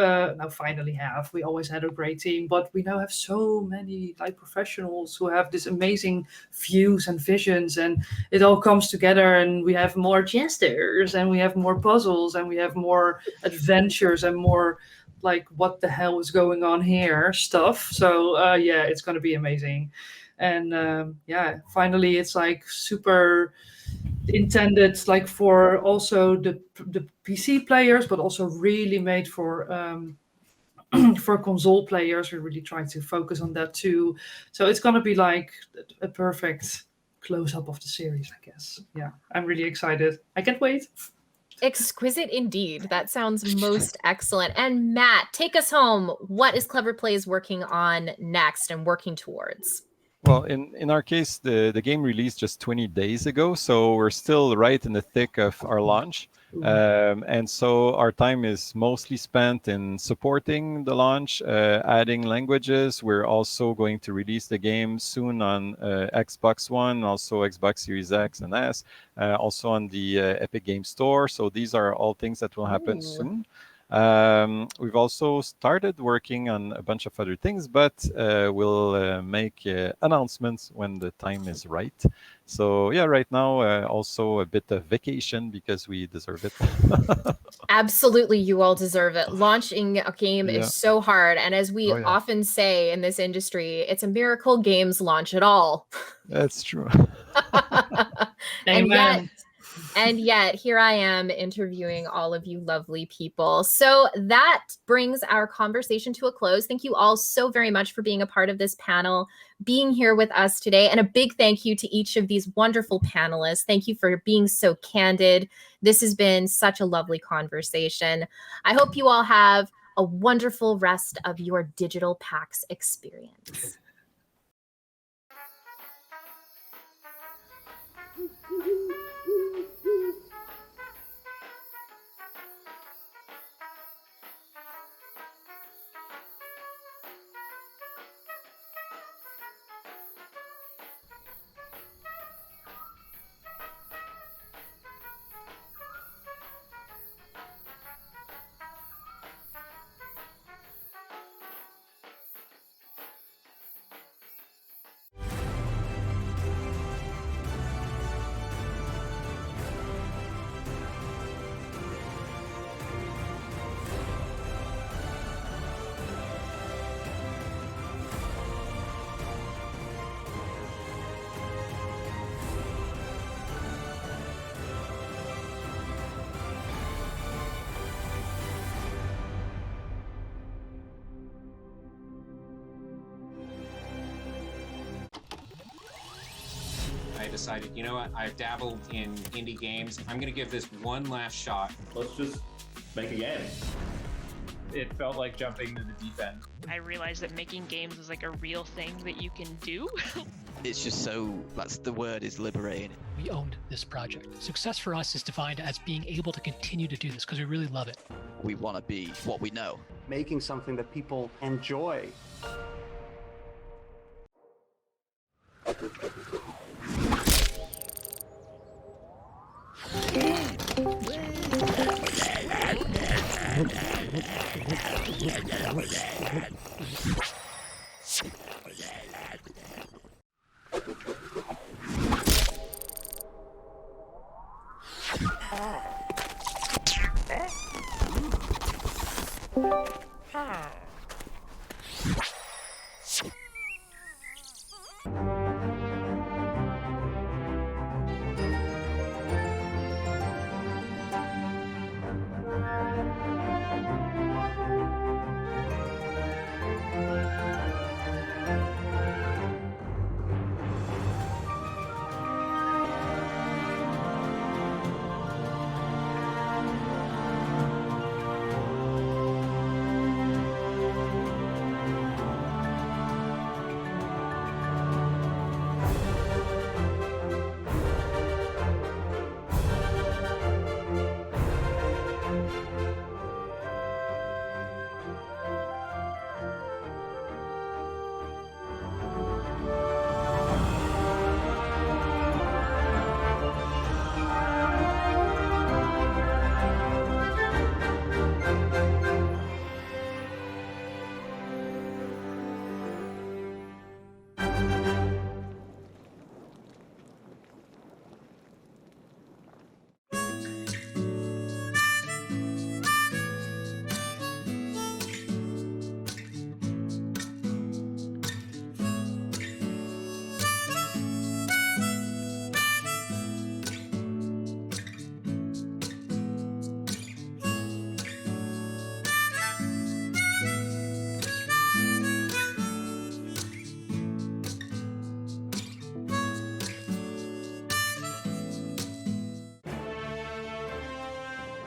We always had a great team, but we now have so many like professionals who have this amazing views and visions, and it all comes together. And we have more jesters, and we have more puzzles, and we have more adventures, and more like what the hell is going on here stuff. So yeah, it's going to be amazing. And yeah, finally it's like super intended like for also the PC players, but also really made for for console players. We really try to focus on that too. So it's going to be like a perfect close-up of the series, I guess. Yeah, I'm really excited. I can't wait.
Exquisite indeed. That sounds most excellent. And Matt, take us home. What is Clever Plays working on next and working towards?
Well, in our case, the game released just 20 days ago, so we're still right in the thick of our launch. And so our time is mostly spent in supporting the launch, adding languages. We're also going to release the game soon on Xbox One, also Xbox Series X and S, also on the Epic Game Store. So these are all things that will happen soon. We've also started working on a bunch of other things, but we'll make announcements when the time is right. So yeah, right now also a bit of vacation because we deserve it.
Absolutely, you all deserve it. Launching a game is so hard. And as we often say in this industry, it's a miracle games launch at all.
That's true.
And yet, here I am interviewing all of you lovely people. So that brings our conversation to a close. Thank you all so very much for being a part of this panel, being here with us today. And a big thank you to each of these wonderful panelists. Thank you for being so candid. This has been such a lovely conversation. I hope you all have a wonderful rest of your digital PAX experience.
I decided, you know what, I've dabbled in indie games. I'm going to give this one last shot.
Let's just make a game. It felt like jumping into the deep end.
I realized that making games is like a real thing that you can do.
It's just so, that's the word, is liberating.
We owned this project. Success for us is defined as being able to continue to do this because we really love it.
We want to be what we know.
Making something that people enjoy.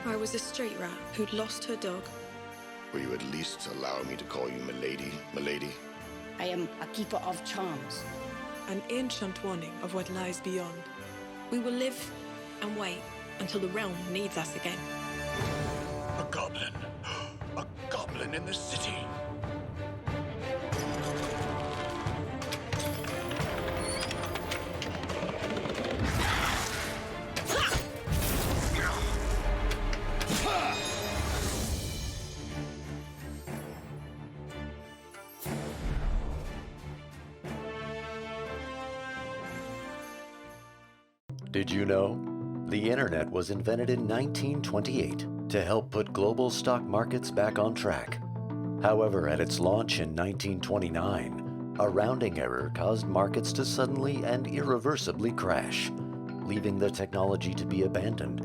I was a street rat who'd lost her dog.
Will you at least allow me to call you milady, milady?
I am a keeper of charms.
An ancient warning of what lies beyond. We will live and wait until the realm needs us again.
A goblin. A goblin in the city.
Did you know? The internet was invented in 1928 to help put global stock markets back on track. However, at its launch in 1929, a rounding error caused markets to suddenly and irreversibly crash, leaving the technology to be abandoned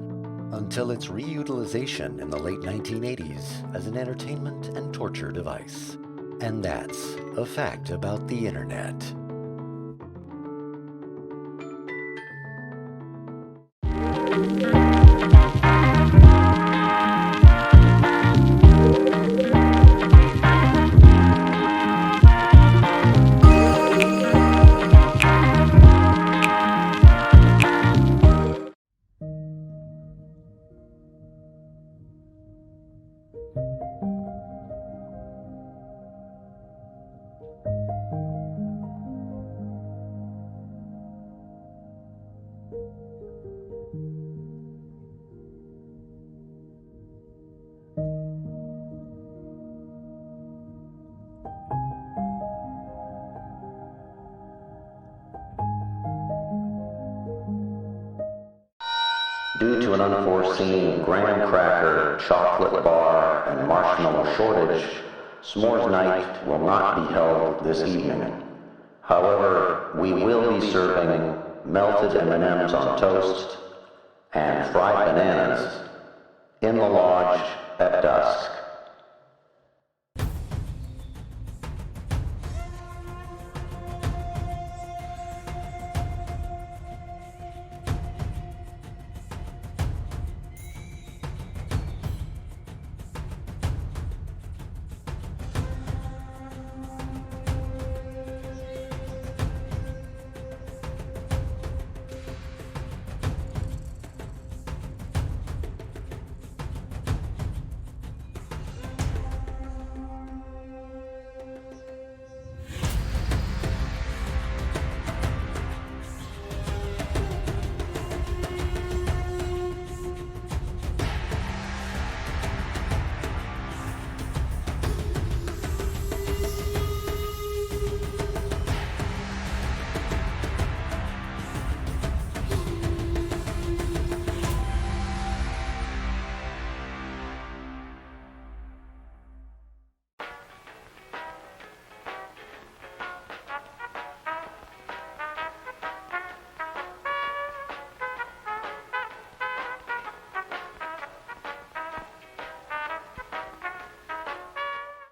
until its reutilization in the late 1980s as an entertainment and torture device. And that's a fact about the internet.
Due to an unforeseen graham cracker, chocolate bar, and marshmallow shortage, S'mores Night will not be held this evening. However, we will be serving melted M&Ms on toast and fried bananas in the lodge at dusk.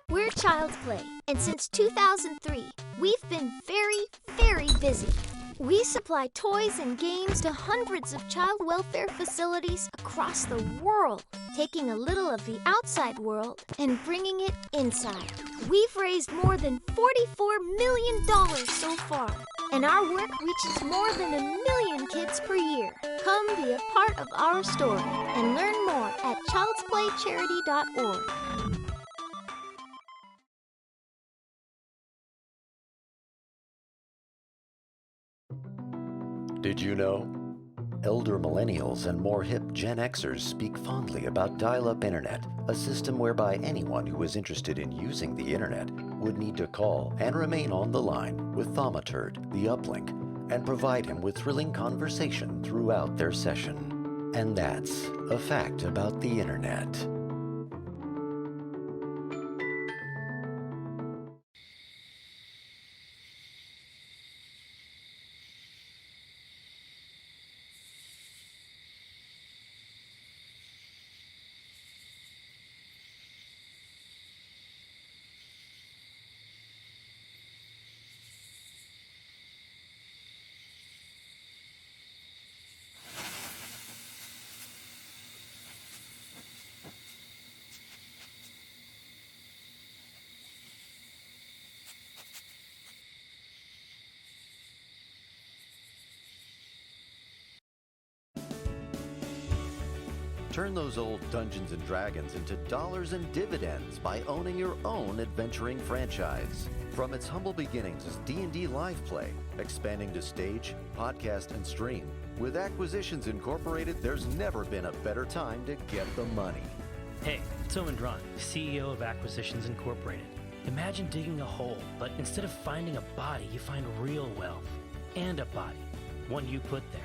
We're Child's Play, and since 2003, we've been very, very busy. We supply toys and games to hundreds of child welfare facilities across the world, taking a little of the outside world and bringing it inside. We've raised more than $44 million so far, and our work reaches more than 1 million kids per year. Come be a part of our story and learn more at childsplaycharity.org.
Did you know? Elder millennials and more hip Gen Xers speak fondly about dial-up internet, a system whereby anyone who is interested in using the internet would need to call and remain on the line with Thaumaturd, the uplink, and provide him with thrilling conversation throughout their session. And that's a fact about the internet. Turn those old Dungeons & Dragons into dollars and dividends by owning your own adventuring franchise. From its humble beginnings as D&D Live Play, expanding to stage, podcast, and stream, with Acquisitions Incorporated, there's never been a better time to get the money.
Hey, Teil, CEO of Acquisitions Incorporated. Imagine digging a hole, but instead of finding a body, you find real wealth. And a body. One you put there.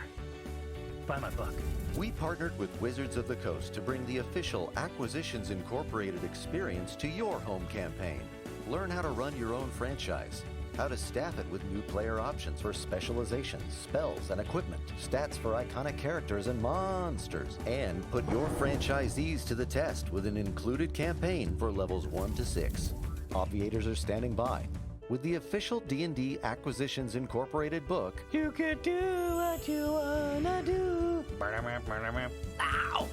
Buy my book.
We partnered with Wizards of the Coast to bring the official Acquisitions Incorporated experience to your home campaign. Learn how to run your own franchise, how to staff it with new player options for specializations, spells, and equipment, stats for iconic characters and monsters, and put your franchisees to the test with an included campaign for levels 1 to 6. Obviators are standing by. With the official D&D Acquisitions Incorporated book, you can do what you wanna do. Ow!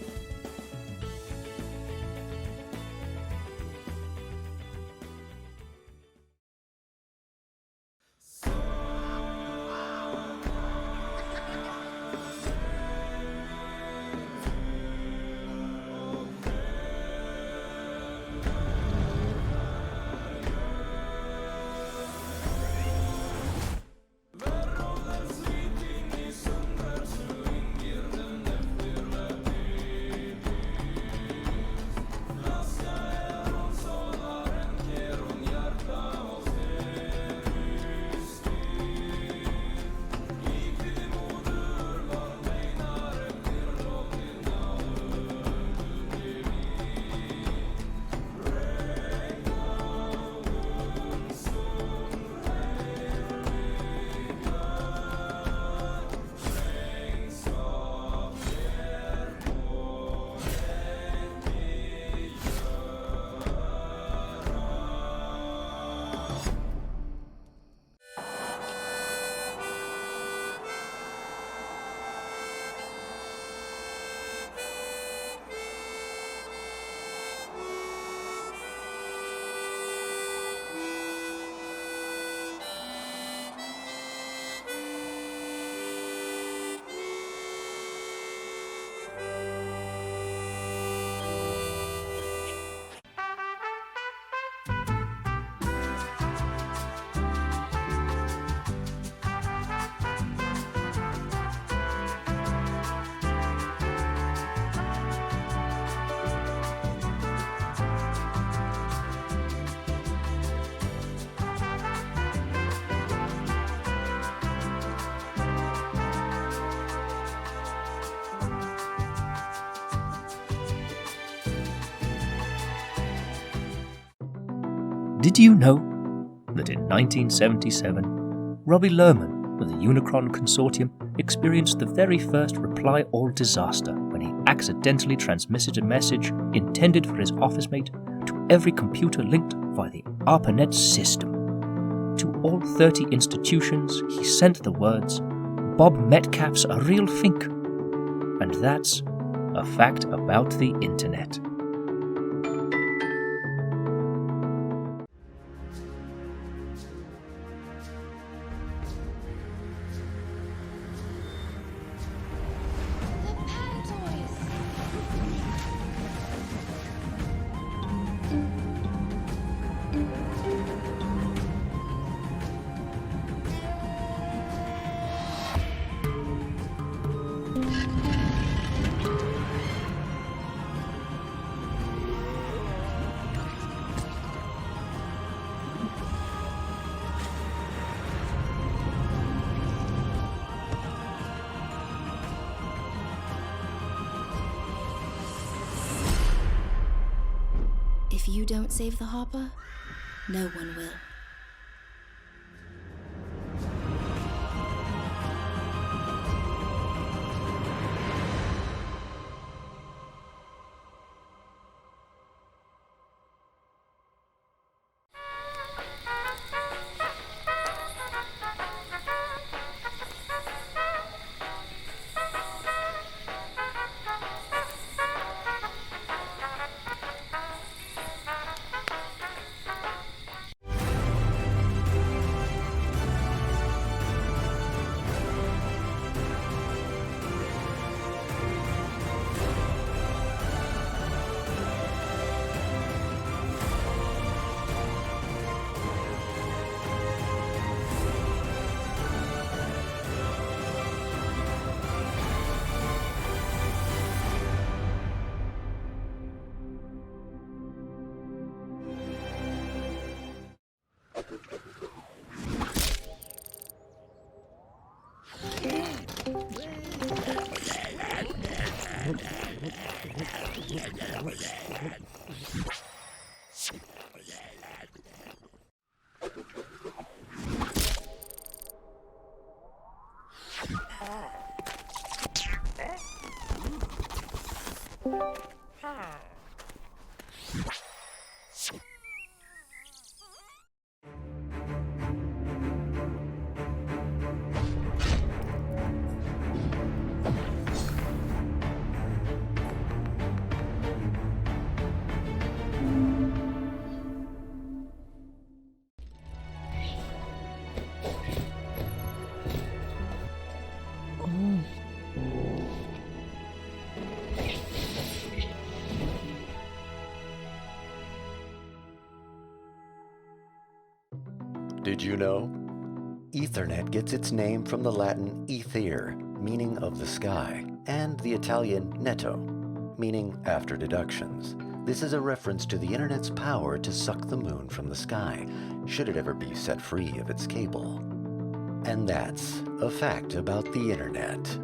Did you know that in 1977, Robbie Lerman with the Unicron Consortium experienced the very first reply all disaster when he accidentally transmitted a message intended for his office mate to every computer linked via by the ARPANET system. To all 30 institutions, he sent the words, "Bob Metcalf's a real fink." And that's a fact about the internet.
If you don't save the Hopper, no one will.
Did you know? Ethernet gets its name from the Latin ether, meaning of the sky, and the Italian netto, meaning after deductions. This is a reference to the internet's power to suck the moon from the sky, should it ever be set free of its cable. And that's a fact about the internet.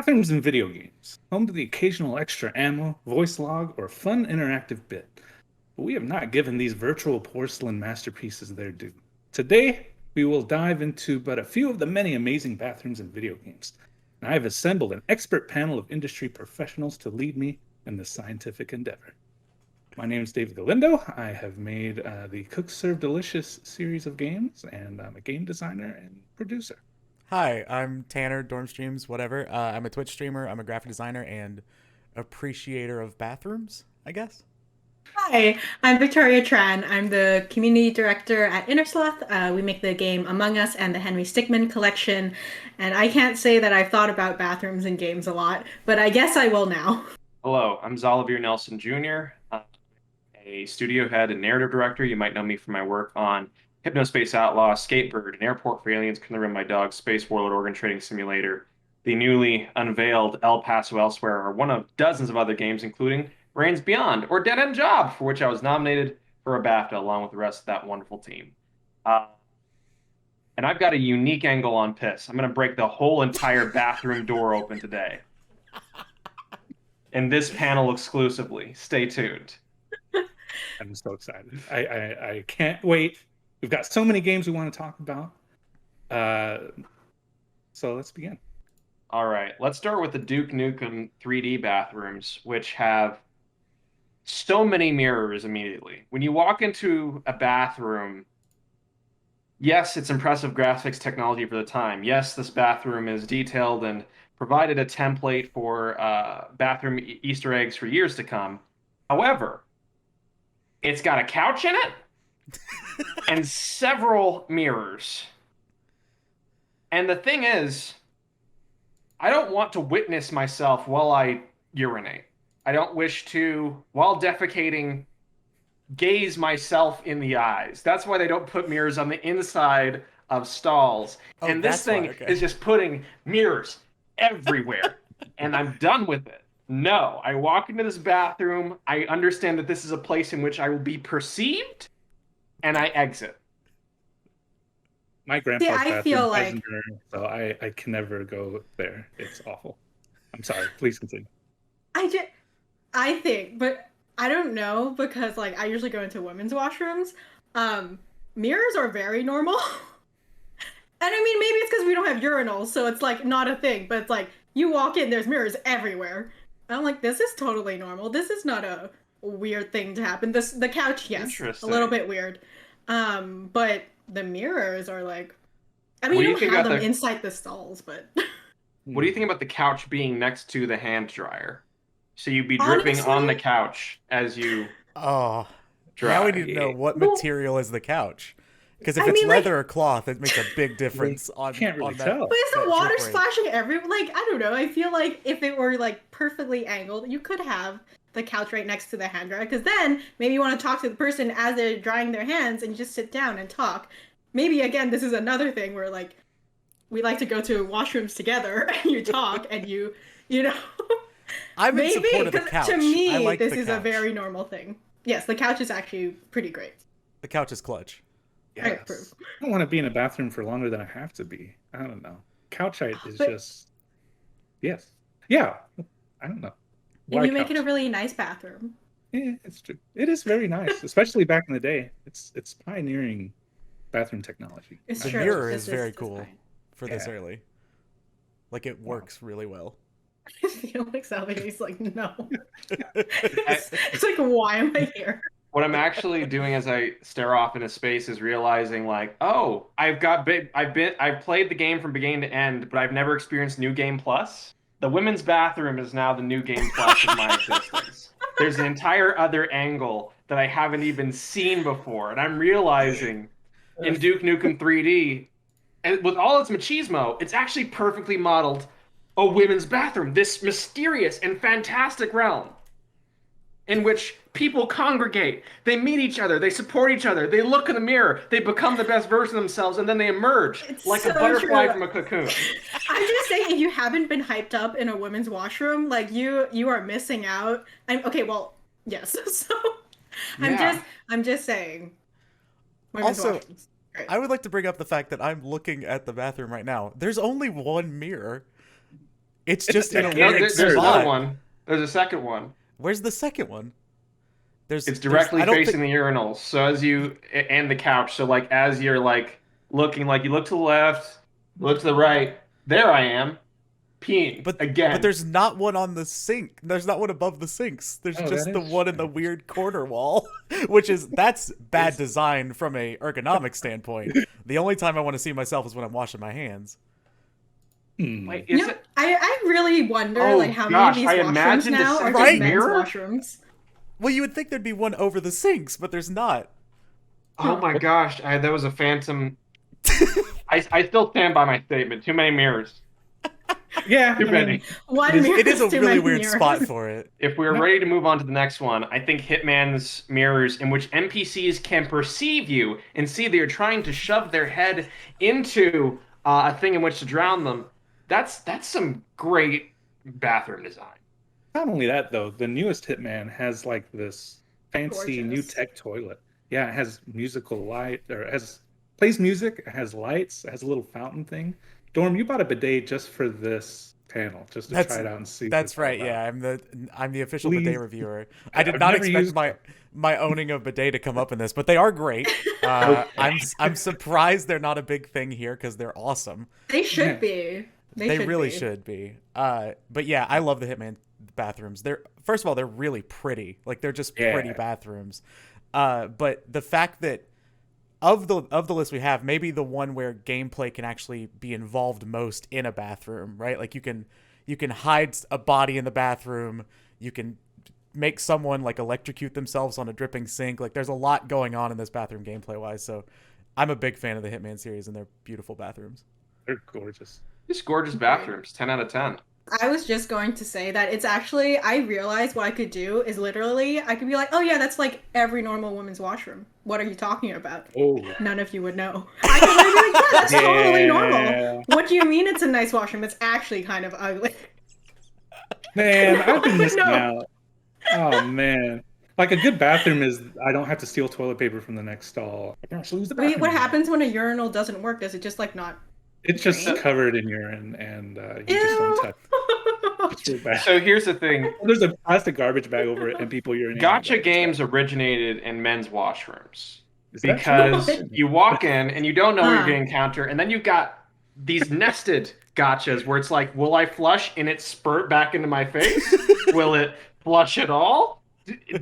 Bathrooms in video games, home to the occasional extra ammo, voice log, or fun interactive bit. But we have not given these virtual porcelain masterpieces their due. Today, we will dive into but a few of the many amazing bathrooms in video games. And I have assembled an expert panel of industry professionals to lead me in this scientific endeavor. My name is David Galindo. I have made the Cook Serve Delicious series of games, and I'm a game designer and producer.
Hi, I'm Tanner, Dorm Streams, whatever. I'm a Twitch streamer, I'm a graphic designer, and appreciator of bathrooms, I guess.
Hi, I'm Victoria Tran. I'm the community director at Innersloth. We make the game Among Us and the Henry Stickmin collection. And I can't say that I've thought about bathrooms in games a lot, but I guess I will now.
Hello, I'm Zolivir Nelson Jr., a studio head and narrative director. You might know me from my work on Hypnospace Outlaw, Skatebird, An Airport for Aliens, Can I Run My Dog, Space Warlord, Organ Trading Simulator, the newly unveiled El Paso Elsewhere, are one of dozens of other games, including Reigns Beyond, or Dead End Job, for which I was nominated for a BAFTA along with the rest of that wonderful team. And I've got a unique angle on piss. I'm going to break the whole entire bathroom door open today. In this panel exclusively. Stay tuned.
I'm so excited. I can't wait. We've got so many games we want to talk about. So let's begin.
All right. Let's start with the Duke Nukem 3D bathrooms, which have so many mirrors immediately. When you walk into a bathroom, yes, it's impressive graphics technology for the time. Yes, this bathroom is detailed and provided a template for bathroom Easter eggs for years to come. However, it's got a couch in it and several mirrors. And the thing is, I don't want to witness myself while I urinate. I don't wish to, while defecating, gaze myself in the eyes. That's why they don't put mirrors on the inside of stalls.
Oh,
and this thing is just putting mirrors everywhere. And I'm done with it. No, I walk into this bathroom. I understand that this is a place in which I will be perceived, and I exit.
My grandpa's
I
bathroom
feel
has
like-
a mirror, so I can never go there. It's awful. I'm sorry. Please continue.
I think, but I don't know because like I usually go into women's washrooms. Mirrors are very normal. And I mean, maybe it's because we don't have urinals, so it's like not a thing, but it's like you walk in, there's mirrors everywhere. I'm like, this is totally normal. This is not a weird thing to happen. The couch, yes, a little bit weird. But the mirrors are like, I mean, you don't have them inside the stalls, but.
What do you think about the couch being next to the hand dryer? So you'd be dripping on the couch as you
Oh,
dry.
now we need to know what material is the couch. Because if it's leather or cloth, it makes a big difference on that.
But is the water splashing everywhere? Like, I don't know. I feel like if it were like perfectly angled, you could have the couch right next to the hand dryer. Because then maybe you want to talk to the person as they're drying their hands and you just sit down and talk. Maybe again, this is another thing where like we like to go to washrooms together and you talk and you know.
I'm in
maybe
support of the
'cause
couch.
to me
I like
this
the
is a
couch.
very normal thing. Yes, the couch is actually pretty great.
The couch is clutch.
Yes. I don't want to be in a bathroom for longer than I have to be. I don't know. Couch height is just. Yes. Yeah. I don't know.
And you make it a really nice bathroom.
Yeah, it's true. It is very nice, especially back in the day. It's pioneering bathroom technology.
The mirror is very cool for this early. Like it works really well.
I feel like Salvador's like, no. It's like, why am I here?
What I'm actually doing as I stare off into space is realizing, like, oh, I've played the game from beginning to end, but I've never experienced New Game Plus. The women's bathroom is now the New Game Plus of my existence. There's an entire other angle that I haven't even seen before, and I'm realizing in Duke Nukem 3D, and with all its machismo, it's actually perfectly modeled a women's bathroom, this mysterious and fantastic realm in which people congregate, they meet each other, they support each other, they look in the mirror, they become the best version of themselves, and then they emerge like a butterfly from a cocoon.
I'm just saying, if you haven't been hyped up in a women's washroom, like you are missing out. Yes. So I'm just saying. Women's
Also,
washrooms. Great.
I would like to bring up the fact that I'm looking at the bathroom right now. There's only one mirror. It's just in a
No,
weird
there's
spot.
another one. There's a second one.
Where's the second one?
It's directly facing the urinals. So as you and the couch. So like as you're like looking, like you look to the left, look to the right. There I am, peeing again.
But there's not one on the sink. There's not one above the sinks. There's just the one in the weird corner wall, that's bad design from a ergonomic standpoint. The only time I want to see myself is when I'm washing my hands.
Wait,
I really wonder how
gosh,
many of these washrooms now are just men's washrooms.
Well, you would think there'd be one over the sinks, but there's not.
Oh my gosh, that was a phantom. I still stand by my statement. Too many mirrors.
Yeah,
too many.
It is a really weird spot for it.
If we're ready to move on to the next one, I think Hitman's mirrors, in which NPCs can perceive you and see that you're trying to shove their head into a thing in which to drown them. That's some great bathroom design.
Not only that, though, the newest Hitman has like this fancy new tech toilet. Yeah, it has musical light, or it plays music, it has lights, it has a little fountain thing. Dorm, you bought a bidet just for this panel, just to try it out and see.
That's right. Yeah, I'm the official bidet reviewer. I did not expect my owning of bidet to come up in this, but they are great. I'm surprised they're not a big thing here because they're awesome.
They should be.
They really should be. But yeah, I love the Hitman bathrooms. First of all, they're really pretty. Like they're just pretty bathrooms. But the fact that of the list we have, maybe the one where gameplay can actually be involved most in a bathroom, right? Like you can hide a body in the bathroom. You can make someone like electrocute themselves on a dripping sink. Like there's a lot going on in this bathroom gameplay wise. So I'm a big fan of the Hitman series and their beautiful bathrooms.
They're gorgeous.
Just gorgeous bathrooms. 10 out of 10.
I was just going to say that it's actually, I realized what I could do is literally, I could be like, oh yeah, that's like every normal women's washroom. What are you talking about?
Oh.
None of you would know. I could literally be like, yeah, that's totally normal. What do you mean it's a nice washroom? It's actually kind of ugly.
Man, I've been missing out. Oh man. Like a good bathroom is I don't have to steal toilet paper from the next stall. I can actually use the bathroom.
Wait, what happens when a urinal doesn't work? Does it just like not?
It's just covered in urine, and you just don't touch it. It's real bad.
So here's the thing.
There's a plastic garbage bag over it, and people urinate.
Gacha games originated in men's washrooms. Because you walk in, and you don't know what you're going to encounter, and then you've got these nested gachas where it's like, will I flush and it spurt back into my face? Will it flush at all?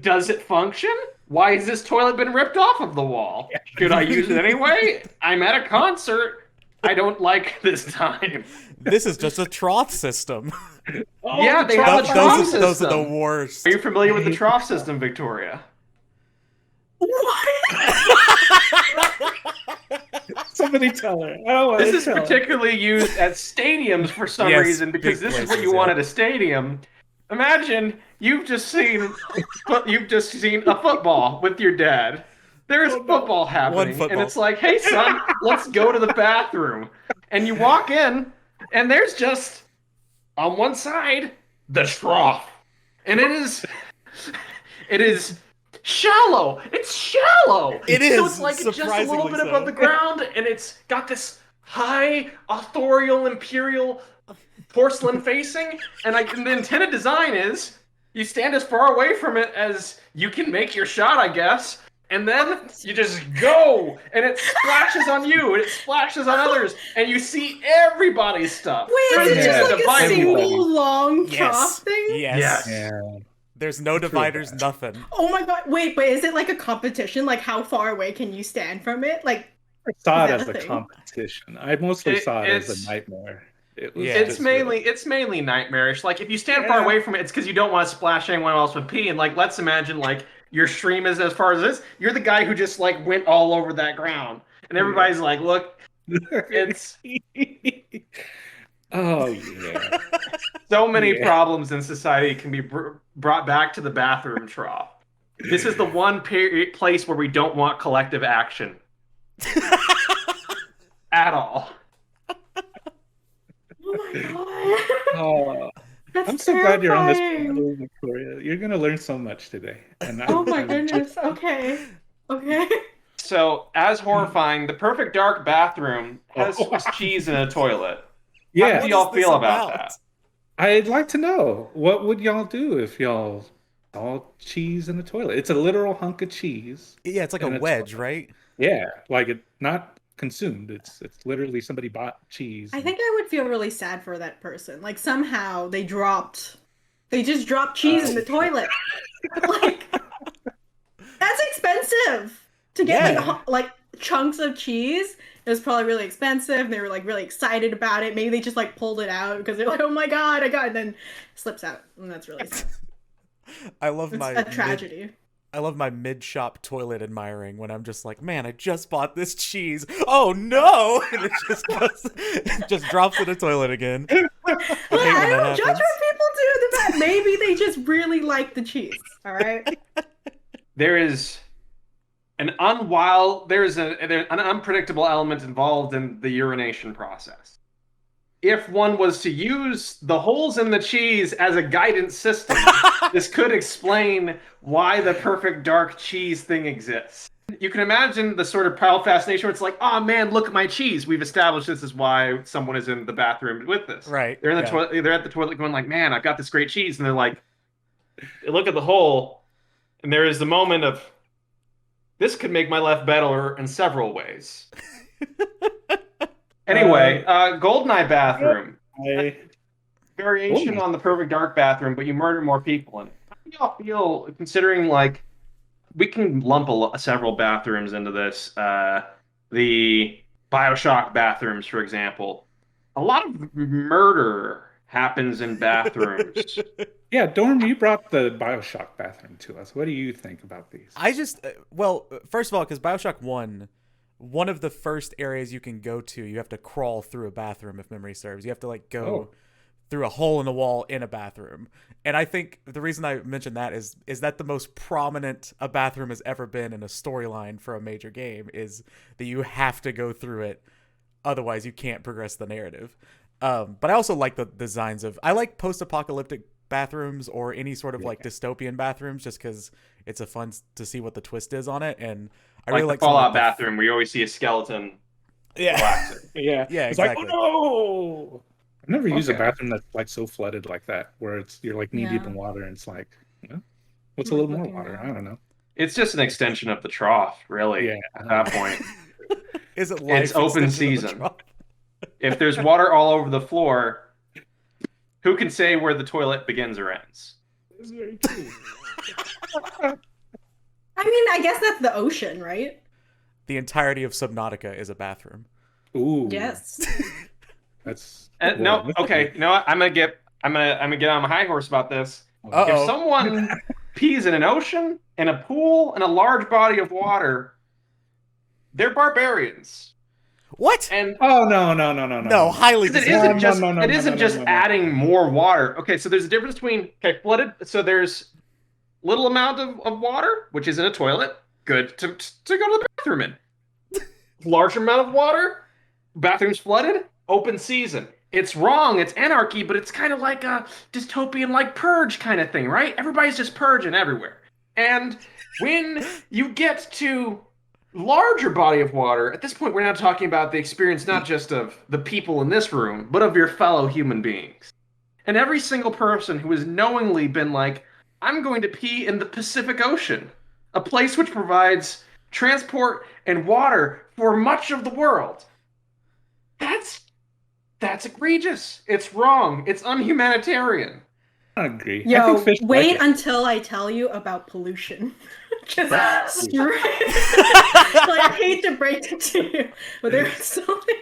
Does it function? Why has this toilet been ripped off of the wall? Should I use it anyway? I'm at a concert. I don't like this time.
This is just a trough system.
Yeah, they have a trough system.
Those are the worst.
Are you familiar with the trough system, Victoria?
Somebody tell her.
This is particularly used at stadiums for some reason because this is what you want at a stadium. Imagine you've just seen a football with your dad. There's football happening, and it's like, hey, son, let's go to the bathroom. And you walk in, and there's just, on one side, the trough. And it is shallow. It's shallow.
It is.
So it's like just a little bit above the ground, and it's got this high, authorial, imperial porcelain facing. And the intended design is you stand as far away from it as you can make your shot, I guess. And then you just go, and it splashes on you, and it splashes on others, and you see everybody's stuff.
Wait, is it just like a single long trough thing?
Yes. Yeah. There's no dividers, nothing.
Oh my god, wait, but is it like a competition? Like how far away can you stand from it? Like
I saw it as a competition. I mostly saw it as a nightmare.
It's mainly nightmarish. Like if you stand far away from it, it's because you don't want to splash anyone else with pee. And like let's imagine like your stream is as far as this. You're the guy who just like went all over that ground, and everybody's like, "Look, it's."
Oh yeah.
So many problems in society can be brought back to the bathroom trough. This is the one place where we don't want collective action at all.
Oh my god.
Oh. I'm so glad you're on this panel, Victoria. You're going to learn so much today. And
oh my goodness. Okay.
So, as horrifying, the perfect dark bathroom has Swiss cheese in a toilet.
Yeah.
How do y'all feel about that?
I'd like to know, what would y'all do if y'all saw cheese in a toilet? It's a literal hunk of cheese.
Yeah, it's like a
in
wedge,
toilet.
right?
Yeah, like it not consumed. It's literally somebody bought cheese.
I think I would feel really sad for that person. Like somehow they just dropped cheese in the toilet. Like that's expensive to get like chunks of cheese. It was probably really expensive. They were like really excited about it. Maybe they just like pulled it out because they're like, "Oh my god, I got!" And then slips out, and that's really sad.
I love
It's a tragedy.
I love my mid-shop toilet admiring when I'm just like, man, I just bought this cheese. Oh no! And it just drops in the toilet again.
I don't judge what people do. That maybe they just really like the cheese. All right.
There is an unpredictable element involved in the urination process. If one was to use the holes in the cheese as a guidance system, this could explain why the perfect dark cheese thing exists. You can imagine the sort of proud fascination where it's like, oh man, look at my cheese. We've established this is why someone is in the bathroom with this.
Right.
They're in the toilet. They're at the toilet going like, man, I've got this great cheese. And they're like, they look at the hole, and there is the moment of, this could make my life better in several ways. Anyway, Goldeneye bathroom. Variation on the perfect dark bathroom, but you murder more people in it. How do y'all feel considering, like, we can lump several bathrooms into this? The Bioshock bathrooms, for example. A lot of murder happens in bathrooms.
Yeah, Dorm, you brought the Bioshock bathroom to us. What do you think about these?
I just, well, first of all, because Bioshock 1, one of the first areas you can go to, you have to crawl through a bathroom, if memory serves. You have to, like, go through a hole in the wall in a bathroom. And I think the reason I mentioned that is that the most prominent a bathroom has ever been in a storyline for a major game is that you have to go through it. Otherwise, you can't progress the narrative. But I also like the designs of... I like post-apocalyptic bathrooms or any sort of like dystopian bathrooms just because it's a fun to see what the twist is on it. And I really like
the Fallout bathroom where you always see a skeleton.
Yeah. Yeah,
it's
exactly. Like, oh no! I've never used a bathroom that's like so flooded like that, where you're like knee deep in water, and it's like, what's a little more water? I don't know.
It's just an extension of the trough, really. Yeah. At that point,
is it?
It's open season. If there's water all over the floor, who can say where the toilet begins or ends?
That's very true.
I mean, I guess that's the ocean, right?
The entirety of Subnautica is a bathroom.
Ooh.
Yes.
That's
no. Okay. You know what? I'm gonna get on my high horse about this.
Uh-oh.
If someone pees in an ocean, in a pool, in a large body of water, they're barbarians.
What?
And
no, highly.
It isn't just adding more water. Okay, so there's a difference between flooded. So there's little amount of water, which is in a toilet, good to go to the bathroom in. Large amount of water, bathrooms flooded, open season. It's wrong. It's anarchy, but it's kind of like a dystopian, like Purge kind of thing, right? Everybody's just purging everywhere. And when you get to larger body of water, at this point we're now talking about the experience not just of the people in this room, but of your fellow human beings. And every single person who has knowingly been like, I'm going to pee in the Pacific Ocean, a place which provides transport and water for much of the world. That's egregious. It's wrong. It's unhumanitarian.
I agree.
Yo, wait until I tell you about pollution. Just straight. Like, I hate to break it to you, but there's something.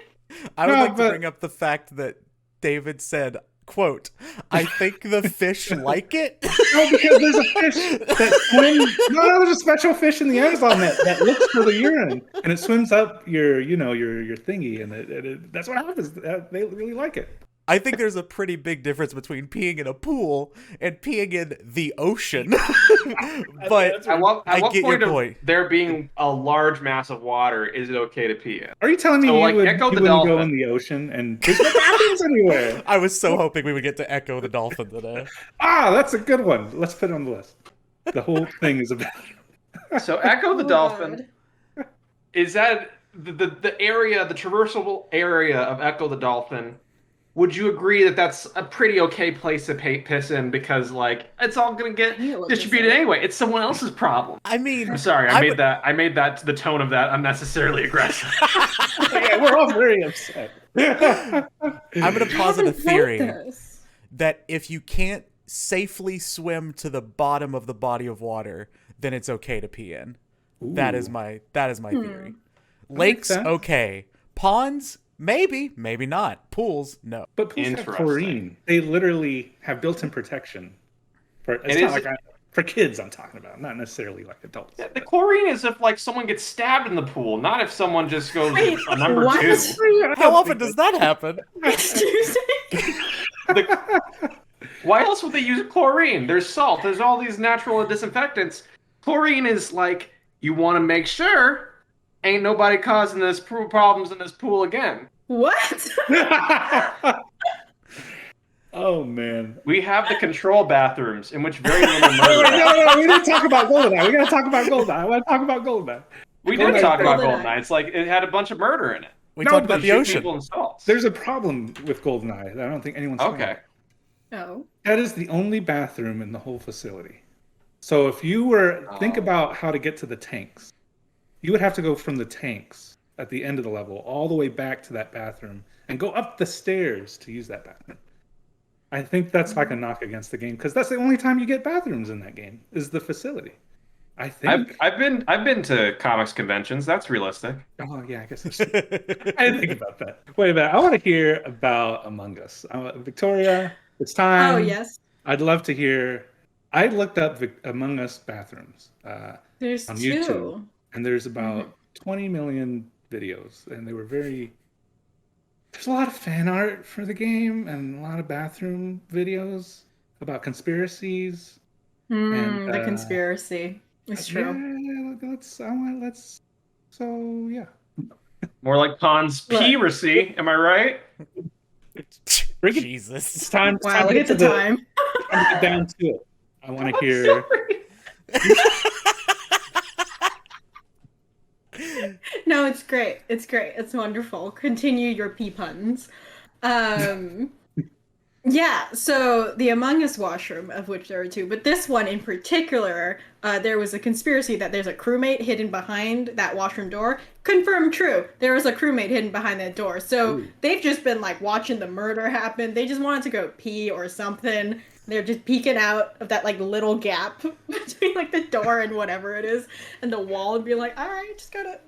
I would like to bring up the fact that David said, quote, I think the fish like it.
No, because there's a fish that swims. No, there's a special fish in the Amazon that looks for the urine, and it swims up your thingy, and that's what happens. They really like it.
I think there's a pretty big difference between peeing in a pool and peeing in the ocean. But I get your point.
There being a large mass of water, is it okay to pee in?
Are you telling me you wouldn't go in the ocean and there's no bathrooms anywhere?
I was so hoping we would get to Echo the Dolphin today.
That's a good one. Let's put it on the list. The whole thing is about.
So Echo the Dolphin, is that the area, the traversable area of Echo the Dolphin? would you agree that that's a pretty okay place to piss in because like it's all gonna get distributed anyway? It's someone else's problem.
I mean,
I'm sorry, I made that the tone of that unnecessarily aggressive.
Yeah, we're all very upset.
I'm gonna posit a theory that if you can't safely swim to the bottom of the body of water, then it's okay to pee in. That is my theory. Lakes, okay. Ponds, maybe not. Pools, no.
But pools have chlorine. They literally have built-in protection. For kids, I'm talking about, not necessarily like adults.
Yeah, the chlorine is if like someone gets stabbed in the pool, not if someone just goes a number
what?
2.
How often does that happen?
Why else would they use chlorine? There's salt. There's all these natural disinfectants. Chlorine is like you want to make sure ain't nobody causing this problems in this pool again.
What?
Oh man.
We have the control bathrooms in which very little murder.
No, we didn't talk about GoldenEye. We gotta talk about GoldenEye. I want to talk about GoldenEye.
We did talk about GoldenEye. It's like it had a bunch of murder in it.
We talked about the ocean.
There's a problem with GoldenEye that I don't think anyone's
okay.
Oh.
That is the only bathroom in the whole facility. So if you were think about how to get to the tanks, you would have to go from the tanks at the end of the level all the way back to that bathroom and go up the stairs to use that bathroom. I think that's like a knock against the game because that's the only time you get bathrooms in that game is the facility. I think
I've been to comics conventions. That's realistic.
Oh yeah, I guess I didn't think about that. Wait a minute, I want to hear about Among Us. Victoria, it's time.
Oh yes.
I'd love to hear. I looked up Among Us bathrooms
There's
on
2.
YouTube, and there's about 20 million videos, and they were very. There's a lot of fan art for the game and a lot of bathroom videos about conspiracies. And,
the conspiracy. It's true.
Yeah, so yeah.
More like Pon's piracy, am I right?
Jesus.
It's time.
Wow, look at the time.
Get down to it. I want to hear.
No, it's great. It's great. It's wonderful. Continue your pee puns. Yeah, so the Among Us washroom, of which there are 2, but this one in particular, there was a conspiracy that there's a crewmate hidden behind that washroom door. Confirmed true. There was a crewmate hidden behind that door. So they've just been like watching the murder happen. They just wanted to go pee or something. They're just peeking out of that like little gap between like the door and whatever it is and the wall and being like, all right, just gotta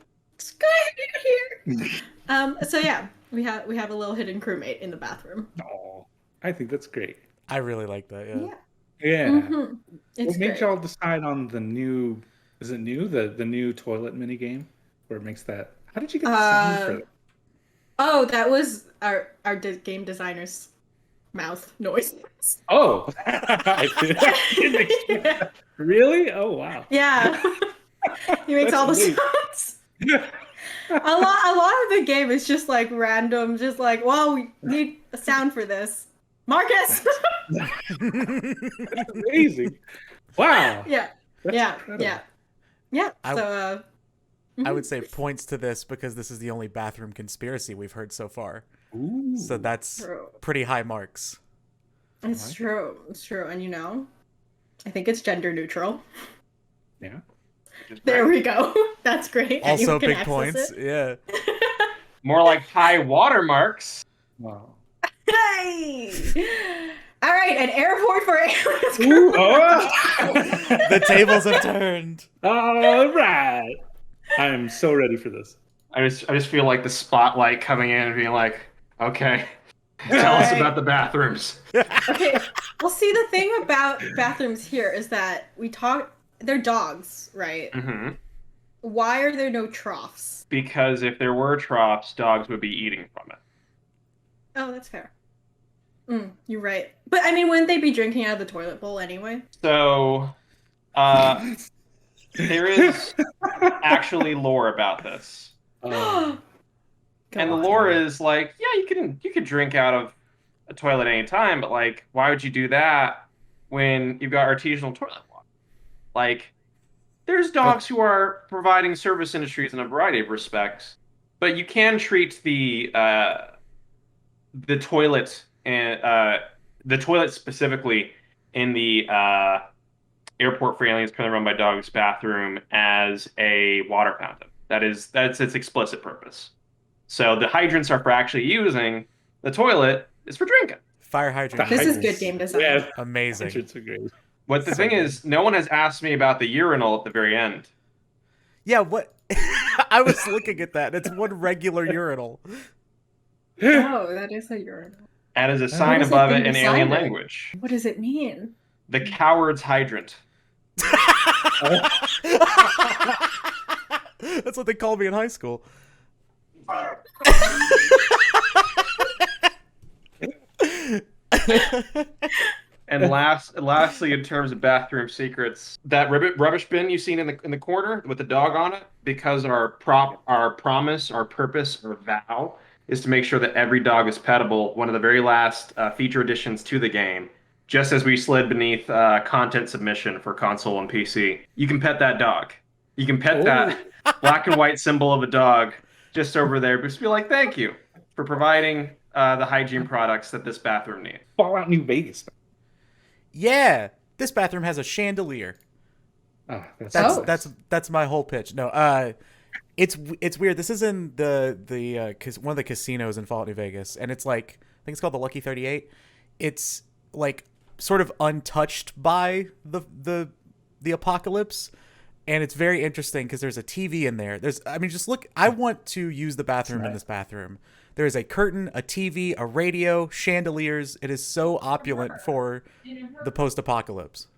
get here. So yeah, we have a little hidden crewmate in the bathroom.
Oh, I think that's great.
I really like that. Yeah.
Yeah.
Mm-hmm.
What made y'all decide on the new? Is it new? The new toilet mini game where it makes that. How did you get the sound for that?
Oh, that was our game designer's mouth noise.
Oh, I didn't expect that. Really? Oh wow.
Yeah, he makes all the sounds. a lot of the game is just like random, just like, well, we need a sound for this. Marcus.
That's amazing. Wow.
Yeah.
That's
Yeah.
incredible.
Yeah. So.
I would say points to this because this is the only bathroom conspiracy we've heard so far.
Ooh.
So that's
True.
pretty high marks.
It's true. It's true. And I think it's gender neutral.
Yeah.
There we go. That's great.
Also
Anyone can
big
access
points.
it.
Yeah.
More like high watermarks.
Wow.
Hey! All right, an airport for aliens.
Ooh,
The tables have turned.
All right. I am so ready for this.
I just feel like the spotlight coming in and being like, okay, tell us about the bathrooms.
Okay. Well, see, the thing about bathrooms here is that they're dogs, right?
Mm-hmm.
Why are there no troughs?
Because if there were troughs, dogs would be eating from it.
Oh, that's fair. You're right. But I mean, wouldn't they be drinking out of the toilet bowl anyway?
So, there is actually lore about this. And the lore is like, yeah, you can drink out of a toilet anytime, but like, why would you do that when you've got artisanal toilet water? Like, there's dogs who are providing service industries in a variety of respects, but you can treat the the toilet and the toilet specifically in the airport for aliens currently run by dogs bathroom as a water fountain. That's its explicit purpose. So the hydrants are for actually using. The toilet is for drinking.
Fire hydrant.
This is good game design.
Yeah,
Amazing.
hydrants are great.
But the thing is, no one has asked me about the urinal at the very end.
Yeah, what? I was looking at that. It's one regular urinal.
Oh, that is a urinal.
And as a sign above it in alien language.
What does it mean?
The coward's hydrant.
That's what they called me in high school.
And lastly, in terms of bathroom secrets, that rubbish bin you've seen in the corner with the dog on it, because our promise, our purpose, our vow is to make sure that every dog is pettable. One of the very last feature additions to the game, just as we slid beneath content submission for console and PC, you can pet that dog. You can pet that black and white symbol of a dog just over there. Just be like, thank you for providing the hygiene products that this bathroom needs.
Fallout New Vegas.
Yeah, this bathroom has a chandelier.
Oh,
that's my whole pitch. No, it's weird. This is in the one of the casinos in Fallout New Vegas, and it's like, I think it's called the Lucky 38. It's like sort of untouched by the apocalypse, and it's very interesting because there's a TV in there. Just look. I want to use the bathroom in this bathroom. There is a curtain, a TV, a radio, chandeliers. It is so opulent for the post-apocalypse.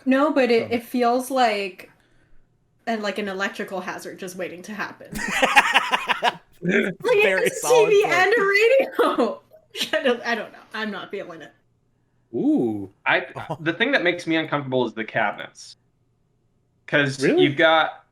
No, but it feels like an electrical hazard just waiting to happen. Like it's a TV and a radio. I don't know. I'm not feeling it.
Ooh. The thing that makes me uncomfortable is the cabinets. Because you've got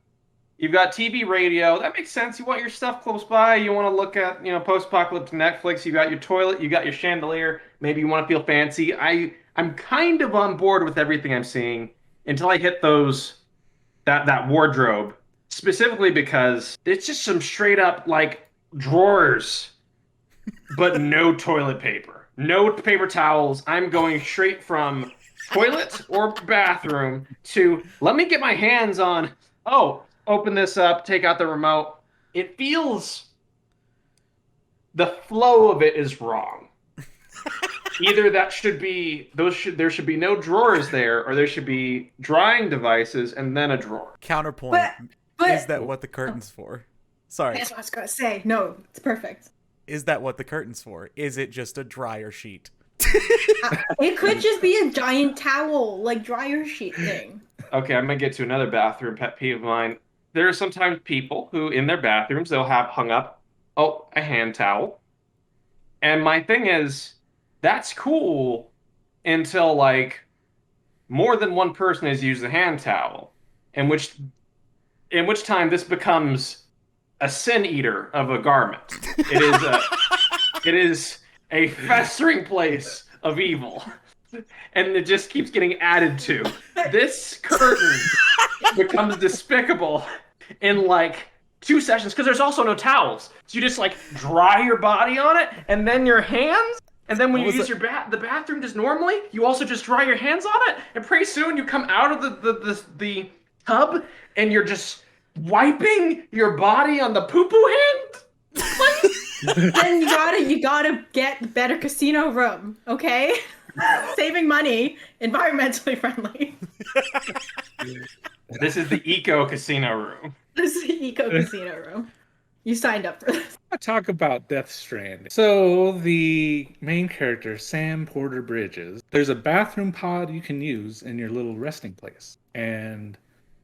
TV, radio. That makes sense. You want your stuff close by. You want to look at, post-apocalyptic Netflix. You got your toilet. You got your chandelier. Maybe you want to feel fancy. I'm kind of on board with everything I'm seeing until I hit that wardrobe, specifically because it's just some straight up drawers, but no toilet paper, no paper towels. I'm going straight from toilet or bathroom to let me get my hands on. Open this up, take out the remote. It feels, the flow of it is wrong. Either there should be no drawers there, or there should be drying devices and then a drawer.
Counterpoint. Is that what the curtain's for? Sorry.
That's what I was gonna say. No, it's perfect.
Is that what the curtain's for? Is it just a dryer sheet?
It could just be a giant towel, dryer sheet thing.
Okay, I'm gonna get to another bathroom pet peeve of mine. There are sometimes people who, in their bathrooms, they'll have hung up, a hand towel. And my thing is, that's cool until, more than one person has used a hand towel, in which time this becomes a sin eater of a garment. It is a festering place of evil. And it just keeps getting added to. This curtain becomes despicable in 2 sessions, because there's also no towels. So you just dry your body on it, and then your hands, and then when you use the bathroom just normally, you also just dry your hands on it, and pretty soon you come out of the tub, and you're just wiping your body on the poo-poo hand?
Then you gotta get better casino room, okay? Saving money, environmentally friendly.
This is the eco casino room.
This is the eco casino room. You signed up for this.
I'll talk about Death Stranding. So the main character, Sam Porter Bridges, there's a bathroom pod you can use in your little resting place. And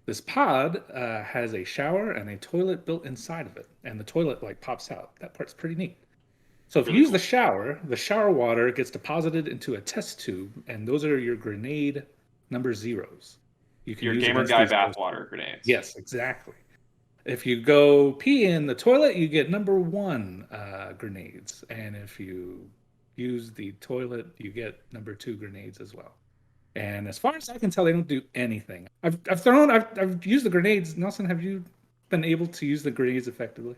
this pod has a shower and a toilet built inside of it. And the toilet pops out. That part's pretty neat. So if you use the shower water gets deposited into a test tube, and those are your grenade number zeros. You can
your
use
gamer guy bathwater grenades.
Yes, exactly. If you go pee in the toilet, you get number 1 grenades, and if you use the toilet, you get number 2 grenades as well. And as far as I can tell, they don't do anything. I've used the grenades. Nelson, have you been able to use the grenades effectively?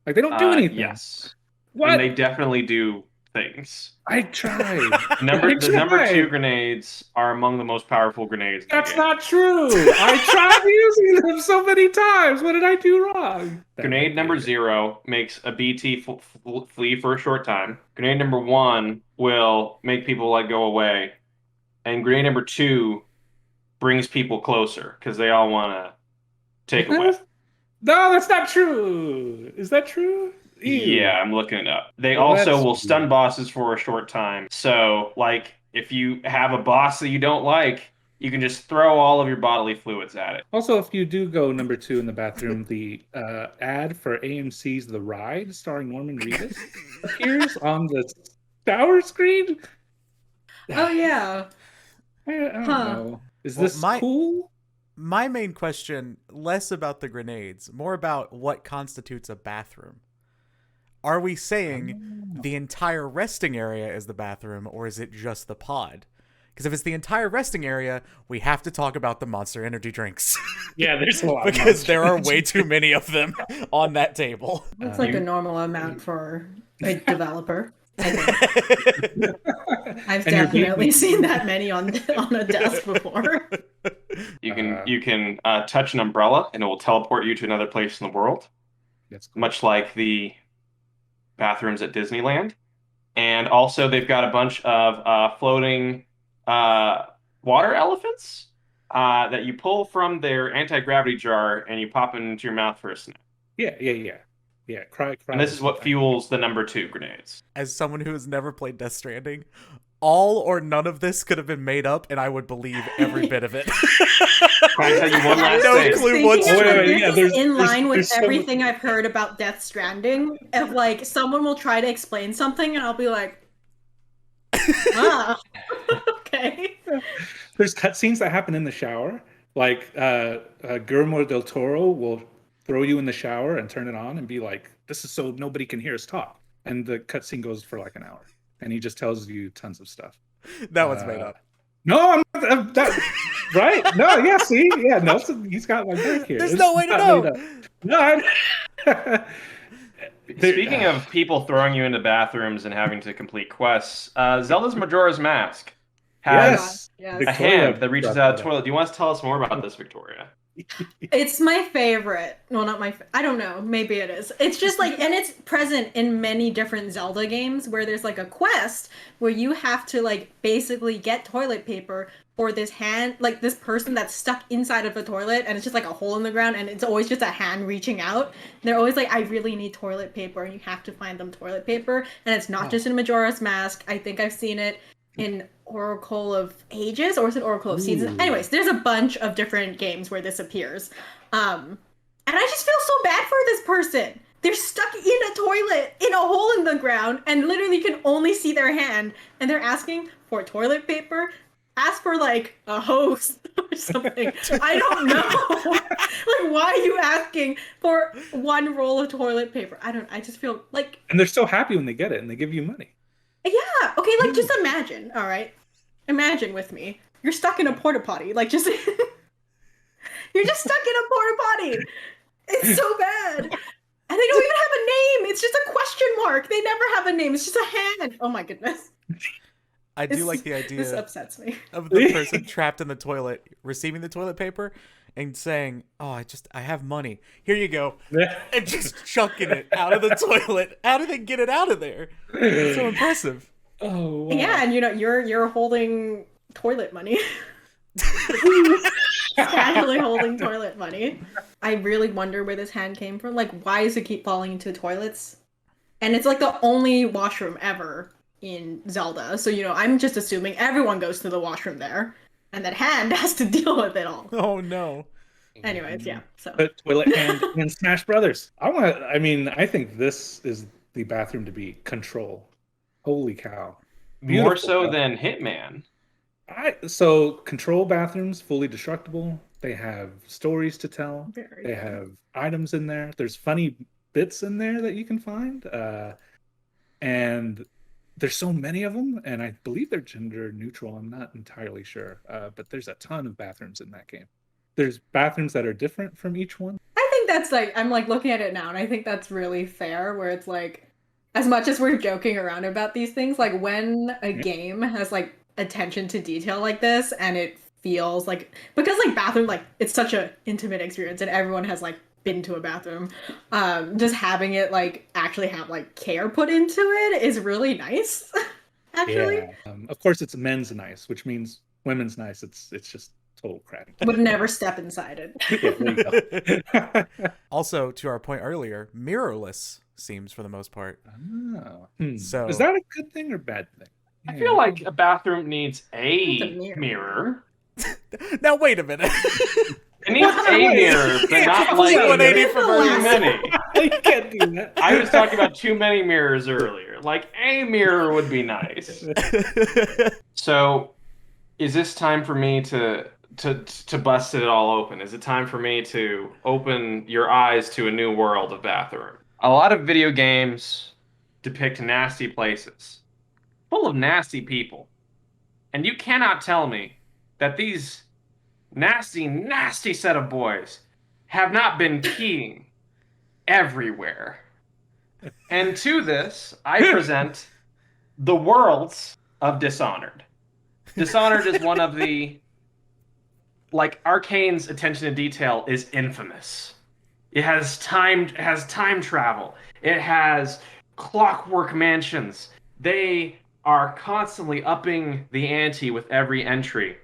They don't do anything.
Yes.
What?
And they definitely do things.
I tried.
The number 2 grenades are among the most powerful grenades.
That's not true. I tried using them so many times. What did I do wrong?
Grenade number 0 makes a BT flee for a short time. Grenade number 1 will make people go away, and grenade number 2 brings people closer because they all want to take a whiff.
No, that's not true. Is that true? Ew.
Yeah, I'm looking it up. They also will stun bosses for a short time. So, if you have a boss that you don't like, you can just throw all of your bodily fluids at it.
Also, if you do go number 2 in the bathroom, the ad for AMC's The Ride, starring Norman Reedus, appears on the shower screen.
Oh, yeah.
I don't know. Is this cool?
My main question, less about the grenades, more about what constitutes a bathroom. Are we saying the entire resting area is the bathroom, or is it just the pod? Because if it's the entire resting area, we have to talk about the Monster Energy drinks.
Yeah, there's a lot.
Because there are way too many of them on that table.
That's like a normal amount for a developer. I've definitely seen that many on a desk before.
You can touch an umbrella and it will teleport you to another place in the world.
That's cool.
Much like the bathrooms at Disneyland. And also they've got a bunch of floating water elephants that you pull from their anti-gravity jar and you pop into your mouth for a snack.
Yeah, cry.
And this is what fuels the number 2 grenades.
As someone who has never played Death Stranding, all or none of this could have been made up, and I would believe every bit of it.
Can I tell you one last
thing? No clue what's
This is in line with everything I've heard about Death Stranding. Of someone will try to explain something, and I'll be like, okay.
There's cutscenes that happen in the shower. Guillermo del Toro will throw you in the shower and turn it on and be like, this is so nobody can hear us talk. And the cutscene goes for an hour. And he just tells you tons of stuff.
That one's made up.
No, I'm right? No, yeah, see? Yeah, Nelson, he's got my back here.
There's no way to know.
No,
Speaking of people throwing you into bathrooms and having to complete quests, Zelda's Majora's Mask has a hand that reaches out of the toilet. Do you want to tell us more about this, Victoria?
It's my favorite. Well, not my. I don't know. Maybe it is. It's just and it's present in many different Zelda games where there's a quest where you have to basically get toilet paper for this hand, this person that's stuck inside of the toilet, and it's just a hole in the ground, and it's always just a hand reaching out. They're always I really need toilet paper, and you have to find them toilet paper, and it's not just in Majora's Mask. I think I've seen it in Oracle of Ages, or is it Oracle of Seasons? Anyways, there's a bunch of different games where this appears. And I just feel so bad for this person. They're stuck in a toilet, in a hole in the ground, and literally can only see their hand, and they're asking for toilet paper. Ask for a hose or something. I don't know. Why are you asking for one roll of toilet paper? I just feel
And they're so happy when they get it and they give you money.
Yeah. Okay, just imagine, all right? Imagine with me. You're stuck in a porta potty. You're just stuck in a porta potty. It's so bad. And they don't even have a name. It's just a question mark. They never have a name. It's just a hand. Oh my goodness.
I do like the idea.
This upsets me.
Of the person trapped in the toilet, receiving the toilet paper, and saying, "Oh, I have money. Here you go," and just chucking it out of the toilet. How do they get it out of there? It's so impressive.
Oh, wow.
Yeah, and you're holding toilet money. Casually holding toilet money. I really wonder where this hand came from. Why does it keep falling into toilets? And it's the only washroom ever in Zelda. So, I'm just assuming everyone goes to the washroom there. And that hand has to deal with it all.
Oh, no.
Anyways, yeah. So
toilet hand in Smash Brothers. I think this is the bathroom to be Control. Holy cow. Beautiful
More so than Hitman.
So Control bathrooms, fully destructible. They have stories to tell. They have items in there. There's funny bits in there that you can find. And there's so many of them, and I believe they're gender neutral. I'm not entirely sure. But there's a ton of bathrooms in that game. There's bathrooms that are different from each one.
I think that's I'm looking at it now, and I think that's really fair, where it's as much as we're joking around about these things, like when a game has like attention to detail like this and it feels like, because like bathroom, like it's such a intimate experience and everyone has like been to a bathroom, just having it like actually have like care put into it is really nice. Actually,
Yeah. Of course, it's men's nice, which means women's nice. It's just total crap.
Would never step inside it.
Yeah, there you go.
Also, to our point earlier, mirrorless seems for the most part.
Oh.
So
is that a good thing or bad thing?
I feel like a bathroom needs a mirror.
Now wait a minute.
It needs a mirror, but not like
180 from
too many.
You can't do that.
I was talking about too many mirrors earlier. Like a mirror would be nice. So, is this time for me to bust it all open? Is it time for me to open your eyes to a new world of bathroom? A lot of video games depict nasty places, full of nasty people, and you cannot tell me that these nasty set of boys have not been peeing everywhere. And to this, I present the worlds of Dishonored. Dishonored is one of the, like, Arcane's attention to detail is infamous. It has time travel. It has clockwork mansions. They are constantly upping the ante with every entry.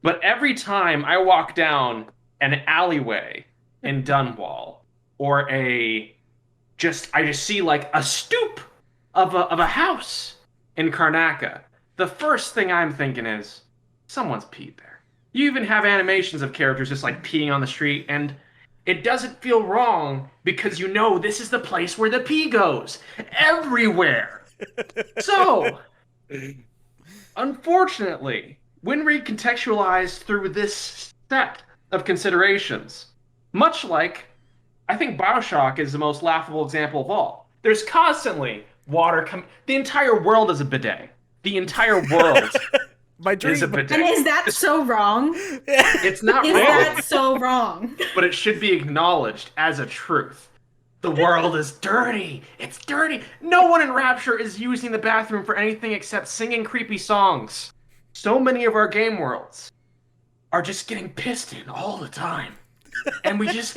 But every time I walk down an alleyway in Dunwall, or I just see like a stoop of a house in Karnaca, the first thing I'm thinking is, someone's peed there. You even have animations of characters just like peeing on the street, and it doesn't feel wrong because you know this is the place where the pee goes. Everywhere. So, unfortunately, when recontextualized through this set of considerations, much like, I think BioShock is the most laughable example of all. There's constantly water the entire world is a bidet. The entire world is a bidet.
And is that so wrong?
It's not
Is
wrong.
that so wrong?
But it should be acknowledged as a truth. The world is dirty. It's dirty. No one in Rapture is using the bathroom for anything except singing creepy songs. So many of our game worlds are just getting pissed in all the time. And we just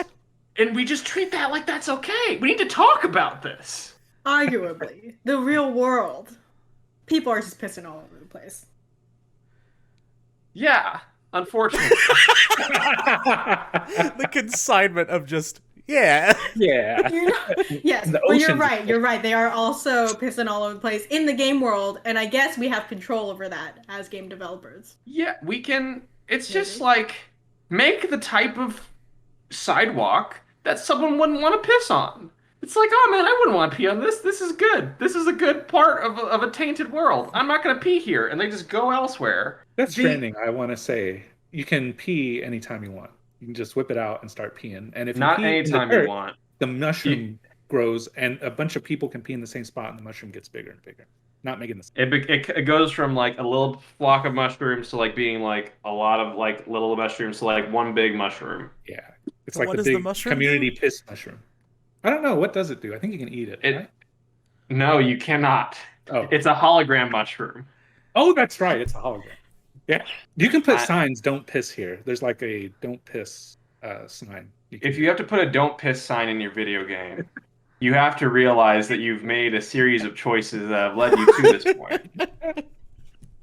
treat that like that's okay. We need to talk about this.
Arguably, the real world, people are just pissing all over the place.
Yeah, unfortunately.
The consignment of just, yeah.
Yeah.
Yes, but you're right. You're right. They are also pissing all over the place in the game world, and I guess we have control over that as game developers.
Yeah, we can. It's just like, make the type of sidewalk that someone wouldn't want to piss on. It's like, oh man, I wouldn't want to pee on this. This is good. This is a good part of a tainted world. I'm not going to pee here. And they just go elsewhere.
That's trending, I want to say. You can pee anytime you want. You can just whip it out and start peeing. And if
Not
you pee
anytime
in the dirt,
you want.
the mushroom grows, and a bunch of people can pee in the same spot, and the mushroom gets bigger and bigger. Not making this.
It goes from like a little flock of mushrooms to like being like a lot of like little mushrooms to like one big mushroom.
Yeah. It's
So
like
what
the
does the
big
mushroom
community
do?
piss mushroom. I don't know. What does it do? I think you can eat it. Right?
No, you cannot.
Oh.
It's a hologram mushroom.
Oh, that's right. It's a hologram. Yeah. You can put signs, don't piss here. There's like a don't piss sign.
If you have to put a don't piss sign in your video game, you have to realize that you've made a series of choices that have led you to this point.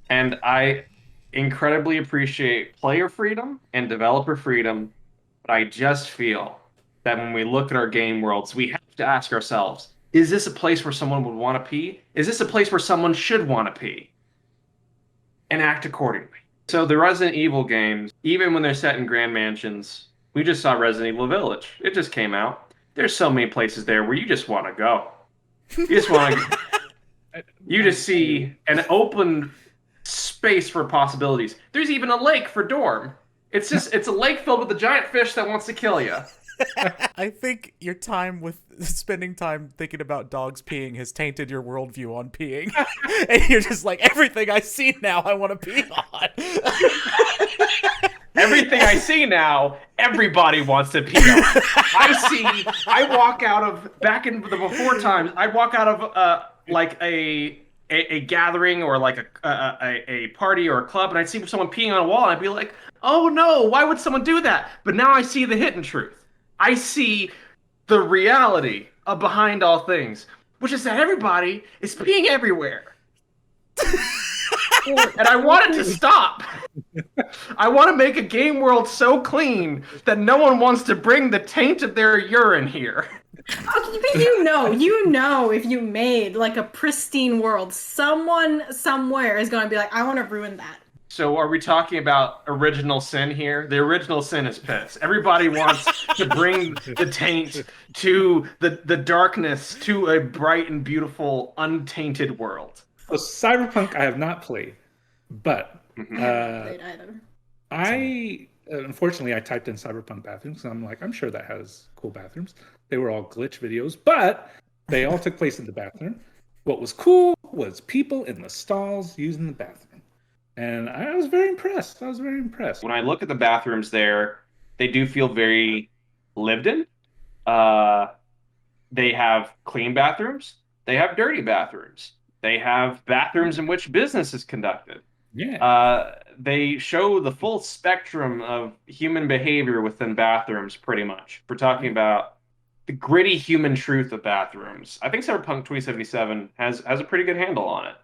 And I incredibly appreciate player freedom and developer freedom, but I just feel that when we look at our game worlds, we have to ask ourselves, is this a place where someone would want to pee? Is this a place where someone should want to pee? And act accordingly. So the Resident Evil games, even when they're set in grand mansions, we just saw Resident Evil Village. It just came out. There's so many places there where you just want to go. You just want to. You just see an open space for possibilities. There's even a lake for Dorm. It's a lake filled with a giant fish that wants to kill you.
I think your time with spending time thinking about dogs peeing has tainted your worldview on peeing. And you're just like, everything I see now I want to pee on.
Everything I see now, everybody wants to pee on. I walk out of, back in the before times, I'd walk out of like a gathering or like a party or a club, and I'd see someone peeing on a wall, and I'd be like, oh no, why would someone do that? But now I see the hidden truth. I see the reality of behind all things, which is that everybody is peeing everywhere. And I want it to stop. I want to make a game world so clean that no one wants to bring the taint of their urine here.
But you know, if you made like a pristine world, someone somewhere is going to be like, I want to ruin that.
So are we talking about original sin here? The original sin is piss. Everybody wants to bring the taint to the darkness to a bright and beautiful, untainted world.
So Cyberpunk I have not played, but unfortunately I typed in Cyberpunk bathrooms, and I'm like, I'm sure that has cool bathrooms. They were all glitch videos, but they all took place in the bathroom. What was cool was people in the stalls using the bathroom. And I was very impressed.
When I look at the bathrooms there, they do feel very lived in. They have clean bathrooms. They have dirty bathrooms. They have bathrooms in which business is conducted.
Yeah.
They show the full spectrum of human behavior within bathrooms, pretty much. We're talking about the gritty human truth of bathrooms. I think Cyberpunk 2077 has a pretty good handle on it.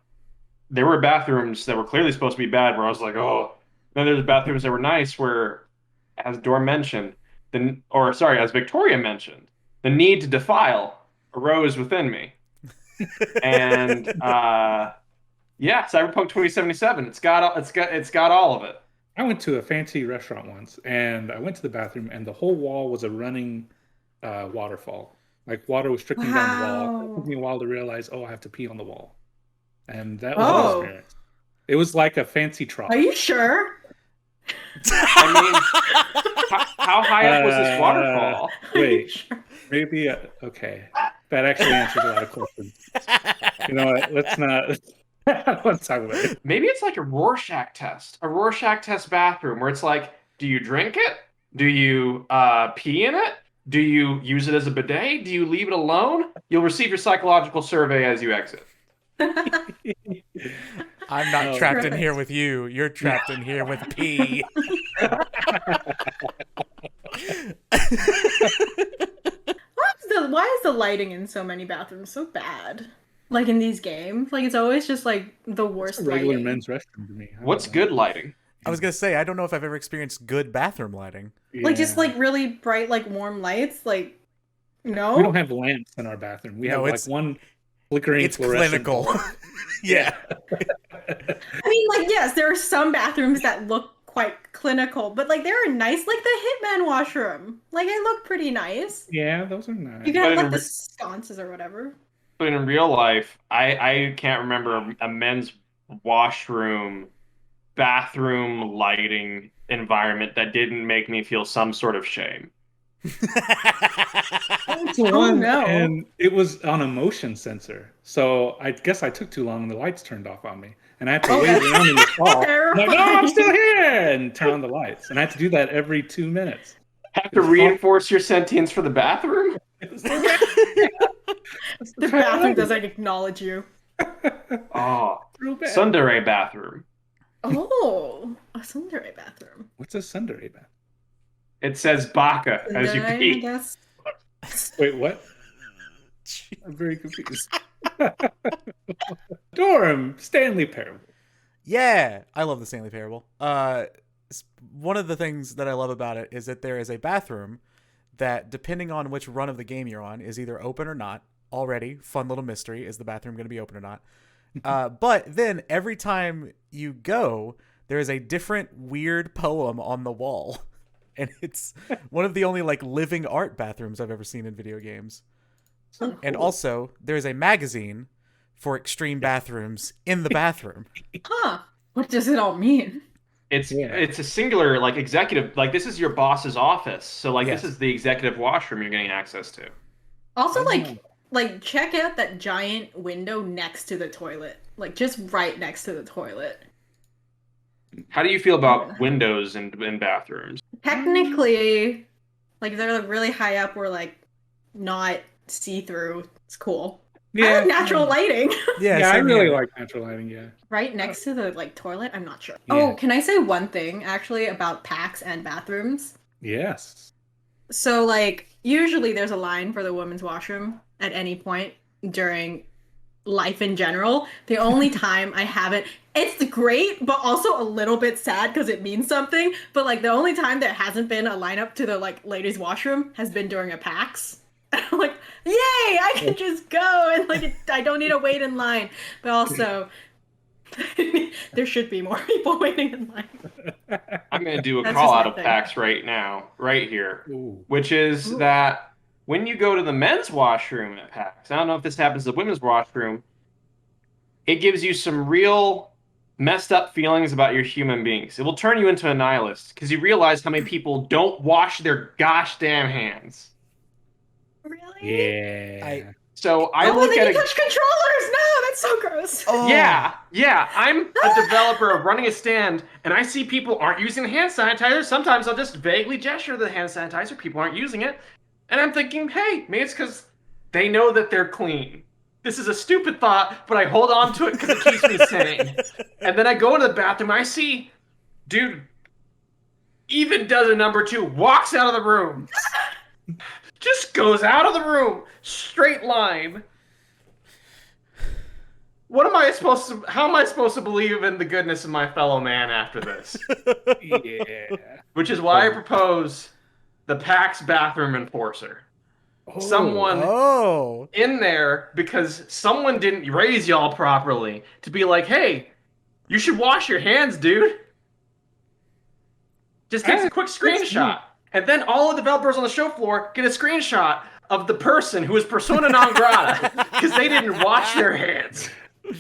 There were bathrooms that were clearly supposed to be bad where I was like, oh. Then there's bathrooms that were nice where, as Dorm mentioned, as Victoria mentioned, the need to defile arose within me. And Cyberpunk 2077, it's got all of it.
I went to a fancy restaurant once, and I went to the bathroom, and the whole wall was a running waterfall. Like water was trickling down the wall. It took me a while to realize, I have to pee on the wall. And that was an experience. It was like a fancy trough.
Are you sure?
I mean, how high up was this waterfall?
Wait, maybe, okay. That actually answers a lot of questions. You know what? Let's not talk about it.
Maybe it's like a Rorschach test bathroom where it's like, do you drink it? Do you pee in it? Do you use it as a bidet? Do you leave it alone? You'll receive your psychological survey as you exit.
I'm not trapped in here with you. You're trapped in here with pee.
Why is the lighting in so many bathrooms so bad? Like in these games, like it's always just like the worst.
It's a regular
lighting.
men's restroom to me.
What's good lighting?
I was gonna say I don't know if I've ever experienced good bathroom lighting.
Like just like really bright, like warm lights. Like no,
we don't have lamps in our bathroom. We have like one flickering.
It's clinical. Yeah.
I mean, like yes, there are some bathrooms that look quite clinical, but like they're nice, like the Hitman washroom. Like they look pretty nice.
Yeah, those are nice.
You can have like the sconces or whatever.
But in real life, I can't remember a men's washroom, bathroom lighting environment that didn't make me feel some sort of shame.
And it was on a motion sensor. So I guess I took too long and the lights turned off on me. And I had to wait around in the stall. Like, no, I'm still here! And turn on the lights. And I had to do that every 2 minutes.
Have to reinforce your sentience for the bathroom?
The bathroom doesn't acknowledge you.
Oh, tsundere bathroom.
Oh, a tsundere bathroom.
What's a tsundere bathroom?
It says baka as you pee.
Wait, what? I'm very confused. Dorm, Stanley Parable.
Yeah, I love the Stanley Parable. One of the things that I love about it is that there is a bathroom that, depending on which run of the game you're on, is either open or not. Already, fun little mystery. Is the bathroom going to be open or not? But then every time you go, there is a different weird poem on the wall. And it's one of the only like living art bathrooms I've ever seen in video games.
So cool.
And also, there's a magazine for extreme bathrooms in the bathroom.
Huh. What does it all mean?
It's a singular like executive, like this is your boss's office. So like this is the executive washroom you're getting access to.
Also like check out that giant window next to the toilet. Like just right next to the toilet.
How do you feel about windows in bathrooms?
Technically, like they're like really high up or like not see through. It's cool. I like natural lighting.
Yeah, I really like natural lighting. Yeah.
Right next to the like toilet. I'm not sure.
Yeah.
Oh, can I say one thing actually about PAX and bathrooms?
Yes.
So like usually there's a line for the women's washroom at any point during life in general. The only time I haven't, it's great, but also a little bit sad because it means something. But like the only time there hasn't been a lineup to the like ladies' washroom has been during a PAX. I'm like, yay! I can just go and like I don't need to wait in line. But also, there should be more people waiting in line.
I'm going to do a
That's
call
just
out
my
of
thing.
PAX right now, right here, which is that when you go to the men's washroom at PAX, I don't know if this happens to the women's washroom, it gives you some real messed up feelings about your human beings. It will turn you into a nihilist because you realize how many people don't wash their gosh damn hands.
Yeah.
So I look
then
at
you
it.
touch controllers. No, that's so gross.
Yeah. I'm a developer running a stand, and I see people aren't using hand sanitizer. Sometimes I'll just vaguely gesture to the hand sanitizer. People aren't using it, and I'm thinking, hey, maybe it's because they know that they're clean. This is a stupid thought, but I hold on to it because it keeps me sane. And then I go into the bathroom, I see, dude, even does a number 2, walks out of the room. Just goes out of the room, straight line. What am I supposed to? How am I supposed to believe in the goodness of my fellow man after this?
Yeah.
Which is why I propose the PAX bathroom enforcer. Someone in there because someone didn't raise y'all properly to be like, hey, you should wash your hands, dude. Just takes a quick screenshot. And then all the developers on the show floor get a screenshot of the person who is persona non grata because they didn't wash their hands.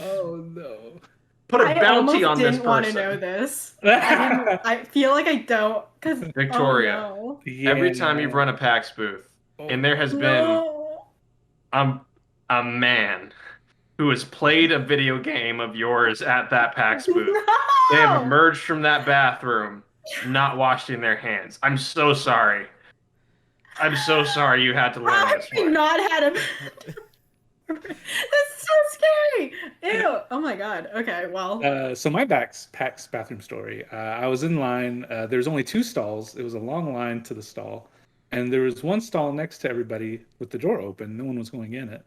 Oh no.
Put a bounty on this
I didn't want to
person.
know this. I feel like I don't because
Victoria,
oh, no.
every time you've run a PAX booth, and there has been a man who has played a video game of yours at that PAX booth. They have emerged from that bathroom not washing their hands. I'm so sorry. I'm so sorry you had to learn this
I
one.
not had a. That's so scary. Ew. Oh my god. Okay. Well.
So my PAX bathroom story. I was in line. There was only 2 stalls. It was a long line to the stall, and there was one stall next to everybody with the door open. No one was going in it.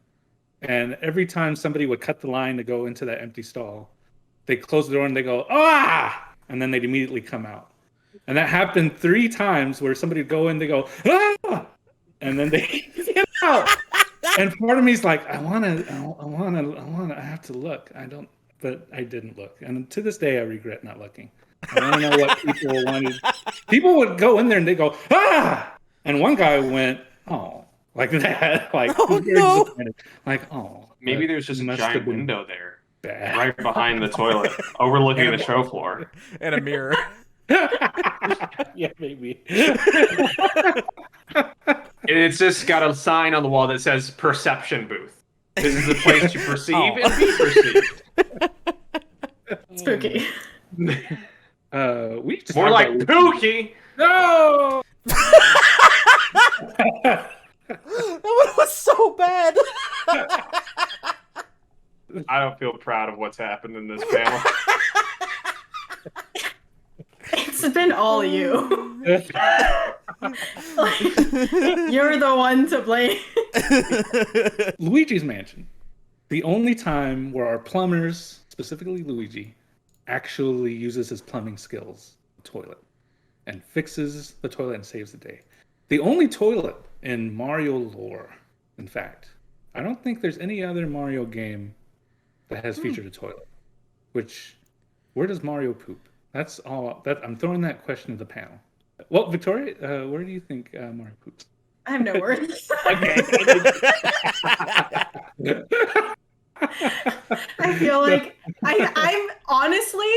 And every time somebody would cut the line to go into that empty stall, they close the door and they go ah, and then they'd immediately come out. And that happened 3 times where somebody would go in, they go ah, and then they get out. And part of me is like, I have to look. But I didn't look. And to this day, I regret not looking. I want to know what people wanted. People would go in there and they go, ah! And one guy went, oh, like that. Like, disappointed. Like, oh.
Maybe there's just a giant window there.
Bad.
Right behind the toilet, overlooking the show floor.
And a mirror.
Yeah, maybe.
It's just got a sign on the wall that says perception booth. This is the place to perceive and be perceived.
Spooky.
We just
more like Pookie.
No.
That one was so bad.
I don't feel proud of what's happened in this panel.
It's been all you. Like, you're the one to blame.
Luigi's Mansion. The only time where our plumbers, specifically Luigi, actually uses his plumbing skills, the toilet, and fixes the toilet and saves the day. The only toilet in Mario lore, in fact. I don't think there's any other Mario game that has featured a toilet. Where does Mario poop? That's all. I'm throwing that question to the panel. Well, Victoria, where do you think Mario poops?
I have no words.
Okay.
I feel like I'm honestly,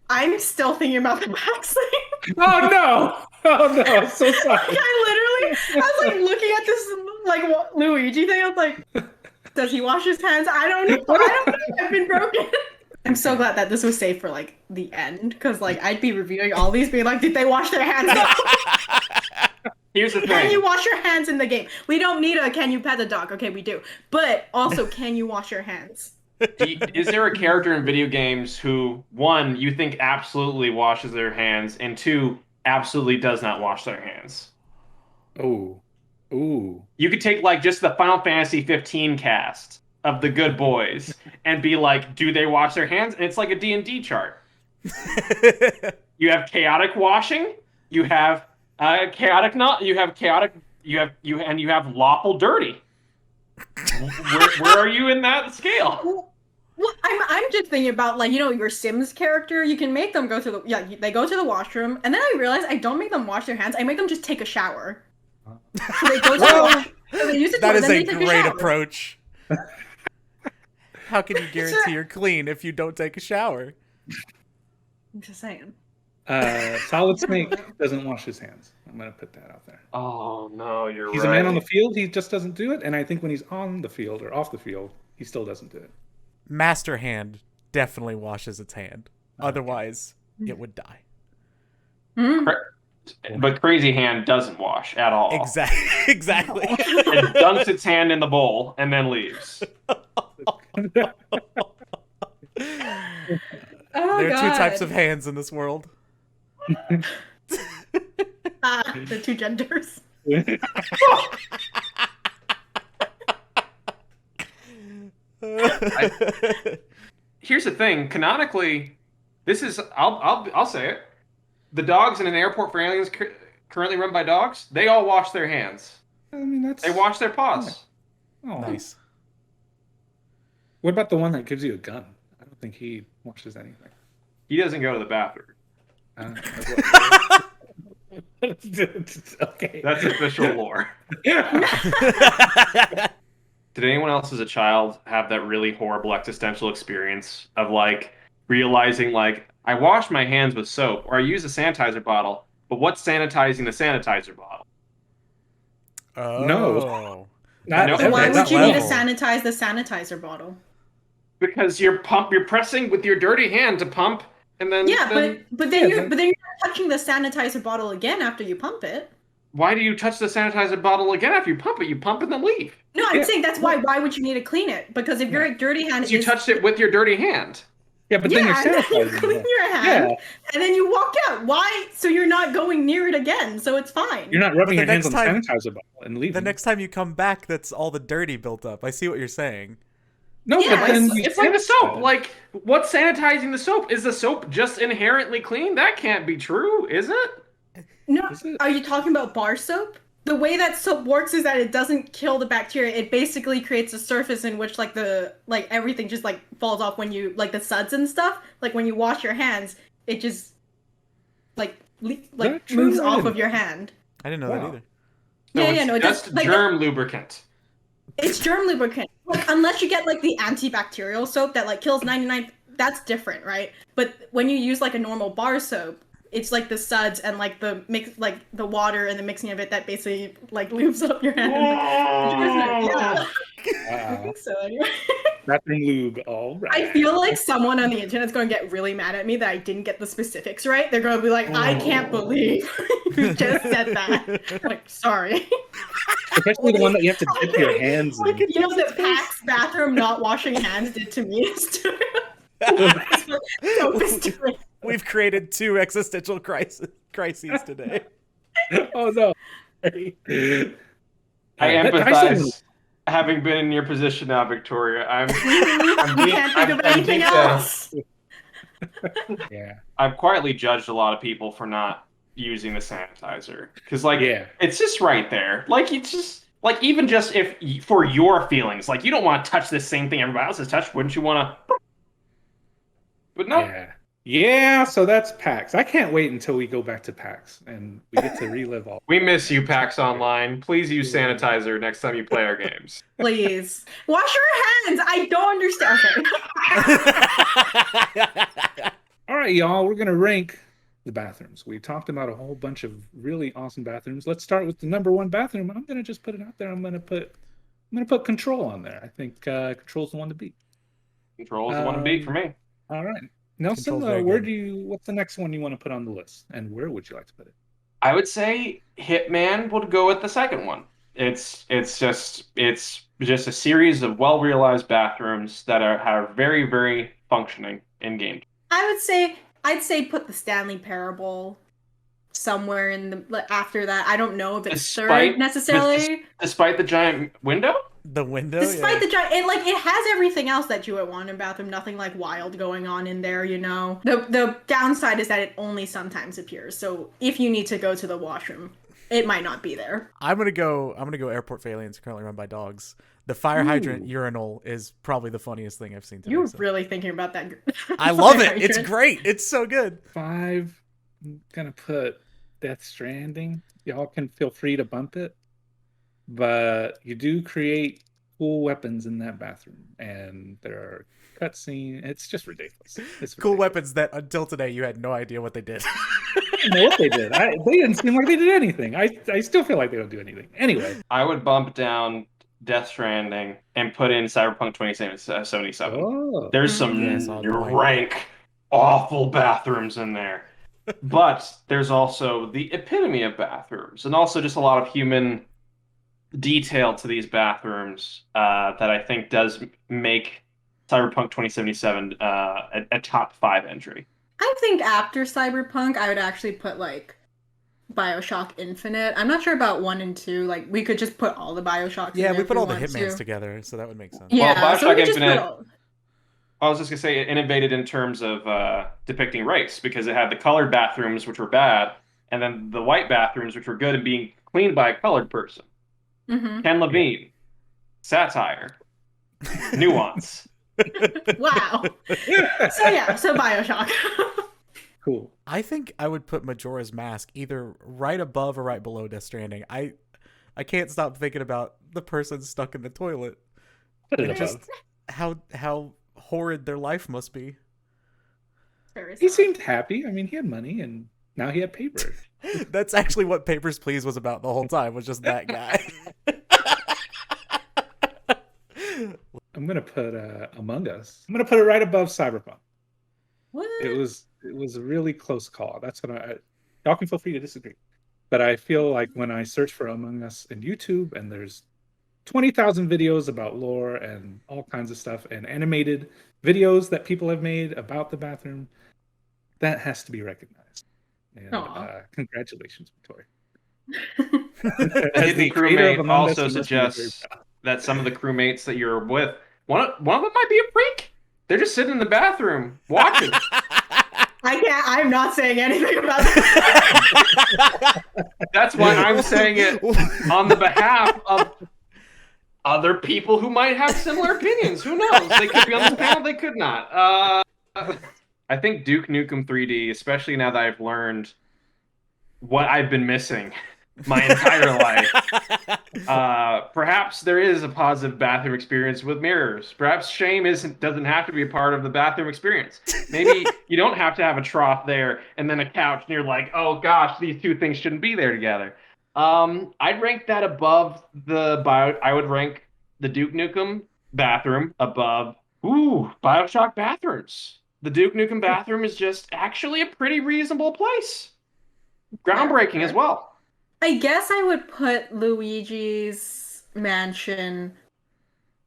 I'm still thinking about the PAX thing.
Oh no! Oh no! I'm so sorry.
I was like looking at this like Luigi thing. I was like, does he wash his hands? I don't know. I don't know. I've been broken. I'm so glad that this was saved for like the end, because like I'd be reviewing all these, being like, did they wash their hands?
Here's the thing.
Can you wash your hands in the game? We don't need a can you pet the dog? Okay, we do. But also, can you wash your hands?
Is there a character in video games who, one, you think absolutely washes their hands, and two, absolutely does not wash their hands?
Oh. Ooh.
You could take like just the Final Fantasy 15 cast of the good boys and be like, do they wash their hands? And it's like a D&D chart. You have chaotic washing, you have chaotic not, you have chaotic, you have lawful dirty. Where are you in that scale?
Well, I'm just thinking about, like, you know, your Sims character. You can make them go to they go to the washroom, and then I realize I don't make them wash their hands. I make them just take a shower. So they go to the washroom, so they use the
That
toilet,
is
then
a
they take
great
shower.
approach. How can you guarantee you're clean if you don't take a shower?
I'm just saying.
Solid Snake doesn't wash his hands. I'm gonna put that out there.
Oh no, you're
He's
right.
a man on the field. He just doesn't do it, and I think when he's on the field or off the field, he still doesn't do it.
Master Hand definitely washes its hand. Otherwise, it would die.
But Crazy Hand doesn't wash at all.
Exactly.
It dunks its hand in the bowl and then leaves.
There are two types of hands in this world.
The two genders.
Here's the thing. Canonically, this is I'll say it. The dogs in an airport for aliens currently run by dogs. They all wash their hands.
I mean,
They wash their paws.
Oh,
nice.
What about the one that gives you a gun? I don't think he washes anything.
He doesn't go to the bathroom.
Okay.
That's official lore. Did anyone else as a child have that really horrible existential experience of like realizing like I wash my hands with soap or I use a sanitizer bottle, but what's sanitizing the sanitizer bottle?
No.
So why would you need to sanitize the sanitizer bottle?
Because you're pressing with your dirty hand to pump, and then
but then you're not touching the sanitizer bottle again after you pump it.
Why do you touch the sanitizer bottle again after you pump it? You pump and then leave.
No, I'm saying that's why. Why would you need to clean it? Because if you're a dirty hand,
You touched it with your dirty hand.
Yeah, but then you're
and then you
sanitizing
clean
it.
your hand, and then you walk out. Why? So you're not going near it again. So it's fine.
You're not rubbing
But
your
the
hands on the
next
sanitizer bottle and leaving.
The next time you come back, that's all the dirty built up. I see what you're saying.
No,
Yeah,
but then
it's like the soap. Like, what's sanitizing the soap? Is the soap just inherently clean? That can't be true, is it?
No, are you talking about bar soap? The way that soap works is that it doesn't kill the bacteria. It basically creates a surface in which everything just like falls off when you like the suds and stuff. Like when you wash your hands, it just moves off of your hand.
I didn't know that either.
No, it
just
does. Like,
germ lubricant.
it's germ lubricant. Like, unless you get like the antibacterial soap that like kills 99, that's different, right? But when you use like a normal bar soap, it's like the suds and like the mix, like the water and the mixing of it that basically like lubes up your hand. Yeah. I think so. Anyway.
Bathroom lube, all right.
I feel like someone on the internet's going to get really mad at me that I didn't get the specifics right. They're going to be like, I can't believe you just said that. I'm like, sorry.
Especially the one that you have to dip your hands in.
You know the PAX bathroom not washing hands did to me?
We've created 2 existential crises today.
Oh no.
I empathize. Having been in your position now, Victoria, I'm
can't think of anything else.
Yeah.
I've quietly judged a lot of people for not using the sanitizer because, like, it's just right there. Like, it's just like even just if for your feelings, like you don't want to touch the same thing everybody else has touched, wouldn't you want to? But no.
Yeah, so that's PAX. I can't wait until we go back to PAX and we get to relive all.
We miss you, PAX Online. Please use sanitizer next time you play our games.
Please wash your hands. I don't understand.
All right, y'all. We're gonna rank the bathrooms. We talked about a whole bunch of really awesome bathrooms. Let's start with the number 1 bathroom. I'm gonna just put it out there. I'm gonna put Control on there. I think Control's the one to beat.
Control's the one to beat for me.
All right, Nelson.
Controls very
What's the next one you want to put on the list, and where would you like to put it?
I would say Hitman would go with the second one. It's just a series of well realized bathrooms that are very, very functioning in game.
I'd say put the Stanley Parable somewhere in the after that. I don't know if it's third necessarily.
Despite the giant window?
The window?
Despite the giant, it has everything else that you would want in a bathroom. Nothing like wild going on in there, you know. The downside is that it only sometimes appears. So if you need to go to the washroom, it might not be there.
I'm gonna go Airport Phalians, currently run by dogs. The fire hydrant urinal is probably the funniest thing I've seen today.
You're really thinking about that.
I love it. It's great. It's so good.
5. I'm gonna put Death Stranding. Y'all can feel free to bump it, but you do create cool weapons in that bathroom, and there are cutscenes. It's just ridiculous.
Cool weapons that until today you had no idea what they did.
I don't know what they did. They didn't seem like they did anything. I still feel like they don't do anything. Anyway,
I would bump down Death Stranding and put in Cyberpunk 2077.
Oh,
there's some rank, awful bathrooms in there. But there's also the epitome of bathrooms, and also just a lot of human detail to these bathrooms that I think does make Cyberpunk 2077 a top 5 entry.
I think after Cyberpunk, I would actually put like BioShock Infinite. I'm not sure about 1 and 2. Like we could just put all the BioShocks.
Yeah,
in
we put all the
want
Hitmans
to.
together, so that would make sense.
Yeah,
well,
so we
BioShock
could just
Infinite.
put all...
I was just gonna say it innovated in terms of depicting race, because it had the colored bathrooms, which were bad, and then the white bathrooms, which were good and being cleaned by a colored person.
Mm-hmm.
Ken Levine, satire, nuance.
Wow. So BioShock.
Cool.
I think I would put Majora's Mask either right above or right below Death Stranding. I can't stop thinking about the person stuck in the toilet.
Put it
And
above.
just how horrid their life must be.
He seemed happy. I mean, he had money, and now he had paper.
That's actually what Papers, Please was about the whole time, was just that guy.
I'm gonna put Among Us. I'm gonna put it right above Cyberpunk.
What?
It was a really close call. That's what y'all can feel free to disagree. But I feel like when I search for Among Us in YouTube, and there's 20,000 videos about lore and all kinds of stuff, and animated videos that people have made about the bathroom, that has to be recognized. And congratulations, Victoria.
The hidden crewmate also suggests that some of the crewmates that you're with, one of them might be a freak. They're just sitting in the bathroom watching.
I'm not saying anything about that.
That's why I'm saying it on the behalf of other people who might have similar opinions. Who knows? They could be on this panel, they could not. I think Duke Nukem 3D, especially now that I've learned what I've been missing my entire life. Perhaps there is a positive bathroom experience with mirrors. Perhaps shame doesn't have to be a part of the bathroom experience. Maybe you don't have to have a trough there and then a couch, and you're like, oh gosh, these two things shouldn't be there together. I'd rank that above I would rank the Duke Nukem bathroom above BioShock bathrooms. The Duke Nukem bathroom is just actually a pretty reasonable place. Groundbreaking as well.
I guess I would put Luigi's Mansion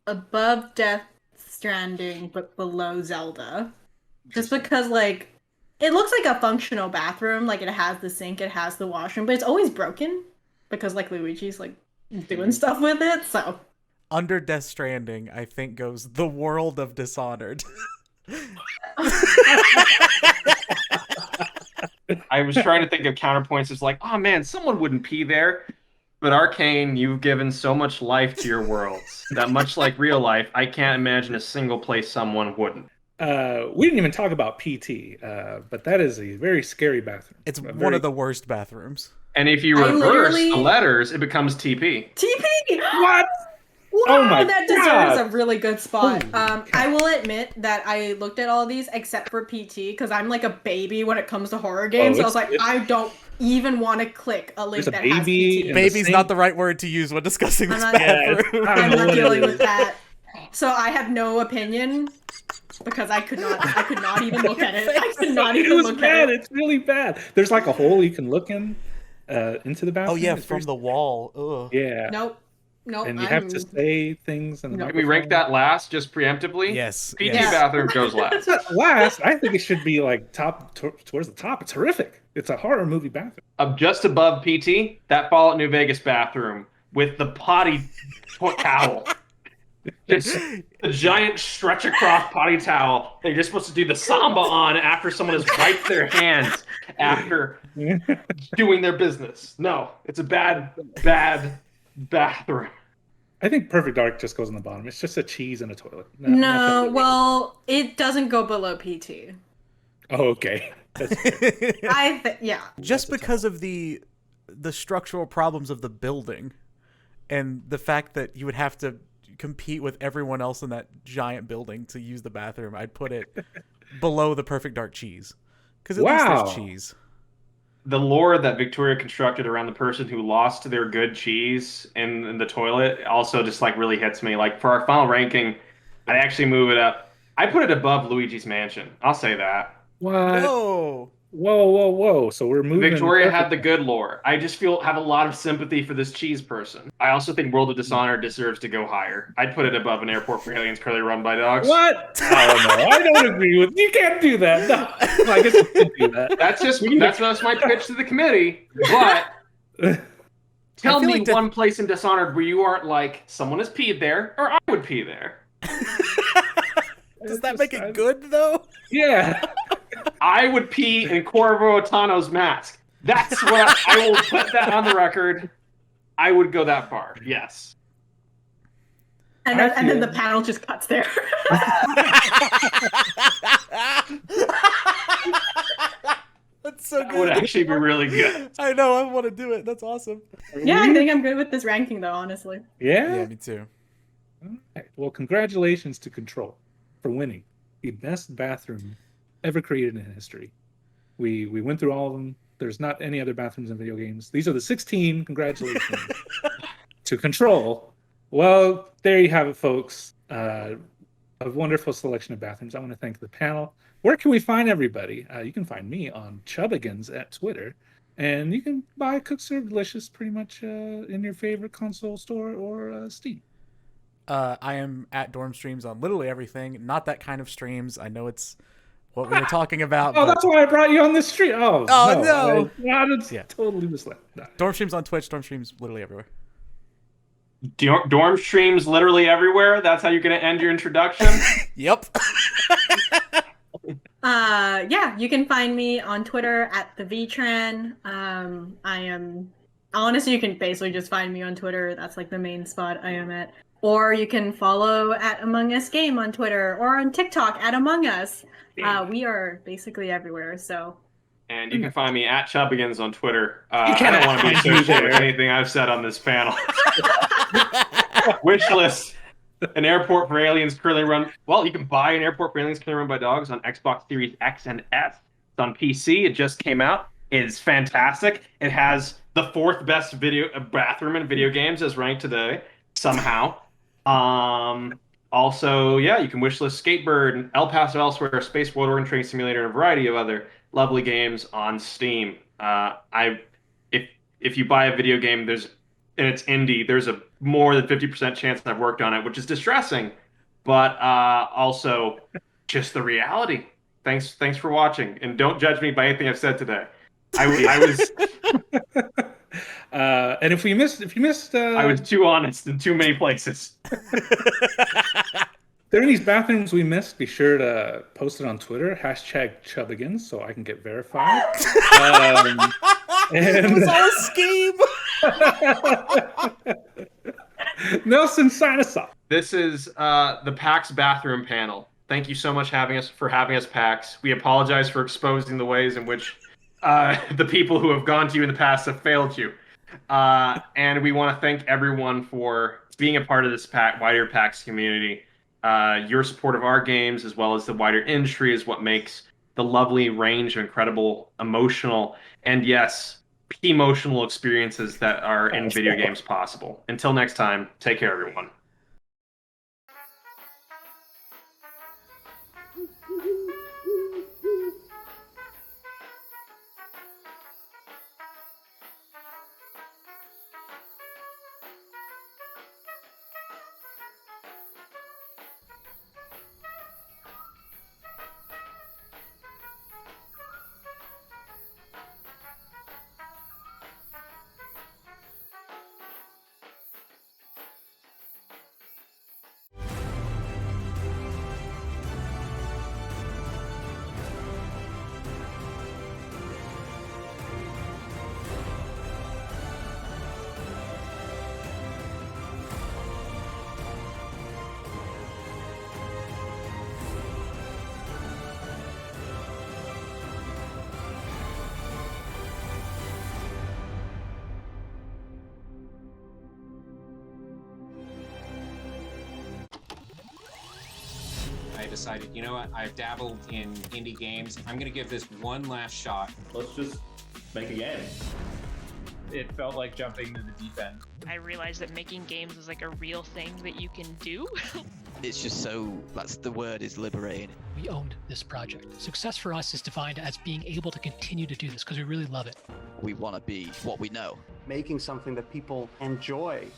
above Death Stranding, but below Zelda. Just because, like, it looks like a functional bathroom. Like, it has the sink, it has the washroom, but it's always broken because, like, Luigi's, like, doing stuff with it, so.
Under Death Stranding, I think, goes The World of Dishonored.
I was trying to think of counterpoints. It's like, oh man, someone wouldn't pee there. But Arcane, you've given so much life to your worlds that, much like real life, I can't imagine a single place someone wouldn't.
We didn't even talk about PT, but that is a very scary bathroom.
It's one of the worst bathrooms.
And if you reverse the letters, it becomes TP.
TP!
What?
Wow,
Oh my
that
God.
deserves a really good spot. I will admit that I looked at all these except for PT because I'm like a baby when it comes to horror games. So I was like, I don't even want to click a link that has PT.
Baby's not the right word to use when discussing this
I'm not-
bathroom.
I'm not dealing with that. So I have no opinion because I could not even look at it. I could not even look at it.
It's really bad. There's like a hole you can look in into the bathroom.
Oh yeah,
It's
from the wall. Ugh.
Yeah.
Nope.
And you have to say things in the
Nope.
microphone.
Can we rank that last just preemptively?
Yes.
PT
yes.
bathroom goes last.
It's not last. I think it should be like towards the top. It's horrific. It's a horror movie bathroom.
Just above PT, that Fallout New Vegas bathroom with the potty towel. Just a giant stretch across potty towel. They're just supposed to do the samba on after someone has wiped their hands after doing their business. No, it's a bad bathroom.
I think Perfect Dark just goes on the bottom. It's just a cheese and a toilet.
No, well, it doesn't go below PT.
Oh, okay.
Yeah.
Just because of the structural problems of the building and the fact that you would have to compete with everyone else in that giant building to use the bathroom, I'd put it below the Perfect Dark cheese. Because at least there's cheese.
The lore that Victoria constructed around the person who lost their good cheese in the toilet also just like really hits me. Like for our final ranking, I'd actually move it up. I put it above Luigi's Mansion. I'll say that.
What? Whoa. So we're moving.
Victoria had the good lore. I just have a lot of sympathy for this cheese person. I also think World of Dishonor deserves to go higher. I'd put it above An Airport for Aliens currently run by dogs.
What? Oh no, I don't agree with you. Can't do that. No, I guess you can do that.
That's my pitch to the committee. But tell me one place in Dishonored where you aren't like someone has peed there, or I would pee there.
Does that make it good though?
Yeah.
I would pee in Corvo Otano's mask. That's what I will put that on the record. I would go that far. Yes.
And then the panel just cuts there.
That's so good.
That would actually be really good.
I know. I want to do it. That's awesome.
Yeah, I think I'm good with this ranking though, honestly.
Yeah?
Yeah, me too.
All right. Well, congratulations to Control for winning the best bathroom ever created in history. We went through all of them. There's not any other bathrooms in video games. These are the 16. Congratulations to Control. Well, there you have it, folks. A wonderful selection of bathrooms. I want to thank the panel. Where can we find everybody? You can find me on Chubbigans at Twitter. And you can buy Cook Serve Delicious pretty much in your favorite console store or Steam.
I am at Dorm Streams on literally everything. Not that kind of streams. I know it's what we were talking about.
Oh, that's why I brought you on this stream. Oh
no.
I totally misled. No.
Dorm Streams on Twitch. Dorm Streams literally everywhere.
Dorm Streams literally everywhere? That's how you're going to end your introduction?
Yep.
Yeah, you can find me on Twitter at the VTran. Honestly, you can basically just find me on Twitter. That's like the main spot I am at. Or you can follow at Among Us Game on Twitter or on TikTok at Among Us. We are basically everywhere, so.
And you can find me at Chubbigans on Twitter. I don't want to be associated with anything I've said on this panel. Wishlist. An Airport for Aliens currently run. Well, you can buy An Airport for Aliens currently run by dogs on Xbox Series X and S. It's on PC. It just came out. It is fantastic. It has the 4th best bathroom in video games as ranked today somehow. Also, yeah, you can wishlist Skatebird, El Paso Elsewhere, Space World Organ Train Simulator, and a variety of other lovely games on Steam. If you buy a video game, and it's indie, there's a more than 50% chance that I've worked on it, which is distressing, but also just the reality. Thanks for watching, and don't judge me by anything I've said today. I was.
And if you missed,
I was too honest in too many places.
If there are any bathrooms we missed, be sure to post it on Twitter, #Chubbigans, so I can get verified.
It was all a scheme.
Nelson, sign us off.
This is the PAX bathroom panel. Thank you so much for having us, PAX. We apologize for exposing the ways in which the people who have gone to you in the past have failed you. And we want to thank everyone for being a part of this wider PAX community. Your support of our games, as well as the wider industry, is what makes the lovely range of incredible, emotional, and yes, emotional experiences that are in video games possible. Until next time, take care, everyone.
decided, you know what, I've dabbled in indie games. I'm gonna give this one last shot.
Let's just make a game. It felt like jumping to the deep end.
I realized that making games is like a real thing that you can do.
It's just so, that's the word, is liberating.
We owned this project. Success for us is defined as being able to continue to do this because we really love it.
We want to be what we know.
Making something that people enjoy.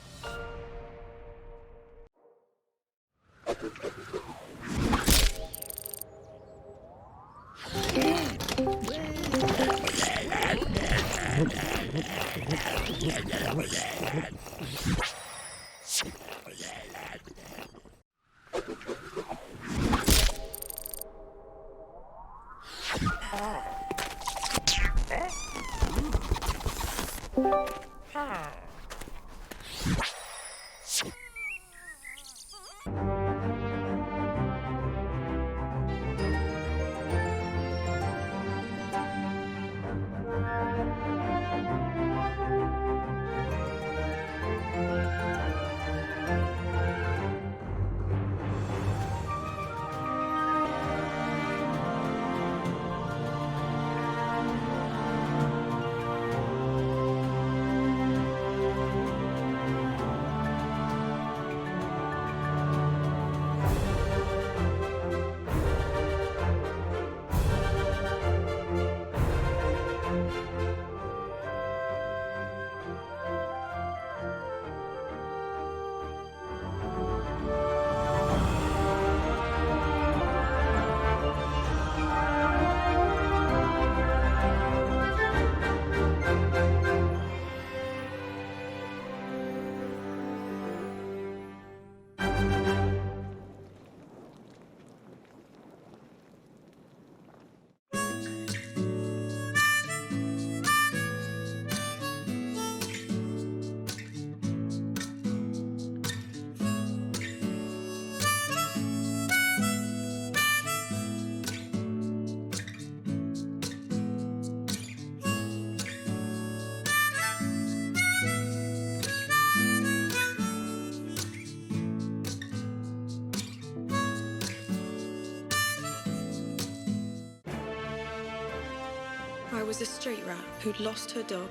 I was a street rat who'd lost her dog.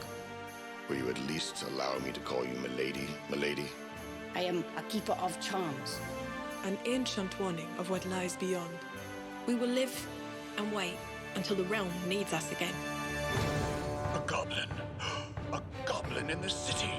Will you at least allow me to call you Milady, Milady?
I am a keeper of charms.
An ancient warning of what lies beyond. We will live and wait until the realm needs us again.
A goblin. A goblin in the city.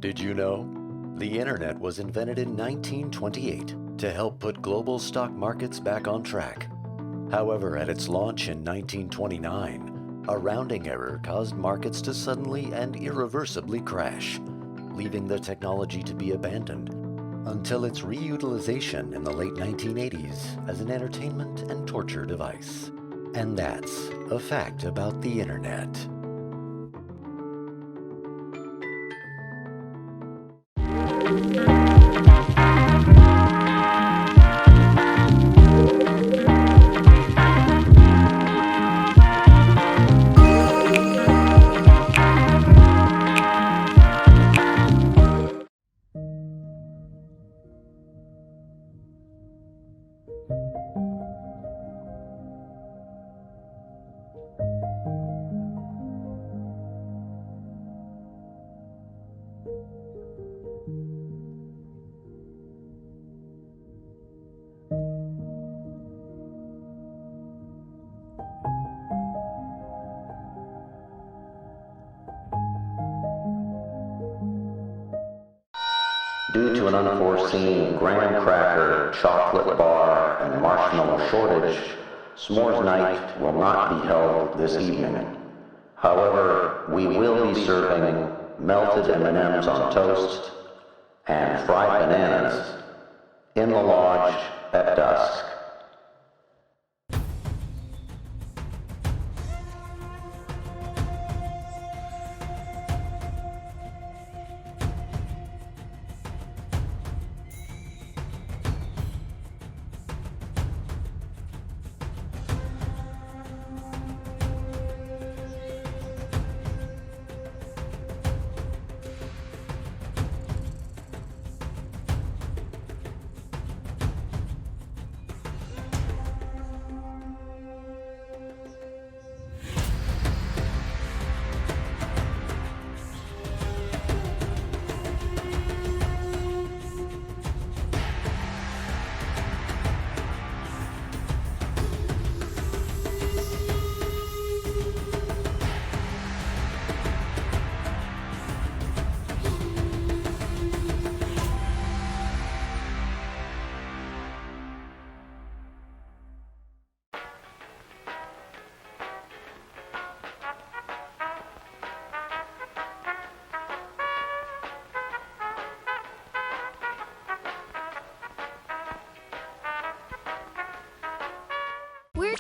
Did you know? The internet was invented in 1928 to help put global stock markets back on track. However, at its launch in 1929, a rounding error caused markets to suddenly and irreversibly crash, leaving the technology to be abandoned until its reutilization in the late 1980s as an entertainment and torture device. And that's a fact about the internet.
Due to an unforeseen graham cracker, chocolate bar, and marshmallow shortage, S'mores Night will not be held this evening. However, we will be serving melted M&Ms on toast and fried bananas in the lodge at dusk.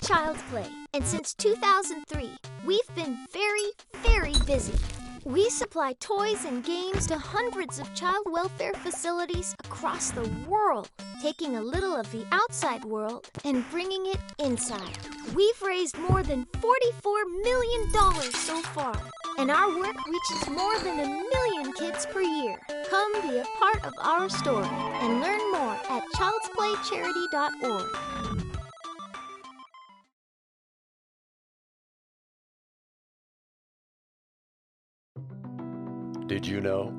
Child's Play, and since 2003, we've been very, very busy. We supply toys and games to hundreds of child welfare facilities across the world, taking a little of the outside world and bringing it inside. We've raised more than $44 million so far, and our work reaches more than 1 million kids per year. Come be a part of our story and learn more at childsplaycharity.org.
Did you know?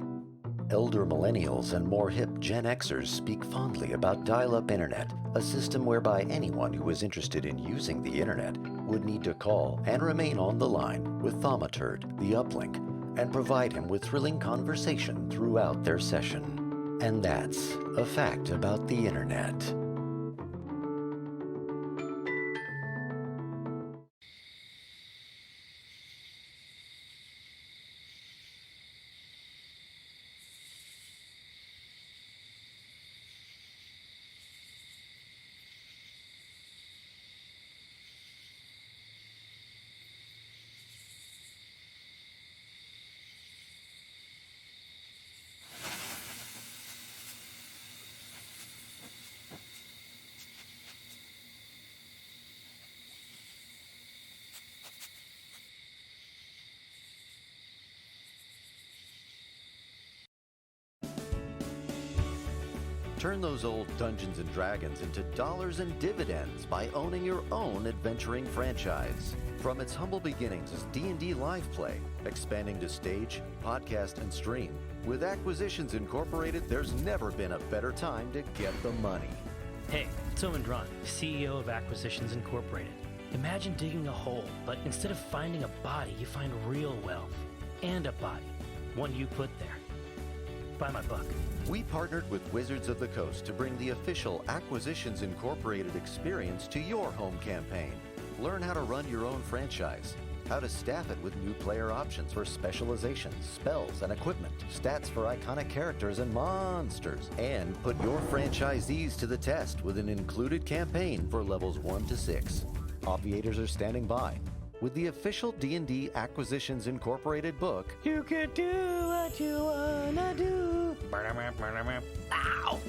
Elder millennials and more hip Gen Xers speak fondly about dial-up internet, a system whereby anyone who is interested in using the internet would need to call and remain on the line with Thaumaturd, the uplink, and provide him with thrilling conversation throughout their session. And that's a fact about the internet. Turn those old Dungeons & Dragons into dollars and dividends by owning your own adventuring franchise. From its humble beginnings as D&D Live Play, expanding to stage, podcast, and stream, with Acquisitions Incorporated, there's never been a better time to get the money.
Hey, Teil, CEO of Acquisitions Incorporated. Imagine digging a hole, but instead of finding a body, you find real wealth. And a body. One you put there. Buy my book.
We partnered with Wizards of the Coast to bring the official Acquisitions Incorporated experience to your home campaign. Learn how to run your own franchise, how to staff it with new player options for specializations, spells, and equipment, stats for iconic characters and monsters, and put your franchisees to the test with an included campaign for levels 1 to 6. Obviators are standing by. With the official D&D Acquisitions Incorporated book, you can do what you wanna do. Ow!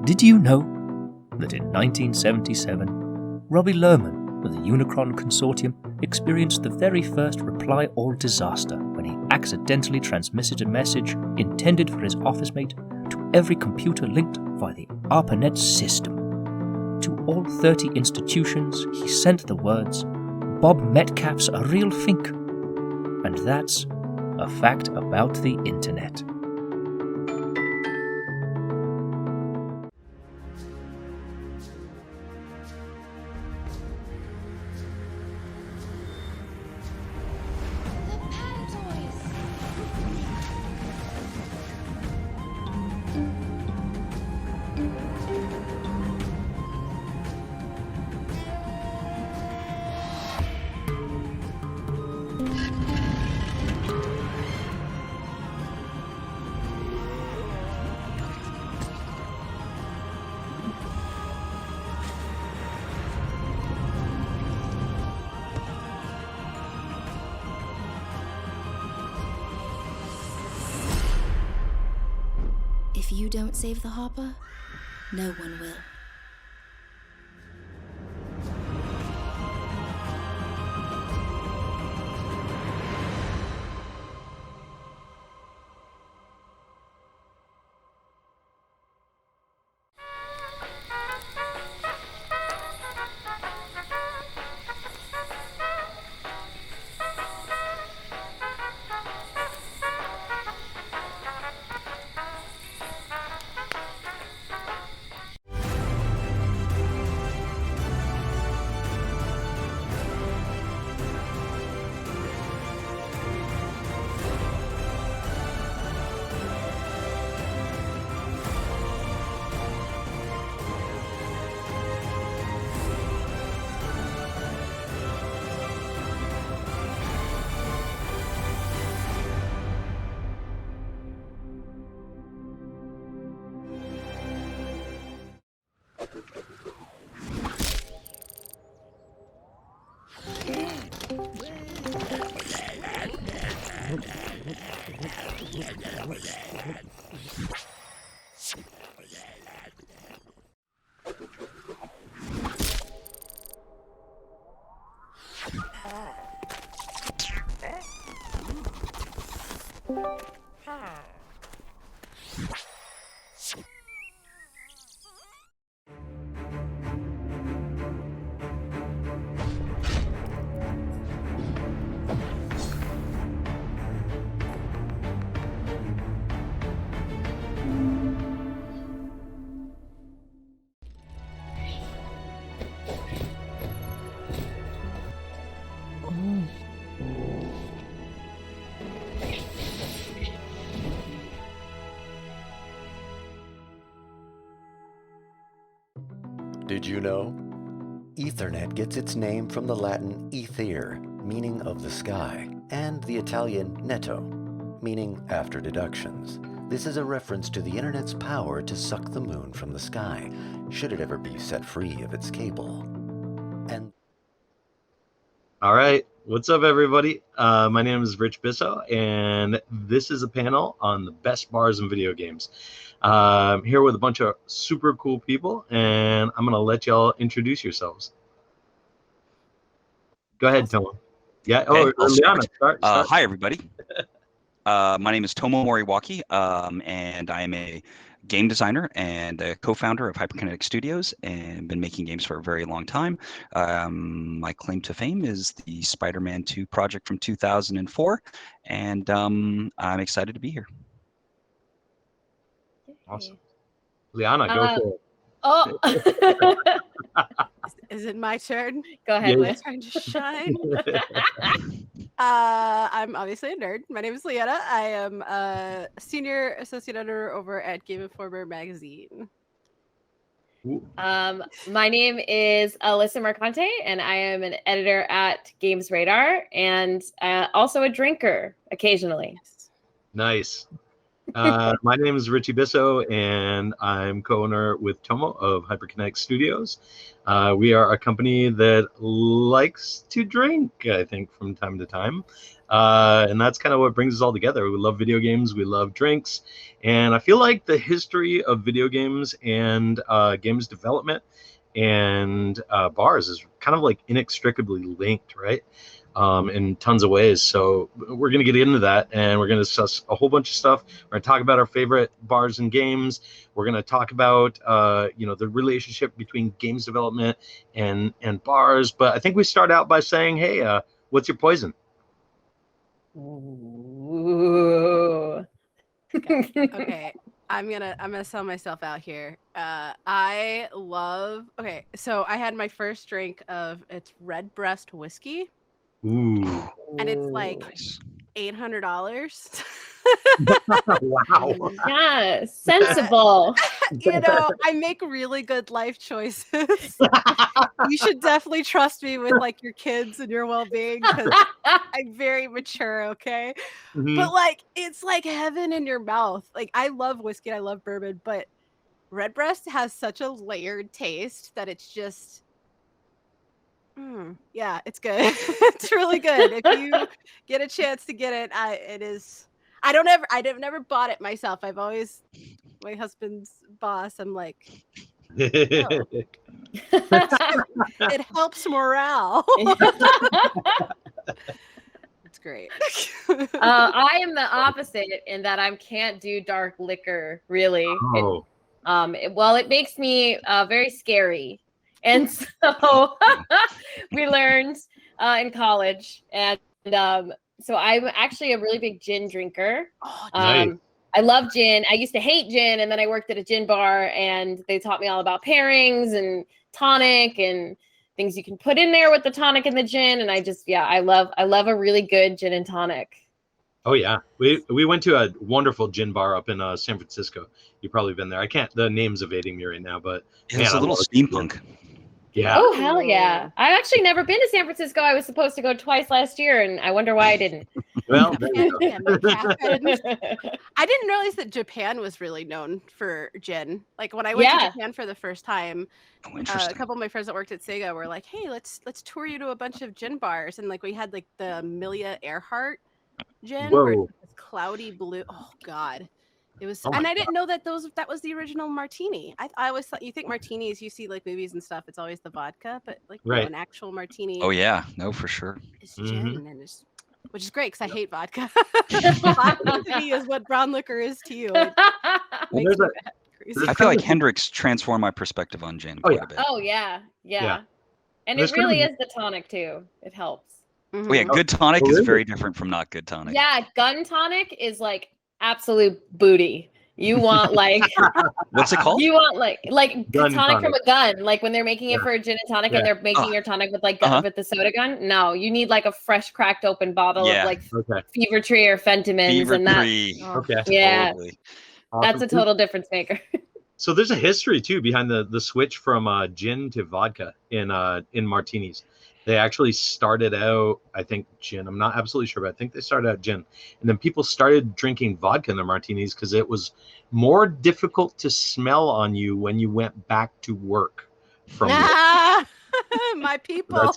Did you know that in 1977, Robbie Lerman with the Unicron Consortium experienced the very first reply all disaster when he accidentally transmitted a message intended for his office mate to every computer linked via the ARPANET system. To all 30 institutions, he sent the words, "Bob Metcalf's a real think." And that's a fact about the internet.
If you don't save the Hopper, no one will.
Did you know? Ethernet gets its name from the Latin ether, meaning of the sky, and the Italian netto, meaning after deductions. This is a reference to the internet's power to suck the moon from the sky, should it ever be set free of its cable. And
all right, what's up, everybody? My name is Rich Bisso, and this is a panel on the best bars in video games. I'm here with a bunch of super cool people, and I'm going to let y'all introduce yourselves. Go ahead, Tomo. Yeah,
Okay, I'll
Liana, start.
Hi, everybody. My name is Tomo Moriwaki, and I am a game designer and a co-founder of Hyperkinetic Studios, and been making games for a very long time. My claim to fame is the Spider-Man 2 project from 2004, and I'm excited to be here.
Awesome. Liana, go for it.
Oh. Is it my turn?
Go ahead,
Yes.
Trying to shine. I'm obviously a nerd. My name is Liana. I am a senior associate editor over at Game Informer magazine.
My name is Alyssa Mercante, and I am an editor at Games Radar, and also a drinker occasionally.
Nice. My name is Richie Bisso, and I'm co-owner with Tomo of Hyperkinetic Studios. We are a company that likes to drink, I think, from time to time. And that's kind of what brings us all together. We love video games, we love drinks, and I feel like the history of video games and games development and bars is kind of like inextricably linked, right? in tons of ways. So we're going to get into that, and we're going to discuss a whole bunch of stuff. We're going to talk about our favorite bars and games. We're going to talk about the relationship between games development and bars. But I think we start out by saying, hey, what's your poison?
Ooh.
Okay. I'm gonna sell myself out here. I love. Okay, so I had my first drink of it's Redbreast whiskey,
Ooh.
and it's like $800.
Wow.
Yeah, sensible.
I make really good life choices. You should definitely trust me with like your kids and your well-being because I'm very mature, okay?
Mhm.
But like it's like heaven in your mouth. Like I love whiskey, I love bourbon, but Redbreast has such a layered taste that it's just yeah, it's good. It's really good. If you get a chance to get it, it is. I've never bought it myself. I've always my husband's boss. I'm like, oh. It helps morale. It's great.
I am the opposite in that I can't do dark liquor. Really,
Oh.
it makes me very scary. And so we learned in college, and so I'm actually a really big gin drinker.
Oh,
nice.
I love gin. I used to hate gin, and then I worked at a gin bar, and they taught me all about pairings and tonic and things you can put in there with the tonic and the gin. And I love a really good gin and tonic.
Oh yeah, we went to a wonderful gin bar up in San Francisco. You've probably been there. The name's evading me right now, but
It's a little steampunk.
Yeah.
Oh hell yeah! I've actually never been to San Francisco. I was supposed to go twice last year, and I wonder why I didn't.
Well,
I didn't realize that Japan was really known for gin. Like when I went to Japan for the first time, a couple of my friends that worked at Sega were like, "Hey, let's tour you to a bunch of gin bars," and like we had like the Amelia Earhart gin, where it was cloudy blue. Oh God. It was, and I didn't know that that was the original martini. I always thought you think martinis, you see like movies and stuff, it's always the vodka, but like no, an actual martini.
Oh yeah, no, for sure.
It's gin, and which is great because I hate vodka. Vodka to me is what brown liquor is to you.
I feel like Hendrix transformed my perspective on gin quite a bit.
Oh yeah. And it really is the tonic too. It helps.
Oh yeah, good tonic is very different from not good tonic.
Yeah, gun tonic is like absolute booty. You want like
what's it called?
You want like
gun
tonic from a gun, like when they're making it for a gin and tonic and they're making your tonic with like with the soda gun. No, you need like a fresh cracked open bottle of like Fever Tree or Fentimans and that. Yeah,
totally.
That's a total difference maker.
So there's a history too behind the switch from gin to vodka in martinis. They actually started out, I think, gin. I'm not absolutely sure, but I think they started out gin. And then people started drinking vodka in their martinis because it was more difficult to smell on you when you went back to work from work.
My people.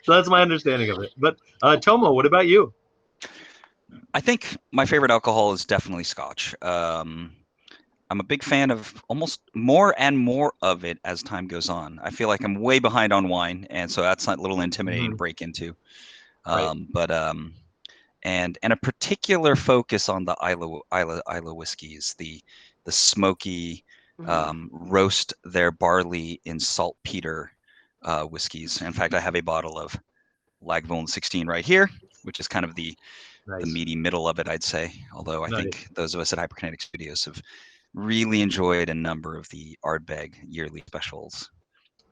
So that's my understanding of it. But Tomo, what about you?
I think my favorite alcohol is definitely Scotch. I'm a big fan of almost more and more of it as time goes on. I feel like I'm way behind on wine, and so that's a little intimidating to break into. But and a particular focus on the Isla whiskeys, the smoky roast their barley in saltpeter whiskeys. In fact, I have a bottle of Lagavulin 16 right here, which is kind of the meaty middle of it, I'd say. Although I think those of us at Hyperkinetic Studios have really enjoyed a number of the Ardbeg yearly specials.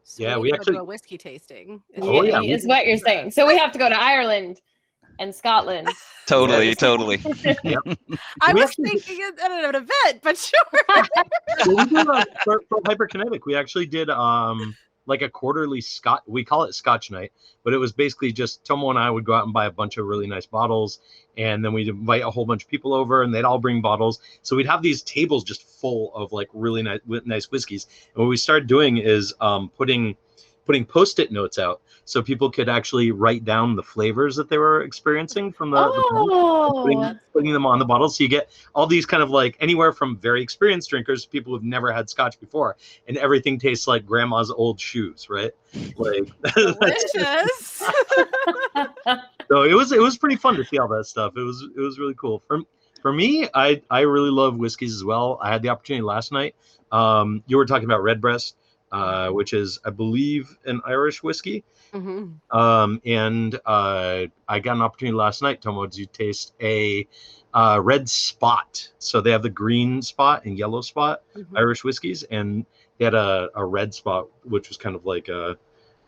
So we actually go to a whiskey tasting.
Is what you're saying. So we have to go to Ireland and Scotland.
Totally.
I was thinking at an event, but sure.
We did for Hyperkinetic. We actually did like a quarterly Scotch. We call it Scotch night, but it was basically just Tomo and I would go out and buy a bunch of really nice bottles, and then we'd invite a whole bunch of people over, and they'd all bring bottles. So we'd have these tables just full of like really nice whiskeys. And what we started doing is putting putting Post-it notes out so people could actually write down the flavors that they were experiencing from putting them on the bottle. So you get all these kind of like anywhere from very experienced drinkers, people who've never had scotch before, and everything tastes like grandma's old shoes, right? Like
Delicious.
So it was pretty fun to see all that stuff. It was really cool. For me, I really love whiskeys as well. I had the opportunity last night. You were talking about Redbreast, which is, I believe, an Irish whiskey.
Mm-hmm.
And I got an opportunity last night, Tomo, to taste a red spot. So they have the green spot and yellow spot Irish whiskeys, and they had a red spot, which was kind of like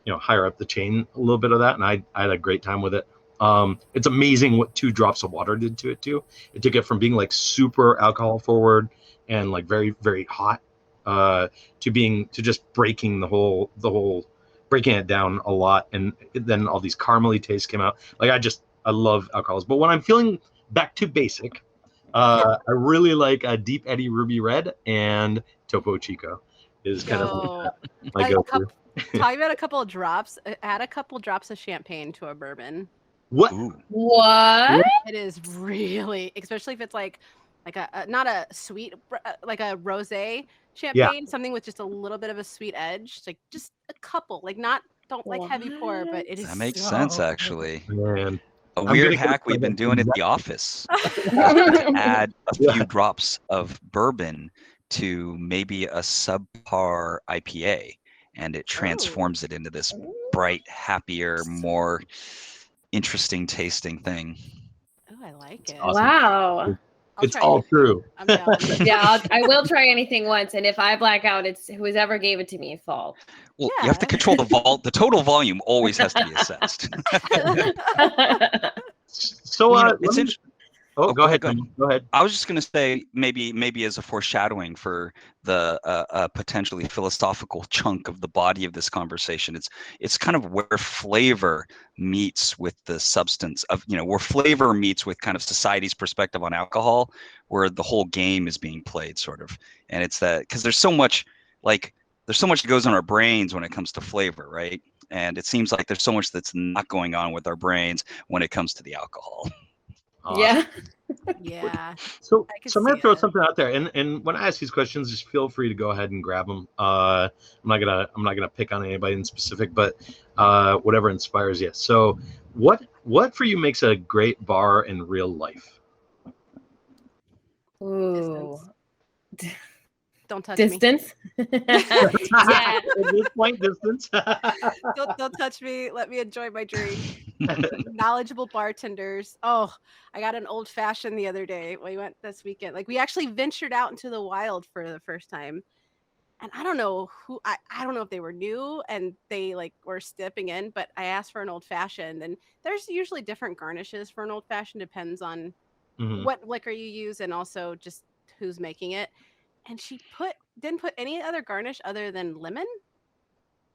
higher up the chain, a little bit of that, and I had a great time with it. It's amazing what 2 drops of water did to it too. It took it from being like super alcohol forward and like very, very hot to just breaking the whole breaking it down a lot, and then all these caramely tastes came out. Like I love alcohols, but when I'm feeling back to basic, I really like a Deep Eddy Ruby Red, and Topo Chico is kind of my go-to.
Talking about a couple of drops, add a couple drops of champagne to a bourbon.
What?
What?
It is really, especially if it's like a not a sweet, like a rosé champagne, something with just a little bit of a sweet edge, like just a couple, like don't like heavy pour, but it is.
That makes sense, actually.
Man.
A weird hack we've been doing at the office to add a few drops of bourbon to maybe a subpar IPA, and it transforms it into this bright, happier, more interesting tasting thing.
Oh, I like it.
Awesome.
Wow.
It's all true.
I'm down.
Yeah, I will try anything once, and if I black out, it's whoever gave it to me fault.
Well, you have to control the total volume always has to be assessed.
So
it's interesting.
Go ahead. Go ahead.
I was just going to say maybe as a foreshadowing for the potentially philosophical chunk of the body of this conversation. It's kind of where flavor meets with the substance of, where flavor meets with kind of society's perspective on alcohol, where the whole game is being played sort of. And it's that because there's so much that goes on our brains when it comes to flavor, right? And it seems like there's so much that's not going on with our brains when it comes to the alcohol.
Yeah.
Yeah.
So I'm gonna throw something out there, and when I ask these questions, just feel free to go ahead and grab them. I'm not gonna pick on anybody in specific, but whatever inspires you. So what for you makes a great bar in real life?
Ooh.
Don't touch
distance.
me.
Yeah.
At this point, distance.
Don't touch me. Let me enjoy my drink. Knowledgeable bartenders. Oh, I got an old fashioned the other day. We went this weekend. Like we actually ventured out into the wild for the first time. And I don't know I don't know if they were new and they like were stepping in, but I asked for an old fashioned, and there's usually different garnishes for an old fashioned, depends on what liquor you use and also just who's making it. And she didn't put any other garnish other than lemon.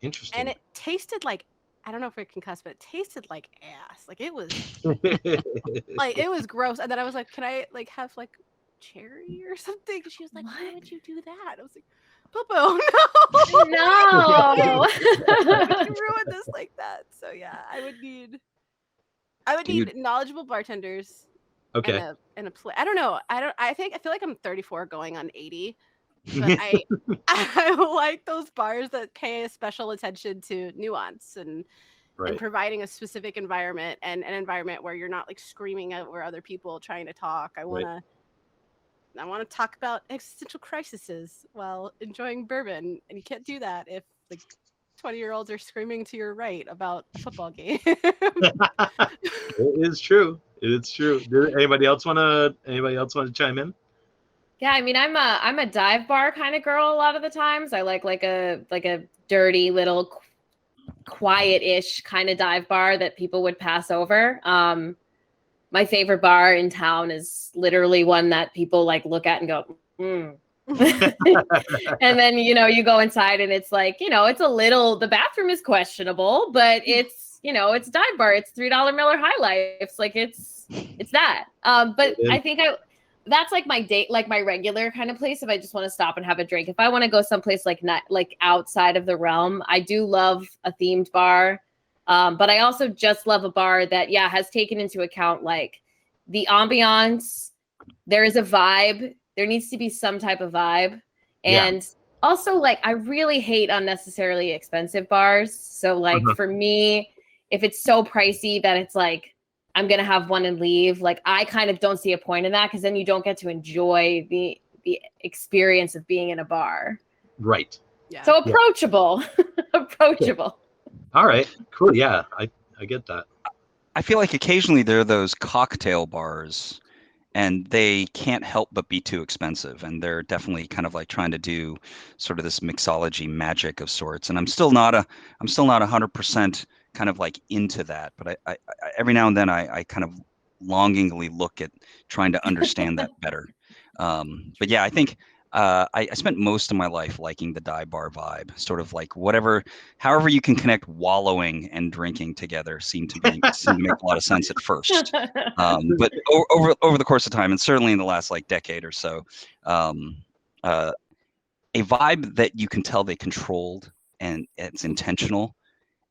Interesting.
And it tasted like, I don't know if I can cuss, but it tasted like ass. Like it was like it was gross. And then I was like, can I like have like cherry or something? She was like, why would you do that? I was like, Popo, no.
No.
You ruined this like that. So yeah, I would need knowledgeable bartenders.
Okay.
And a play. I don't know. I feel like I'm 34 going on 80. But I like those bars that pay a special attention to nuance and providing a specific environment, and an environment where you're not like screaming over other people trying to talk. I want to talk about existential crises while enjoying bourbon, and you can't do that if like 20-year-olds are screaming to your right about a football game.
It is true. It's true. Anybody else want to chime in?
Yeah, I mean, I'm a dive bar kind of girl a lot of the times. I like a dirty little quiet-ish kind of dive bar that people would pass over. My favorite bar in town is literally one that people like look at and go, and then you go inside and it's like, it's a little, the bathroom is questionable, but it's it's a dive bar, it's $3 Miller High Lifes, like it's that. But I think that's like my date, like my regular kind of place. If I just want to stop and have a drink, if I want to go someplace like not like outside of the realm, I do love a themed bar. But I also just love a bar that, has taken into account like the ambiance. There is a vibe. There needs to be some type of vibe. And also, like, I really hate unnecessarily expensive bars. So, like, for me, if it's so pricey that it's like, I'm going to have one and leave, like, I kind of don't see a point in that, because then you don't get to enjoy the experience of being in a bar.
Right.
Yeah. So approachable. Approachable.
All right, cool. Yeah, I get that.
I feel like occasionally there are those cocktail bars, and they can't help but be too expensive, and they're definitely kind of like trying to do sort of this mixology magic of sorts. And I'm still not 100% kind of like into that, but I every now and then I kind of longingly look at trying to understand that better. But yeah, I think I spent most of my life liking the dive bar vibe, sort of like however you can connect wallowing and drinking together seemed to make a lot of sense at first. But over the course of time, and certainly in the last like decade or so, a vibe that you can tell they controlled and it's intentional.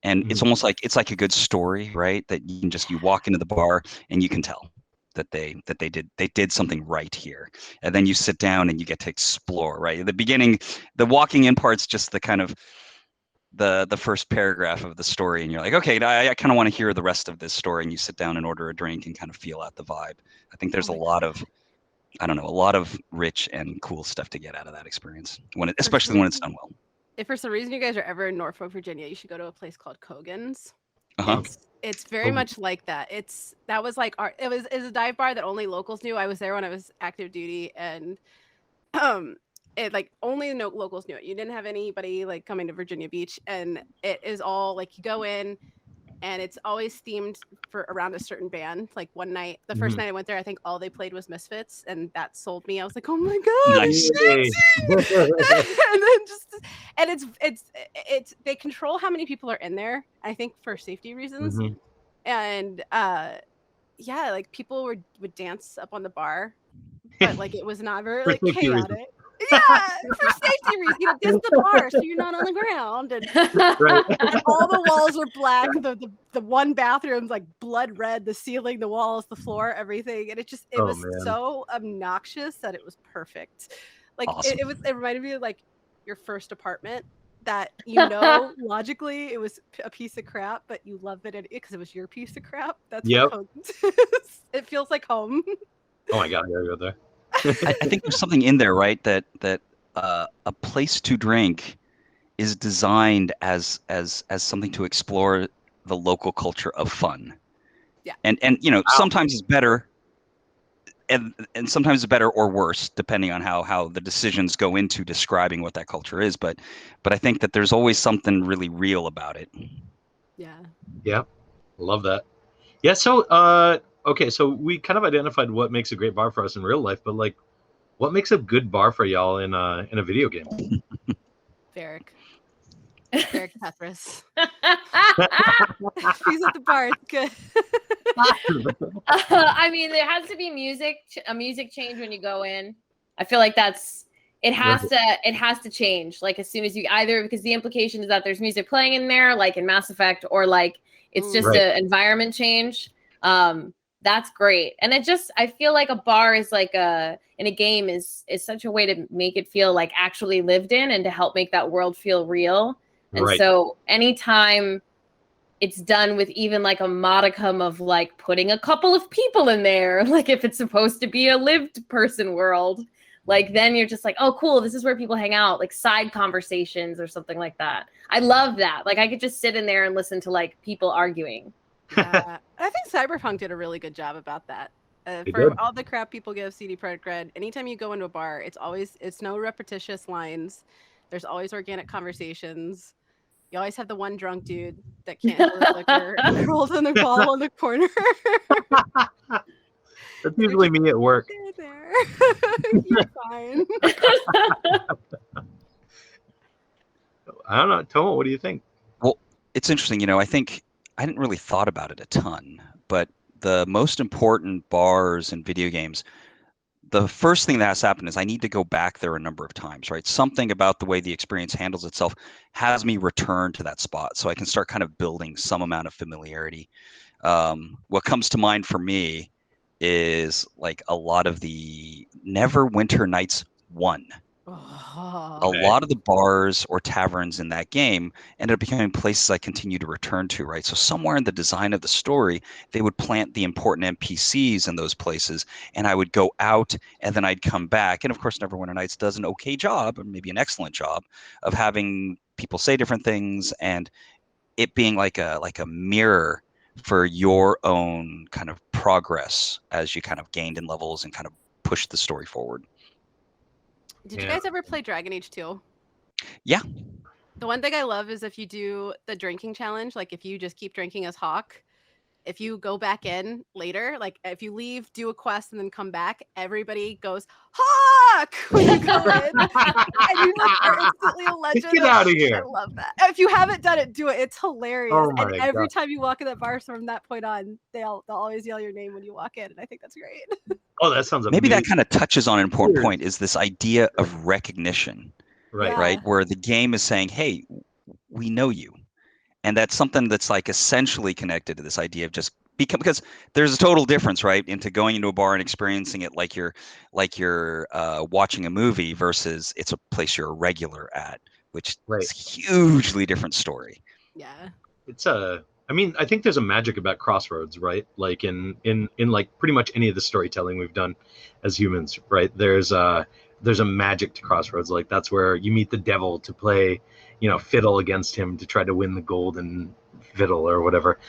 And it's almost like a good story, right? That you walk into the bar and you can tell that they did something right here. And then you sit down and you get to explore, right? At the beginning, the walking in part's just the kind of the first paragraph of the story, and you're like, okay, I kind of want to hear the rest of this story, and you sit down and order a drink and kind of feel out the vibe. I think there's a lot of rich and cool stuff to get out of that experience, especially when it's done well.
If for some reason you guys are ever in Norfolk, Virginia, you should go to a place called Kogan's.
Uh-huh.
It's very much like that. It was a dive bar that only locals knew. I was there when I was active duty, and it like only locals knew it. You didn't have anybody like coming to Virginia Beach, and it is all like you go in, and it's always themed for around a certain band. Like one night, the first night I went there, I think all they played was Misfits, and that sold me. I was like, oh my god,
nice.
and it's they control how many people are in there, I think, for safety reasons. And like people would dance up on the bar, but like it was not very like chaotic. Yeah, for safety reasons. This is the bar, so you're not on the ground, and, and all the walls are black. The one bathroom's like blood red. The ceiling, the walls, the floor, everything, and it was so obnoxious that it was perfect. Like awesome. It reminded me of like your first apartment that logically it was a piece of crap, but you love it because it was your piece of crap. That's what it feels like home.
Oh my god, I gotta go there.
I think there's something in there, right? That a place to drink is designed as something to explore the local culture of fun. Yeah. And sometimes it's better, and sometimes it's better or worse depending on how the decisions go into describing what that culture is. But I think that there's always something really real about it.
Yeah.
Yeah, love that. Yeah. So okay, so we kind of identified what makes a great bar for us in real life, but like, what makes a good bar for y'all in a video game?
Varric Tetris. He's at the bar. It's good.
I mean, there has to be a music change when you go in. I feel like it has to change. Like as soon as either because the implication is that there's music playing in there, like in Mass Effect, or like it's just an environment change. That's great. And I feel like a bar is like in a game is such a way to make it feel like actually lived in and to help make that world feel real. And so anytime it's done with even like a modicum of like putting a couple of people in there, like if it's supposed to be a lived person world, like then you're just like, oh, cool. This is where people hang out, like side conversations or something like that. I love that. Like I could just sit in there and listen to like people arguing.
Yeah, I think Cyberpunk did a really good job about that. For all the crap people give CD Projekt Red, anytime you go into a bar, it's no repetitious lines. There's always organic conversations. You always have the one drunk dude that can't handle his liquor curled on the ball on the corner.
That's usually me at work.
There. You're fine.
I don't know, Tomo, what do you think?
Well, it's interesting. I think I hadn't really thought about it a ton, but the most important bars in video games, the first thing that has to happen is I need to go back there a number of times, right? Something about the way the experience handles itself has me return to that spot so I can start kind of building some amount of familiarity. What comes to mind for me is like a lot of the Neverwinter Nights 1. A lot of the bars or taverns in that game ended up becoming places I continue to return to, right? So somewhere in the design of the story, they would plant the important NPCs in those places, and I would go out and then I'd come back. And of course, Neverwinter Nights does an okay job, or maybe an excellent job, of having people say different things and it being like a mirror for your own kind of progress as you kind of gained in levels and kind of pushed the story forward.
Did you guys ever play Dragon Age 2?
Yeah.
The one thing I love is if you do the drinking challenge, like if you just keep drinking as Hawk, if you go back in later, like if you leave, do a quest, and then come back, everybody goes, Hawk! When you go in. And you like, are instantly a legend.
Get out of here.
I love that. If you haven't done it, do it. It's hilarious.
Oh
and
my
every
God.
time you walk in that bar from that point on, they'll always yell your name when you walk in. And I think that's great.
Oh, that sounds amazing.
Maybe that kind of touches on an important point, is this idea of recognition,
Right.
right? Where the game is saying, hey, we know you. And that's something that's like essentially connected to this idea of just because there's a total difference, right, into going into a bar and experiencing it like you're watching a movie versus it's a place you're a regular at, which is a hugely different story.
Yeah.
It's I mean, I think there's a magic about Crossroads, right? Like in like pretty much any of the storytelling we've done as humans, right? There's a magic to Crossroads. Like that's where you meet the devil to play, fiddle against him to try to win the golden fiddle or whatever.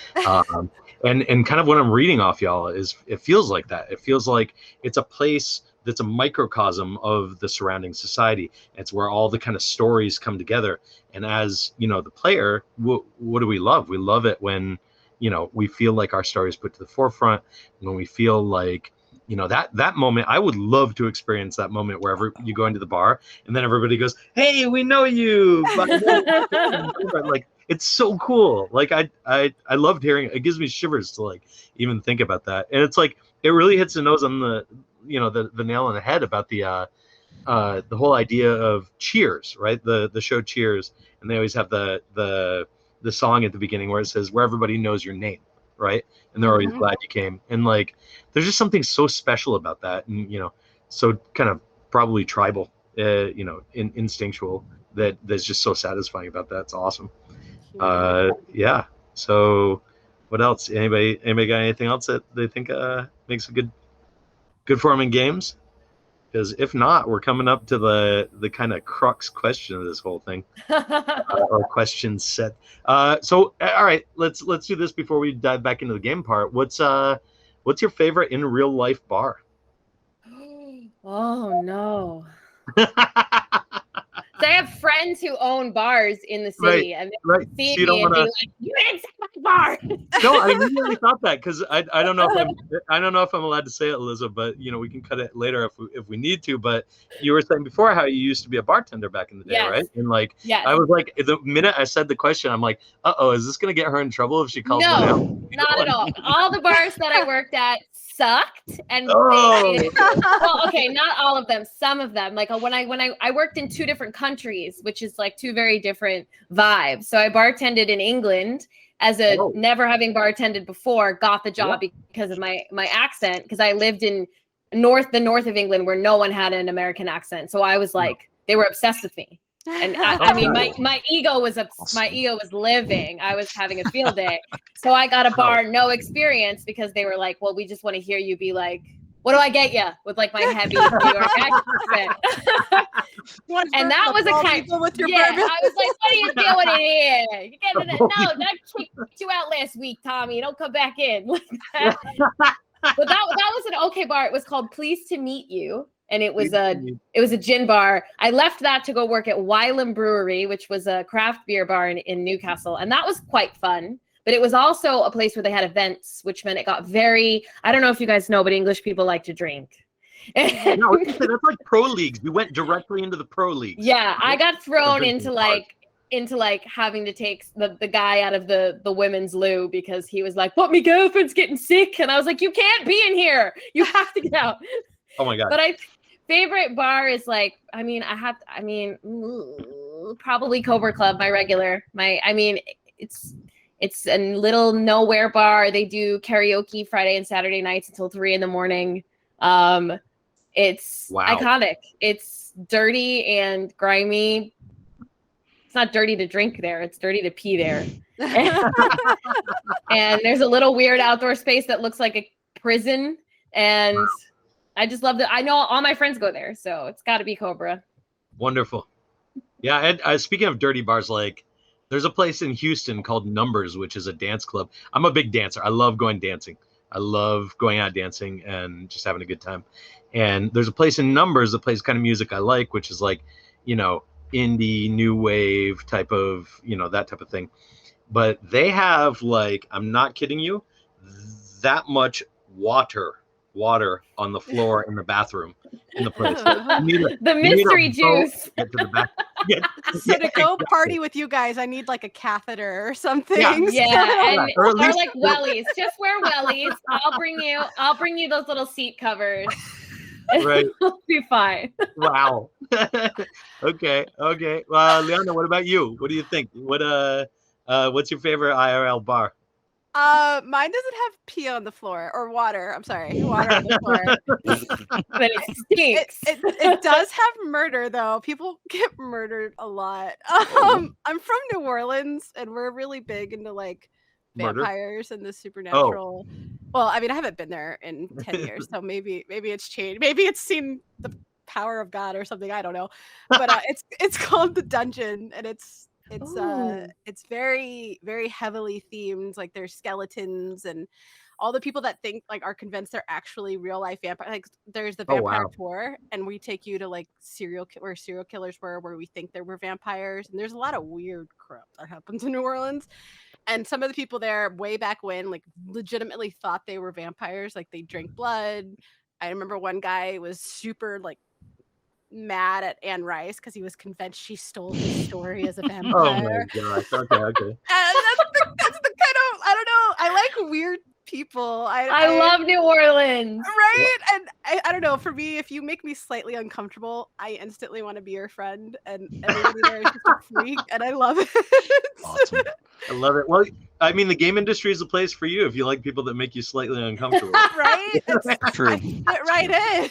And kind of what I'm reading off y'all is it feels like that. It feels like it's a place that's a microcosm of the surrounding society. It's where all the kind of stories come together. And as the player, what do we love? We love it when we feel like our story is put to the forefront, when we feel like that moment. I would love to experience that moment wherever you go into the bar and then everybody goes, hey, we know you. Like it's so cool. Like I loved hearing it. It gives me shivers to like even think about that. And it's like it really hits the nose on the the nail on the head about the whole idea of Cheers, right? The show Cheers, and they always have the song at the beginning where it says where everybody knows your name, right? And they're always glad you came. And like there's just something so special about that, and so kind of probably tribal, instinctual, that's just so satisfying about that. It's awesome. Yeah. So what else? Anybody got anything else that they think makes a good for them in games? Because if not, we're coming up to the kind of crux question of this whole thing, or question set. So all right, let's do this before we dive back into the game part. What's your favorite in real life bar?
Oh no. So I have friends who own bars in the city, and they see me and be like, "You didn't say my bar."
No, I immediately thought that because I don't know if I'm allowed to say it, Elizabeth, but we can cut it later if we need to. But you were saying before how you used to be a bartender back in the day, right? And like, I was like, the minute I said the question, I'm like, is this gonna get her in trouble if she calls me out?
No, not at all. All the bars that I worked at sucked, and well, okay, not all of them, some of them. Like when I worked in 2 different countries, which is like 2 very different vibes. So I bartended in England as a never having bartended before, got the job because of my accent, because I lived in the north of England where no one had an American accent. So I was like, they were obsessed with me. And I mean, my ego was living. I was having a field day. So I got a bar, no experience, because they were like, well, we just want to hear you be like, what do I get you? With like my heavy New York accent. And that was a kind with your bourbon. I was like, what are you doing in here? You getting no, that kicked you out last week, Tommy. Don't come back in. But that was an okay bar. It was called Pleased to Meet You. And it was a gin bar. I left that to go work at Wylam Brewery, which was a craft beer bar in Newcastle. And that was quite fun. But it was also a place where they had events, which meant it got very, I don't know if you guys know, but English people like to drink.
No, that's like pro leagues. You went directly into the pro leagues.
Yeah, I got thrown into like having to take the guy out of the women's loo because he was like, but my girlfriend's getting sick. And I was like, you can't be in here. You have to get out.
Oh my god.
But favorite bar is like, probably Cobra Club, my regular. It's a little nowhere bar. They do karaoke Friday and Saturday nights until 3 a.m. It's iconic. It's dirty and grimy. It's not dirty to drink there. It's dirty to pee there. And there's a little weird outdoor space that looks like a prison. And I just love that. I know all my friends go there, so it's got to be Cobra.
Wonderful. Yeah, and speaking of dirty bars, like there's a place in Houston called Numbers, which is a dance club. I'm a big dancer. I love going dancing. I love going out dancing and just having a good time. And there's a place in Numbers that plays the kind of music I like, which is like, indie, new wave type of, that type of thing. But they have, like, I'm not kidding you, that much water on the floor in the bathroom in the place.
The
mystery juice.
So to go party with you guys, I need like a catheter or something.
Yeah, or like wellies. Just wear wellies. I'll bring you those little seat covers.
Right.
It'll be fine.
Wow. Okay. Well, Leona, what about you? What do you think? What's your favorite IRL bar?
Mine doesn't have pee on the floor or water. I'm sorry, water on the floor.
But it stinks.
It does have murder though. People get murdered a lot. I'm from New Orleans, and we're really big into like vampires and the supernatural. Well, I mean, I haven't been there in 10 years, so maybe it's changed. Maybe it's seen the power of God or something. I don't know. But it's called The Dungeon, and it's very, very heavily themed. Like there's skeletons and all the people that think like are convinced they're actually real life vampires. Like there's the vampire tour, and we take you to like serial killers where we think there were vampires. And there's a lot of weird crap that happens in New Orleans. And some of the people there way back when like legitimately thought they were vampires. Like they drink blood. I remember one guy was super like mad at Anne Rice because he was convinced she stole his story as a vampire.
Oh my gosh. Okay.
And that's the kind of, I don't know. I like weird people.
I love New Orleans.
Right? And I don't know. For me, if you make me slightly uncomfortable, I instantly want to be your friend. And everybody there is just a freak, and I love it.
Awesome.
I love it. Well, I mean, the game industry is a place for you if you like people that make you slightly uncomfortable.
Right?
True.
I fit right in.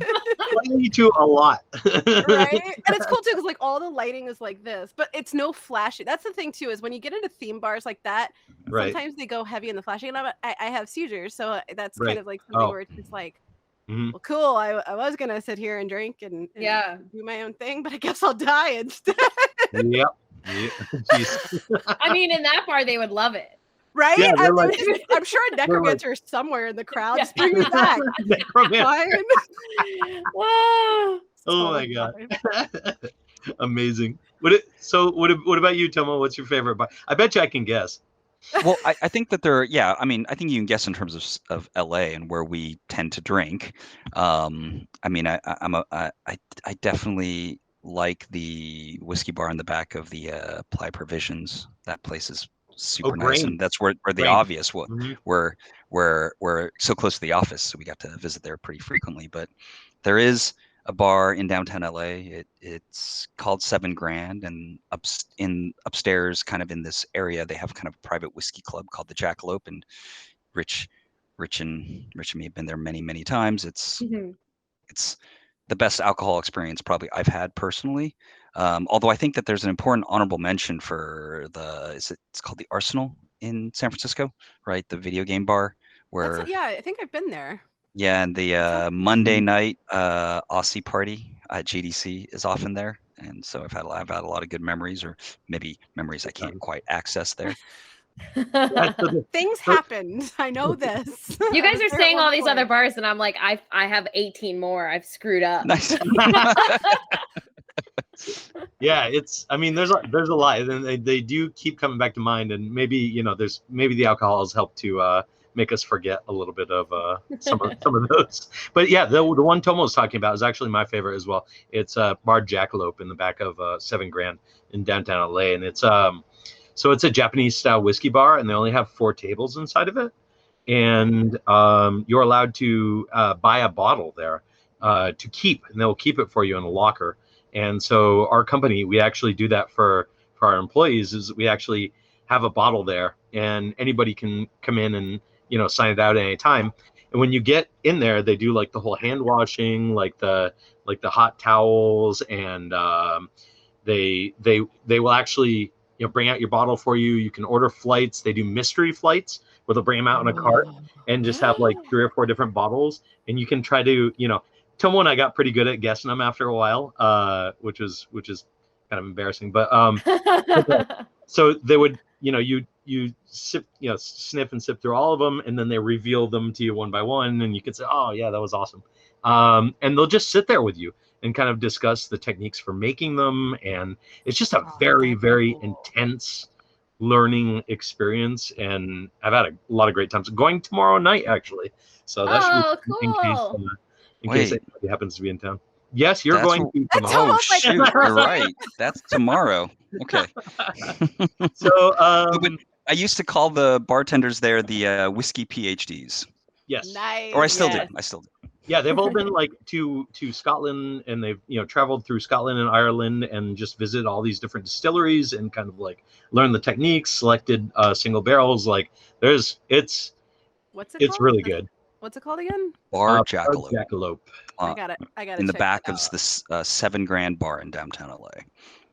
I need to a lot.
Right? And it's cool too because like all the lighting is like this, but it's no flashy. That's the thing too, is when you get into theme bars like that, sometimes they go heavy in the flashing. And I have seizures, so that's kind of like something where it's just like, well, cool. I was gonna sit here and drink and do my own thing, but I guess I'll die instead.
Yep.
I mean, in that bar, they would love it.
Right?
Yeah,
I'm sure a necromancer is somewhere in the crowd. Just bring me back. Fine.
Whoa.
Oh my god. Amazing. What about you, Tomo? What's your favorite bar? I bet you I can guess.
Well, I think that I think you can guess in terms of LA and where we tend to drink. I mean, I definitely like the whiskey bar in the back of the Ply Provisions. That place is super nice, and that's where the obvious we're so close to the office, so we got to visit there pretty frequently. But there is a bar in downtown LA. It's called 7 Grand, and upstairs, kind of in this area, they have kind of a private whiskey club called the Jackalope. And Rich and me have been there many times. It's the best alcohol experience probably I've had personally. Although I think that there's an important honorable mention for it's called the Arsenal in San Francisco, right? The video game bar where
I think I've been there.
Yeah, and the Monday night Aussie party at GDC is often there, and so I've had a lot of good memories, or maybe memories I can't quite access there.
Things happened. I know this.
You guys are saying all these other bars, and I'm like, I have 18 more. I've screwed up.
Nice.
Yeah, I mean, there's a lot, and they do keep coming back to mind, and maybe the alcohol has helped to make us forget a little bit of some of those. But yeah, the one Tomo was talking about is actually my favorite as well. It's Bar Jackalope in the back of 7 Grand in downtown LA, and it's so it's a Japanese style whiskey bar, and they only have 4 tables inside of it. and you're allowed to buy a bottle there to keep, and they'll keep it for you in a locker. And so our company, we actually do that for our employees. Is we actually have a bottle there, and anybody can come in and sign it out at any time. And when you get in there, they do like the whole hand washing, like the hot towels, and they will actually bring out your bottle for you. You can order flights. They do mystery flights where they'll bring them out in a cart and just have like 3 or 4 different bottles, and you can try to Tomo and I got pretty good at guessing them after a while, which is kind of embarrassing. But so they would, you sip, sniff and sip through all of them, and then they reveal them to you one by one, and you could say, "Oh yeah, that was awesome." And they'll just sit there with you and kind of discuss the techniques for making them, and it's just a very, very intense learning experience. And I've had a lot of great times. Going tomorrow night, actually. So that should be
cool.
in case anybody happens to be in town. Yes, you're
That's
going to.
Oh shoot, you're right. That's tomorrow. Okay.
So
I used to call the bartenders there the whiskey PhDs.
Yes.
Nice.
Or I still do. I still do.
Yeah, they've all been like to Scotland, and they've traveled through Scotland and Ireland and just visited all these different distilleries and kind of like learned the techniques, selected single barrels. Like
What's it
it's
called?
really good.
What's it called again?
Bar Jackalope.
Jackalope.
I got it.
In the
check
back
that
of
out.
this $7 grand bar in downtown LA.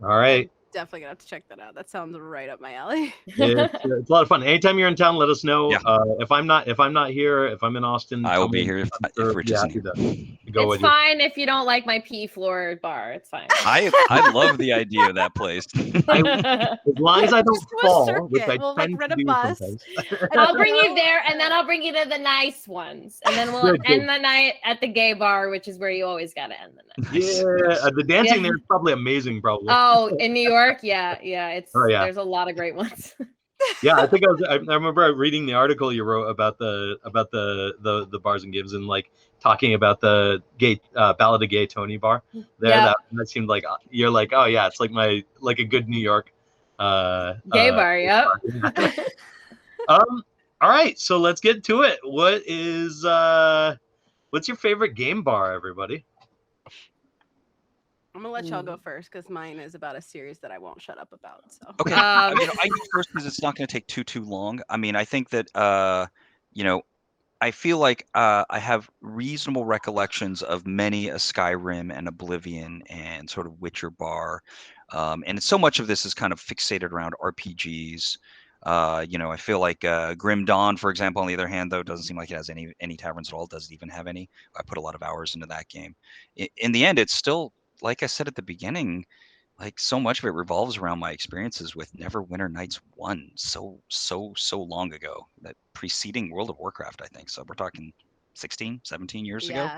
All right.
Definitely gonna have to check that out. That sounds right up my alley.
It's a lot of fun. Anytime you're in town, let us know.
Yeah.
If I'm not here, if I'm in Austin,
I will be here if Rich isn't here.
It's fine if you don't like my pea floor bar. It's fine.
I love the idea of that place.
As long as I don't fall, which I
We'll
tend
rent
to
a
do
bus.
sometimes.
I'll bring you there, and then I'll bring you to the nice ones, and then we'll end the night at the gay bar, which is where you always gotta end the night.
Yeah, the dancing there is probably amazing. Probably.
Oh, in New York, yeah. It's
yeah.
There's a lot of great ones.
Yeah, I think I remember reading the article you wrote about the bars and games, and like talking about the gay Ballad of Gay Tony bar there.
Yep.
That seemed like you're like, oh yeah, it's like a good New York
gay bar. Yep.
All right, so let's get to it. What's your favorite game bar, everybody?
I'm gonna let y'all go first because mine is about a series that I won't shut up about. So
Okay. I go first because it's not going to take too long. I mean, I think that I feel like I have reasonable recollections of many a Skyrim and Oblivion and sort of Witcher bar, and so much of this is kind of fixated around RPGs. I feel like Grim Dawn, for example, on the other hand, though, doesn't seem like it has any taverns at all. Doesn't even have any. I put a lot of hours into that game. In the end, it's still, like I said at the beginning, like so much of it revolves around my experiences with Neverwinter Nights 1 so long ago, that preceding World of Warcraft, I think. So we're talking 16, 17 years ago.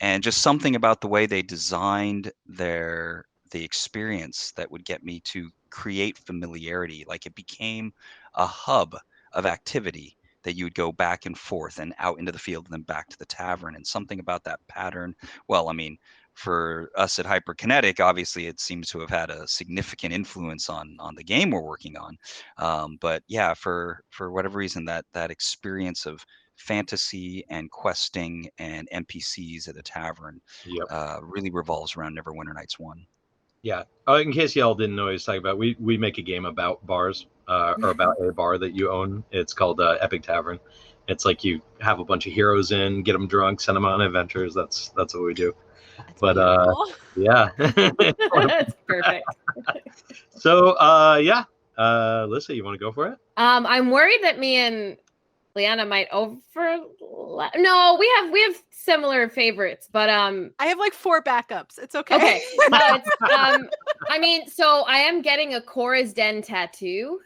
And just something about the way they designed the experience that would get me to create familiarity. Like it became a hub of activity that you would go back and forth and out into the field and then back to the tavern. And something about that pattern, well, I mean, for us at Hyperkinetic, obviously it seems to have had a significant influence on the game we're working on. But yeah, for whatever reason, that experience of fantasy and questing and NPCs at a tavern really revolves around Neverwinter Nights 1.
Yeah. In case y'all didn't know what I was talking about, we make a game about bars, or about a bar that you own. It's called Epic Tavern. It's like you have a bunch of heroes in, get them drunk, send them on adventures. That's what we do. But yeah.
That's perfect.
So Lisa, you want to go for it?
I'm worried that me and Leanna might overlap. No, we have similar favorites, but
I have like 4 backups. It's okay.
Okay. No, I mean, so I am getting a Cora's Den tattoo,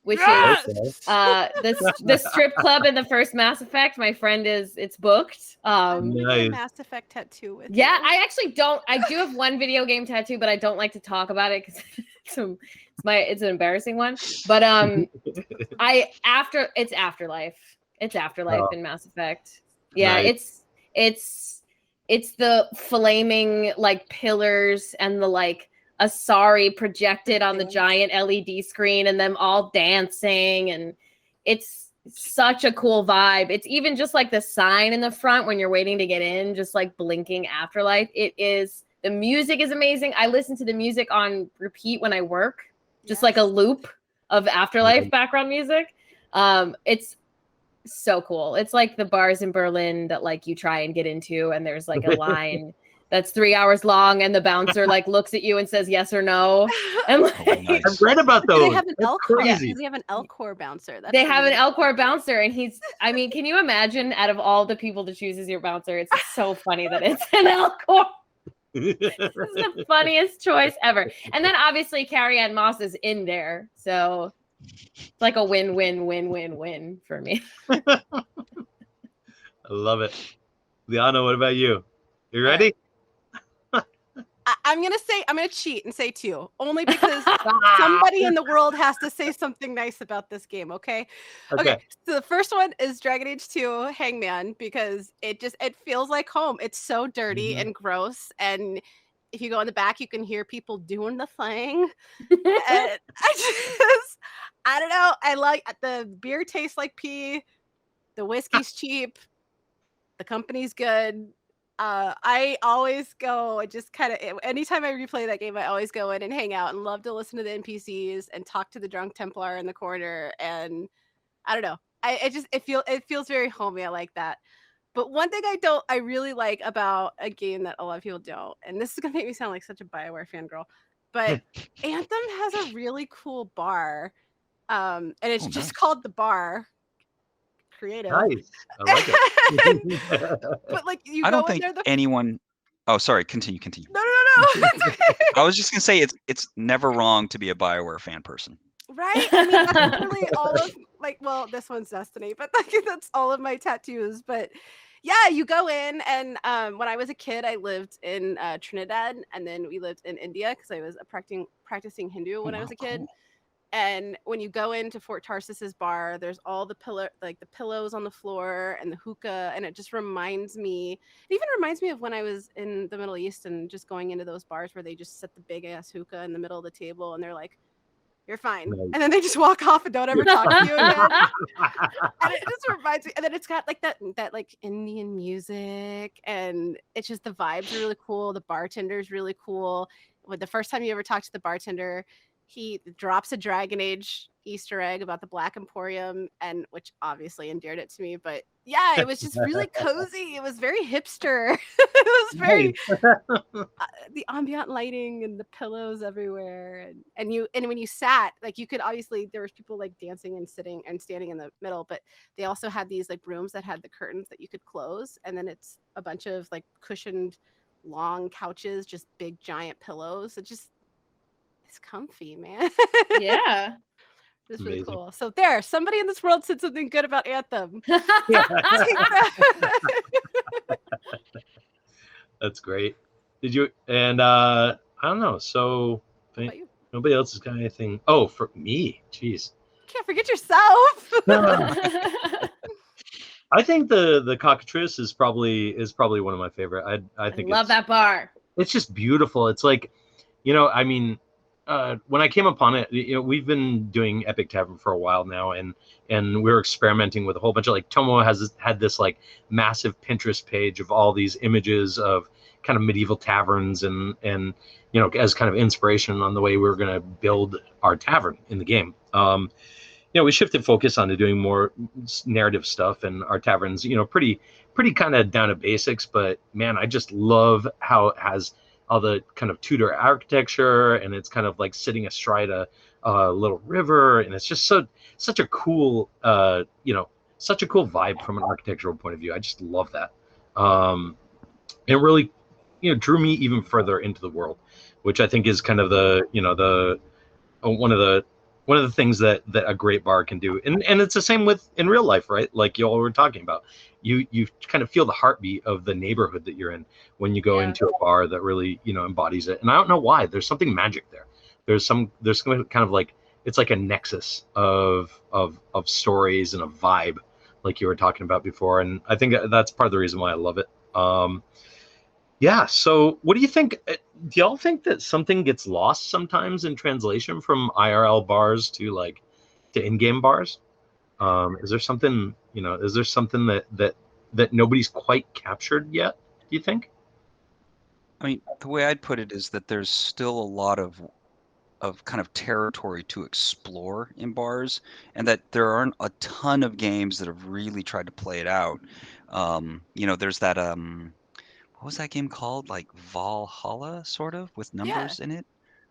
which is the strip club in the first Mass Effect. My friend it's booked.
Nice. Mass Effect tattoo with
you. I actually don't. I do have one video game tattoo, but I don't like to talk about it because it's an embarrassing one. But it's Afterlife. It's Afterlife in Mass Effect. Yeah, nice. It's the flaming like pillars and the like Asari projected on the giant LED screen and them all dancing, and it's such a cool vibe. It's even just like the sign in the front when you're waiting to get in, just like blinking Afterlife. It is, the music is amazing. I listen to the music on repeat when I work, just like a loop of Afterlife background music. It's so cool. It's like the bars in Berlin that like you try and get into, and there's like a line that's 3 hours long, and the bouncer like looks at you and says yes or no. And like,
I've read about those.
They have an
That's
Elcor.
crazy.
They have an Elcor bouncer. That's
they have an
really-
Elcor bouncer, and he's, I mean, can you imagine out of all the people to choose as your bouncer, it's so funny that it's an Elcor. This is the funniest choice ever. And then obviously Carrie Ann Moss is in there. So it's like a win-win-win-win-win for me.
I love it. Liana, what about you? You ready?
I'm gonna cheat and say 2, only because somebody in the world has to say something nice about this game. Okay. So the first one is Dragon Age 2 Hangman, because it feels like home. It's so dirty and gross, and if you go in the back, you can hear people doing the thing. And I don't know. I like the beer tastes like pee. The whiskey's cheap. The company's good. I always go and just kind of, anytime I replay that game, I always go in and hang out and love to listen to the NPCs and talk to the drunk Templar in the corner. And I don't know. It feels very homey. I like that. But one thing I really like about a game that a lot of people don't, and this is gonna make me sound like such a BioWare fangirl, but Anthem has a really cool bar. And it's just called The Bar. Creative.
Nice. I like it.
But like you
I
go
don't
in
think
there
anyone. Oh, sorry. Continue.
No. That's okay.
I was just gonna say it's never wrong to be a BioWare fan person.
Right? I mean, that's literally all of well, this one's Destiny, but like that's all of my tattoos. But yeah, you go in, and when I was a kid, I lived in Trinidad, and then we lived in India because I was practicing Hindu when I was a kid. Cool. And when you go into Fort Tarsus's bar, there's all the pillows on the floor and the hookah, and it just reminds me. It even reminds me of when I was in the Middle East and just going into those bars where they just set the big ass hookah in the middle of the table, and they're like, "You're fine," and then they just walk off and don't ever talk to you again. And it just reminds me. And then it's got like that like Indian music, and it's just the vibes are really cool. The bartender's really cool. When the first time you ever talk to the bartender, he drops a Dragon Age Easter egg about the Black Emporium, and which obviously endeared it to me. But yeah, it was just really cozy. It was very hipster. It was very the ambient lighting and the pillows everywhere, and when you sat, like you could obviously there was people like dancing and sitting and standing in the middle, but they also had these like rooms that had the curtains that you could close, and then it's a bunch of like cushioned long couches, just big giant pillows. It's comfy, man.
Yeah.
It's really cool. So there, somebody in this world said something good about Anthem.
That's great. Did you? And I don't know. So nobody else has got anything. Oh, for me, jeez.
Can't forget yourself.
I think the cockatrice is probably one of my favorite. I think
love that bar.
It's just beautiful. It's like, I mean, when I came upon it, we've been doing Epic Tavern for a while now, and we're experimenting with a whole bunch of, like, Tomo had this like massive Pinterest page of all these images of kind of medieval taverns, and as kind of inspiration on the way we were going to build our tavern in the game. We shifted focus onto doing more narrative stuff, and our taverns, pretty kind of down to basics, but man, I just love how it has all the kind of Tudor architecture, and it's kind of like sitting astride a little river, and it's just such a cool such a cool vibe from an architectural point of view. I just love that. It really drew me even further into the world, which I think is kind of the one of the things that a great bar can do, and it's the same in real life, right? Like you all were talking about, you kind of feel the heartbeat of the neighborhood that you're in when you go into a bar that really embodies it. And I don't know why. There's something magic there. There's some kind of like, it's like a nexus of stories and a vibe, like you were talking about before. And I think that's part of the reason why I love it. Yeah. So what do you think? Do y'all think that something gets lost sometimes in translation from IRL bars to in-game bars? Is there something, is there something that nobody's quite captured yet, do you think?
I mean, the way I'd put it is that there's still a lot of kind of territory to explore in bars, and that there aren't a ton of games that have really tried to play it out. There's that what was that game called? Like Valhalla, sort of, with
Yeah.
numbers in it,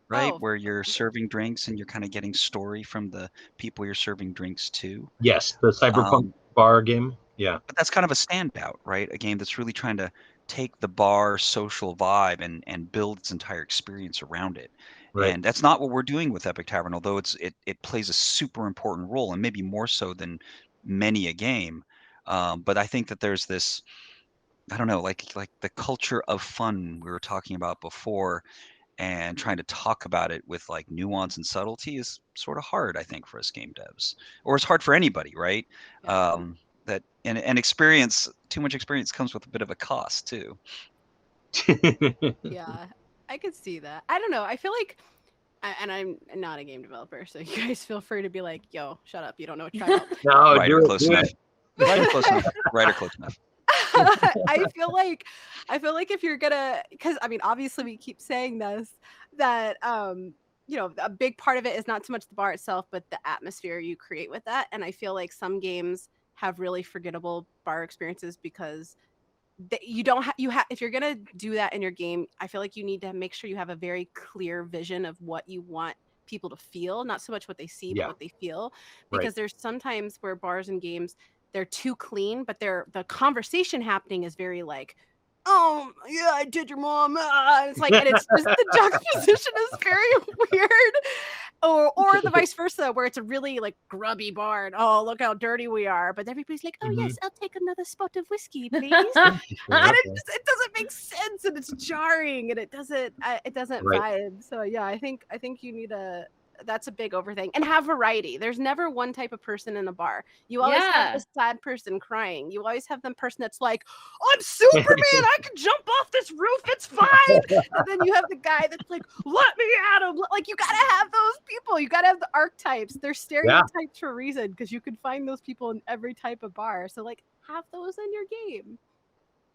right?
Oh,
Where you're serving drinks and you're kind of getting story from the people you're serving drinks to.
Yes, the Cyberpunk bar game. Yeah.
But that's kind of a standout, right? A game that's really trying to take the bar social vibe and build its entire experience around it.
Right.
And that's not what we're doing with Epic Tavern, although it plays a super important role, and maybe more so than many a game. But I think that there's this, I don't know, like the culture of fun we were talking about before, and trying to talk about it with like nuance and subtlety is sort of hard, I think, for us game devs, or it's hard for anybody, right? That and experience, too much experience comes with a bit of a cost too.
Yeah, I could see that. I don't know. I feel like, and I'm not a game developer, so you guys feel free to be like, "Yo, shut up! You don't know what you're talking about."
No,
Right or close enough. Right or close enough. Right or close enough.
I feel like if you're gonna, because I mean, obviously we keep saying this, that a big part of it is not so much the bar itself, but the atmosphere you create with that. And I feel like some games have really forgettable bar experiences because you don't have if you're gonna do that in your game, I feel like you need to make sure you have a very clear vision of what you want people to feel, not so much what they see, but what they feel. Because
Right.
there's sometimes where bars and games, they're too clean, but the conversation happening is very like, oh yeah, I did your mom. It's like, and it's just the juxtaposition is very weird. Or the vice versa, where it's a really like grubby bar and oh look how dirty we are, but everybody's like, oh yes, I'll take another spot of whiskey, please. And it doesn't make sense, and it's jarring, and it doesn't
Right.
vibe. So yeah, I think you need that's a big over thing, and have variety. There's never one type of person in a bar. You always have the sad person crying. You always have the person that's like, I'm Superman, I can jump off this roof, it's fine. And then you have the guy that's like, let me at him. Like, you gotta have those people. You gotta have the archetypes. They're stereotypes for a reason, because you can find those people in every type of bar. So like, have those in your game.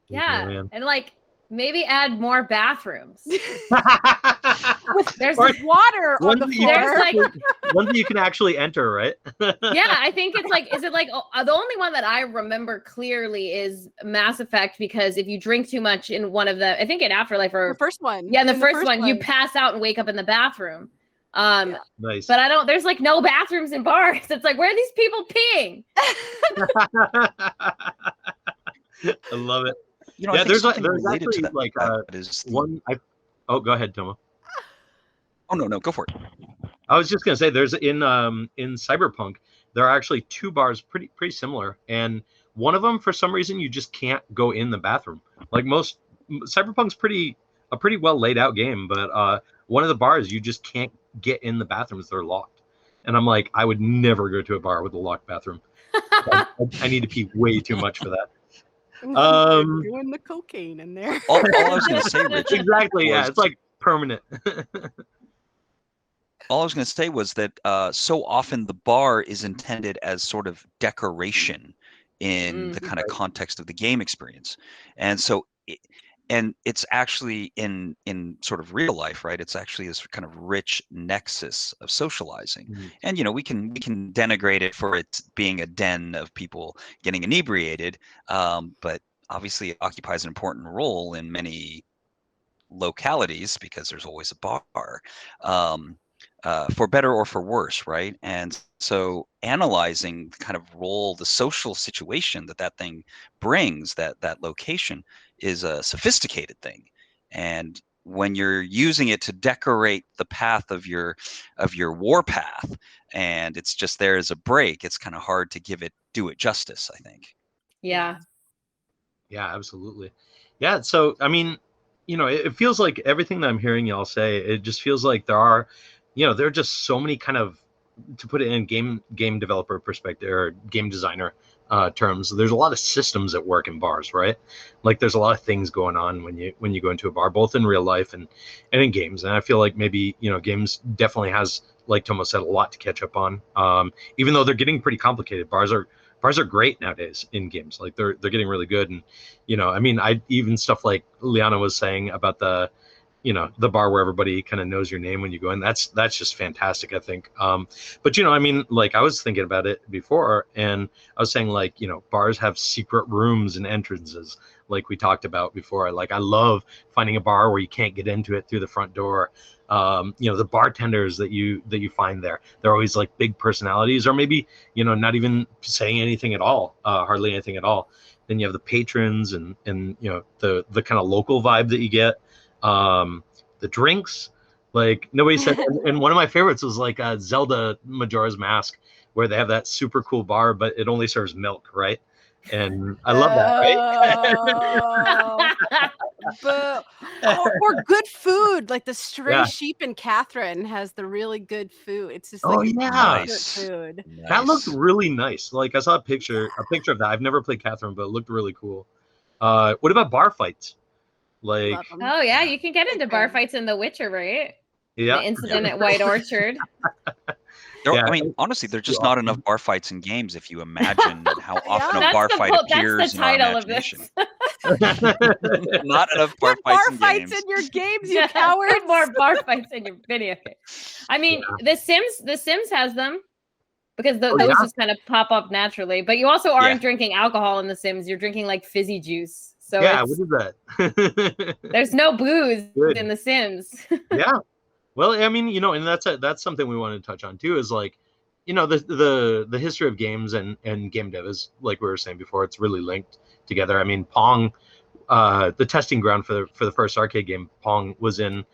Yeah, and like maybe add more bathrooms.
There's water on the floor.
There's like
one that you can actually enter, right?
yeah, I think it's like, is it like the only one that I remember clearly is Mass Effect, because if you drink too much in one of the, I think in Afterlife or
the first one.
Yeah, in the first one, you pass out and wake up in the bathroom.
Nice.
But there's like no bathrooms in bars. It's like, where are these people peeing?
I love it.
I
Yeah,
think
there's
something
there's
related
actually
to that,
like
is
one. Oh, go ahead, Tomo.
Oh no, go for it.
I was just gonna say, there's in Cyberpunk, there are actually two bars pretty similar, and one of them, for some reason, you just can't go in the bathroom. Like most Cyberpunk's a pretty well laid out game, but one of the bars you just can't get in the bathrooms; they're locked. And I'm like, I would never go to a bar with a locked bathroom. I need to pee way too much for that.
Doing the cocaine in there.
All I was going to say, Rich,
exactly. Yeah, it's like permanent.
all I was going to say was that so often the bar is intended as sort of decoration in the kind of context of the game experience, and so it's actually in sort of real life, right? It's actually this kind of rich nexus of socializing, and we can denigrate it for it being a den of people getting inebriated, but obviously it occupies an important role in many localities because there's always a bar, for better or for worse, right? And so analyzing the kind of role, the social situation that thing brings, that location, is a sophisticated thing. And when you're using it to decorate the path of your war path, and it's just there as a break, it's kind of hard to do it justice, I think.
Yeah.
Yeah, absolutely. Yeah, so I mean, it feels like everything that I'm hearing y'all say, it just feels like there are just so many kind of, to put it in game developer perspective or game designer terms, there's a lot of systems at work in bars, right? Like there's a lot of things going on when you go into a bar, both in real life and in games. And I feel like maybe, games definitely has, like Tomo said, a lot to catch up on. Even though they're getting pretty complicated, bars are great nowadays in games. Like they're getting really good. And I even stuff like Liana was saying about the bar where everybody kind of knows your name when you go in. That's just fantastic, I think. But like I was thinking about it before, and I was saying, like, bars have secret rooms and entrances, like we talked about before. Like I love finding a bar where you can't get into it through the front door. The bartenders that you find there, they're always like big personalities, or maybe not even saying anything at all, hardly anything at all. Then you have the patrons and the kind of local vibe that you get. The drinks, like nobody said. And one of my favorites was like Zelda Majora's Mask, where they have that super cool bar, but it only serves milk, right? And I love that, right?
Or good food, like the Stray Sheep in Catherine has the really good food. It's just like food.
That looked really nice. Like I saw a picture of that. I've never played Catherine, but it looked really cool. What about bar fights? Like,
oh yeah, you can get into bar fights in The Witcher, right?
Yeah.
The incident at White Orchard.
I mean, honestly, there's just not enough bar fights in games. If you imagine how often a bar fight appears in our imagination. Not enough bar fights
in your games, you coward.
More bar fights in your video game. I mean, The Sims has them, because those just kind of pop up naturally. But you also aren't drinking alcohol in The Sims. You're drinking like fizzy juice. So
what is that?
There's no booze in The Sims.
Yeah. Well, I mean, and that's something we wanted to touch on too, is like, the history of games and game dev is, like we were saying before, it's really linked together. I mean, Pong, the testing ground for the first arcade game, Pong, was in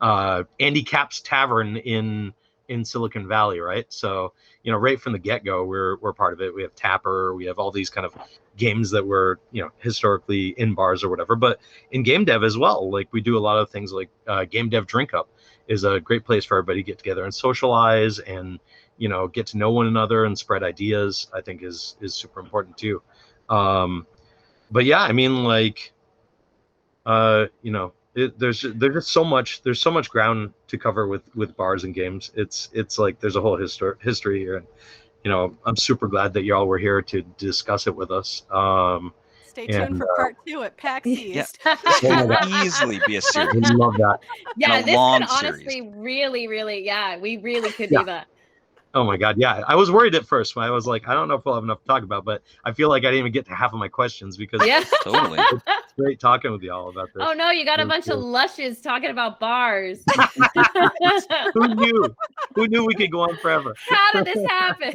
Andy Capp's Tavern in Silicon Valley, right? So, right from the get-go, we're part of it. We have Tapper, we have all these kind of games that were, historically in bars or whatever, but in game dev as well. Like we do a lot of things like Game Dev Drink Up is a great place for everybody to get together and socialize and, get to know one another and spread ideas. I think is super important too. But yeah, I mean, like, there's just so much ground to cover with bars and games. It's like there's a whole history here, and I'm super glad that y'all were here to discuss it with us.
Stay tuned for part 2 at PAX East.
Easily be a series.
I love that.
Yeah, this
long
could honestly really, really, we really could do that.
Oh my God, yeah. I was worried at first. I was like, I don't know if we'll have enough to talk about, but I feel like I didn't even get to half of my questions because
totally.
It's great talking with y'all about this.
Oh no, you got a bunch of lushes talking about bars.
Who knew? Who knew we could go on forever?
How did this happen?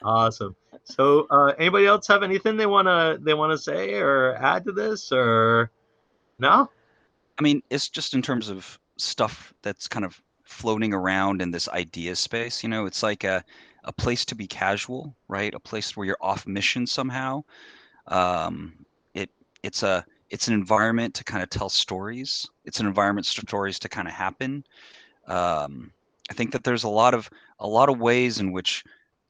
Awesome. So, anybody else have anything they wanna say or add to this, or no?
I mean, it's just in terms of stuff that's kind of floating around in this idea space. It's like a place to be casual, right? A place where you're off mission somehow. It's an environment to kind of tell stories. It's an environment for stories to kind of happen. I think that there's a lot of ways in which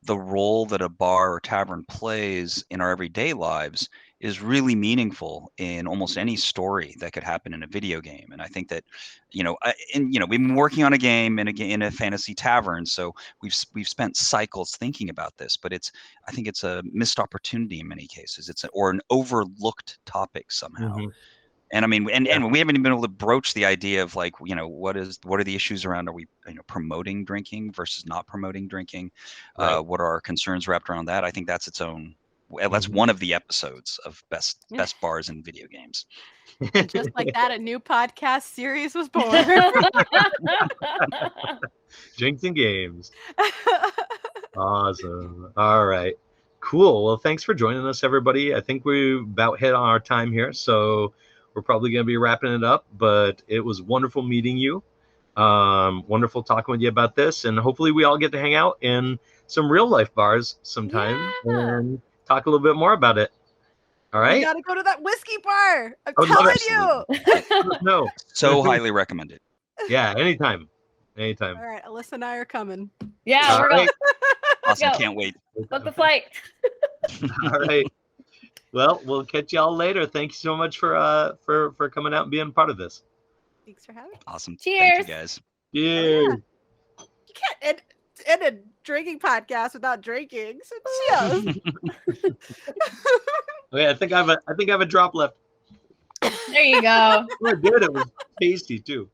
the role that a bar or tavern plays in our everyday lives is really meaningful in almost any story that could happen in a video game. And I think that, we've been working on a game in a fantasy tavern, so we've spent cycles thinking about this. But I think it's a missed opportunity in many cases. Or an overlooked topic somehow. Mm-hmm. And I mean, and we haven't even been able to broach the idea of like, what are the issues around, are we promoting drinking versus not promoting drinking? Right. What are our concerns wrapped around that? I think that's its own. That's one of the episodes of best bars in video games.
And just like that, a new podcast series was born.
Drinks and games. Awesome. All right. Cool. Well, thanks for joining us, everybody. I think we about hit on our time here, so we're probably going to be wrapping it up, but it was wonderful meeting you. Wonderful talking with you about this, and hopefully we all get to hang out in some real life bars sometime and talk a little bit more about it. All right.
You got to go to that whiskey bar. I'm telling you.
No.
So highly recommended.
Yeah, anytime. All
right, Alyssa and I are coming.
Yeah, we're going.
Awesome.
go.
Can't wait.
Book the flight.
All right. Well, we'll catch y'all later. Thank you so much for coming out and being part of this.
Thanks for having me.
Awesome.
Cheers.
Thank you guys.
Yeah.
You can't end a drinking podcast without drinking. So cheers.
Okay, I think I have a drop left.
There you go.
Oh, I did. It was tasty too.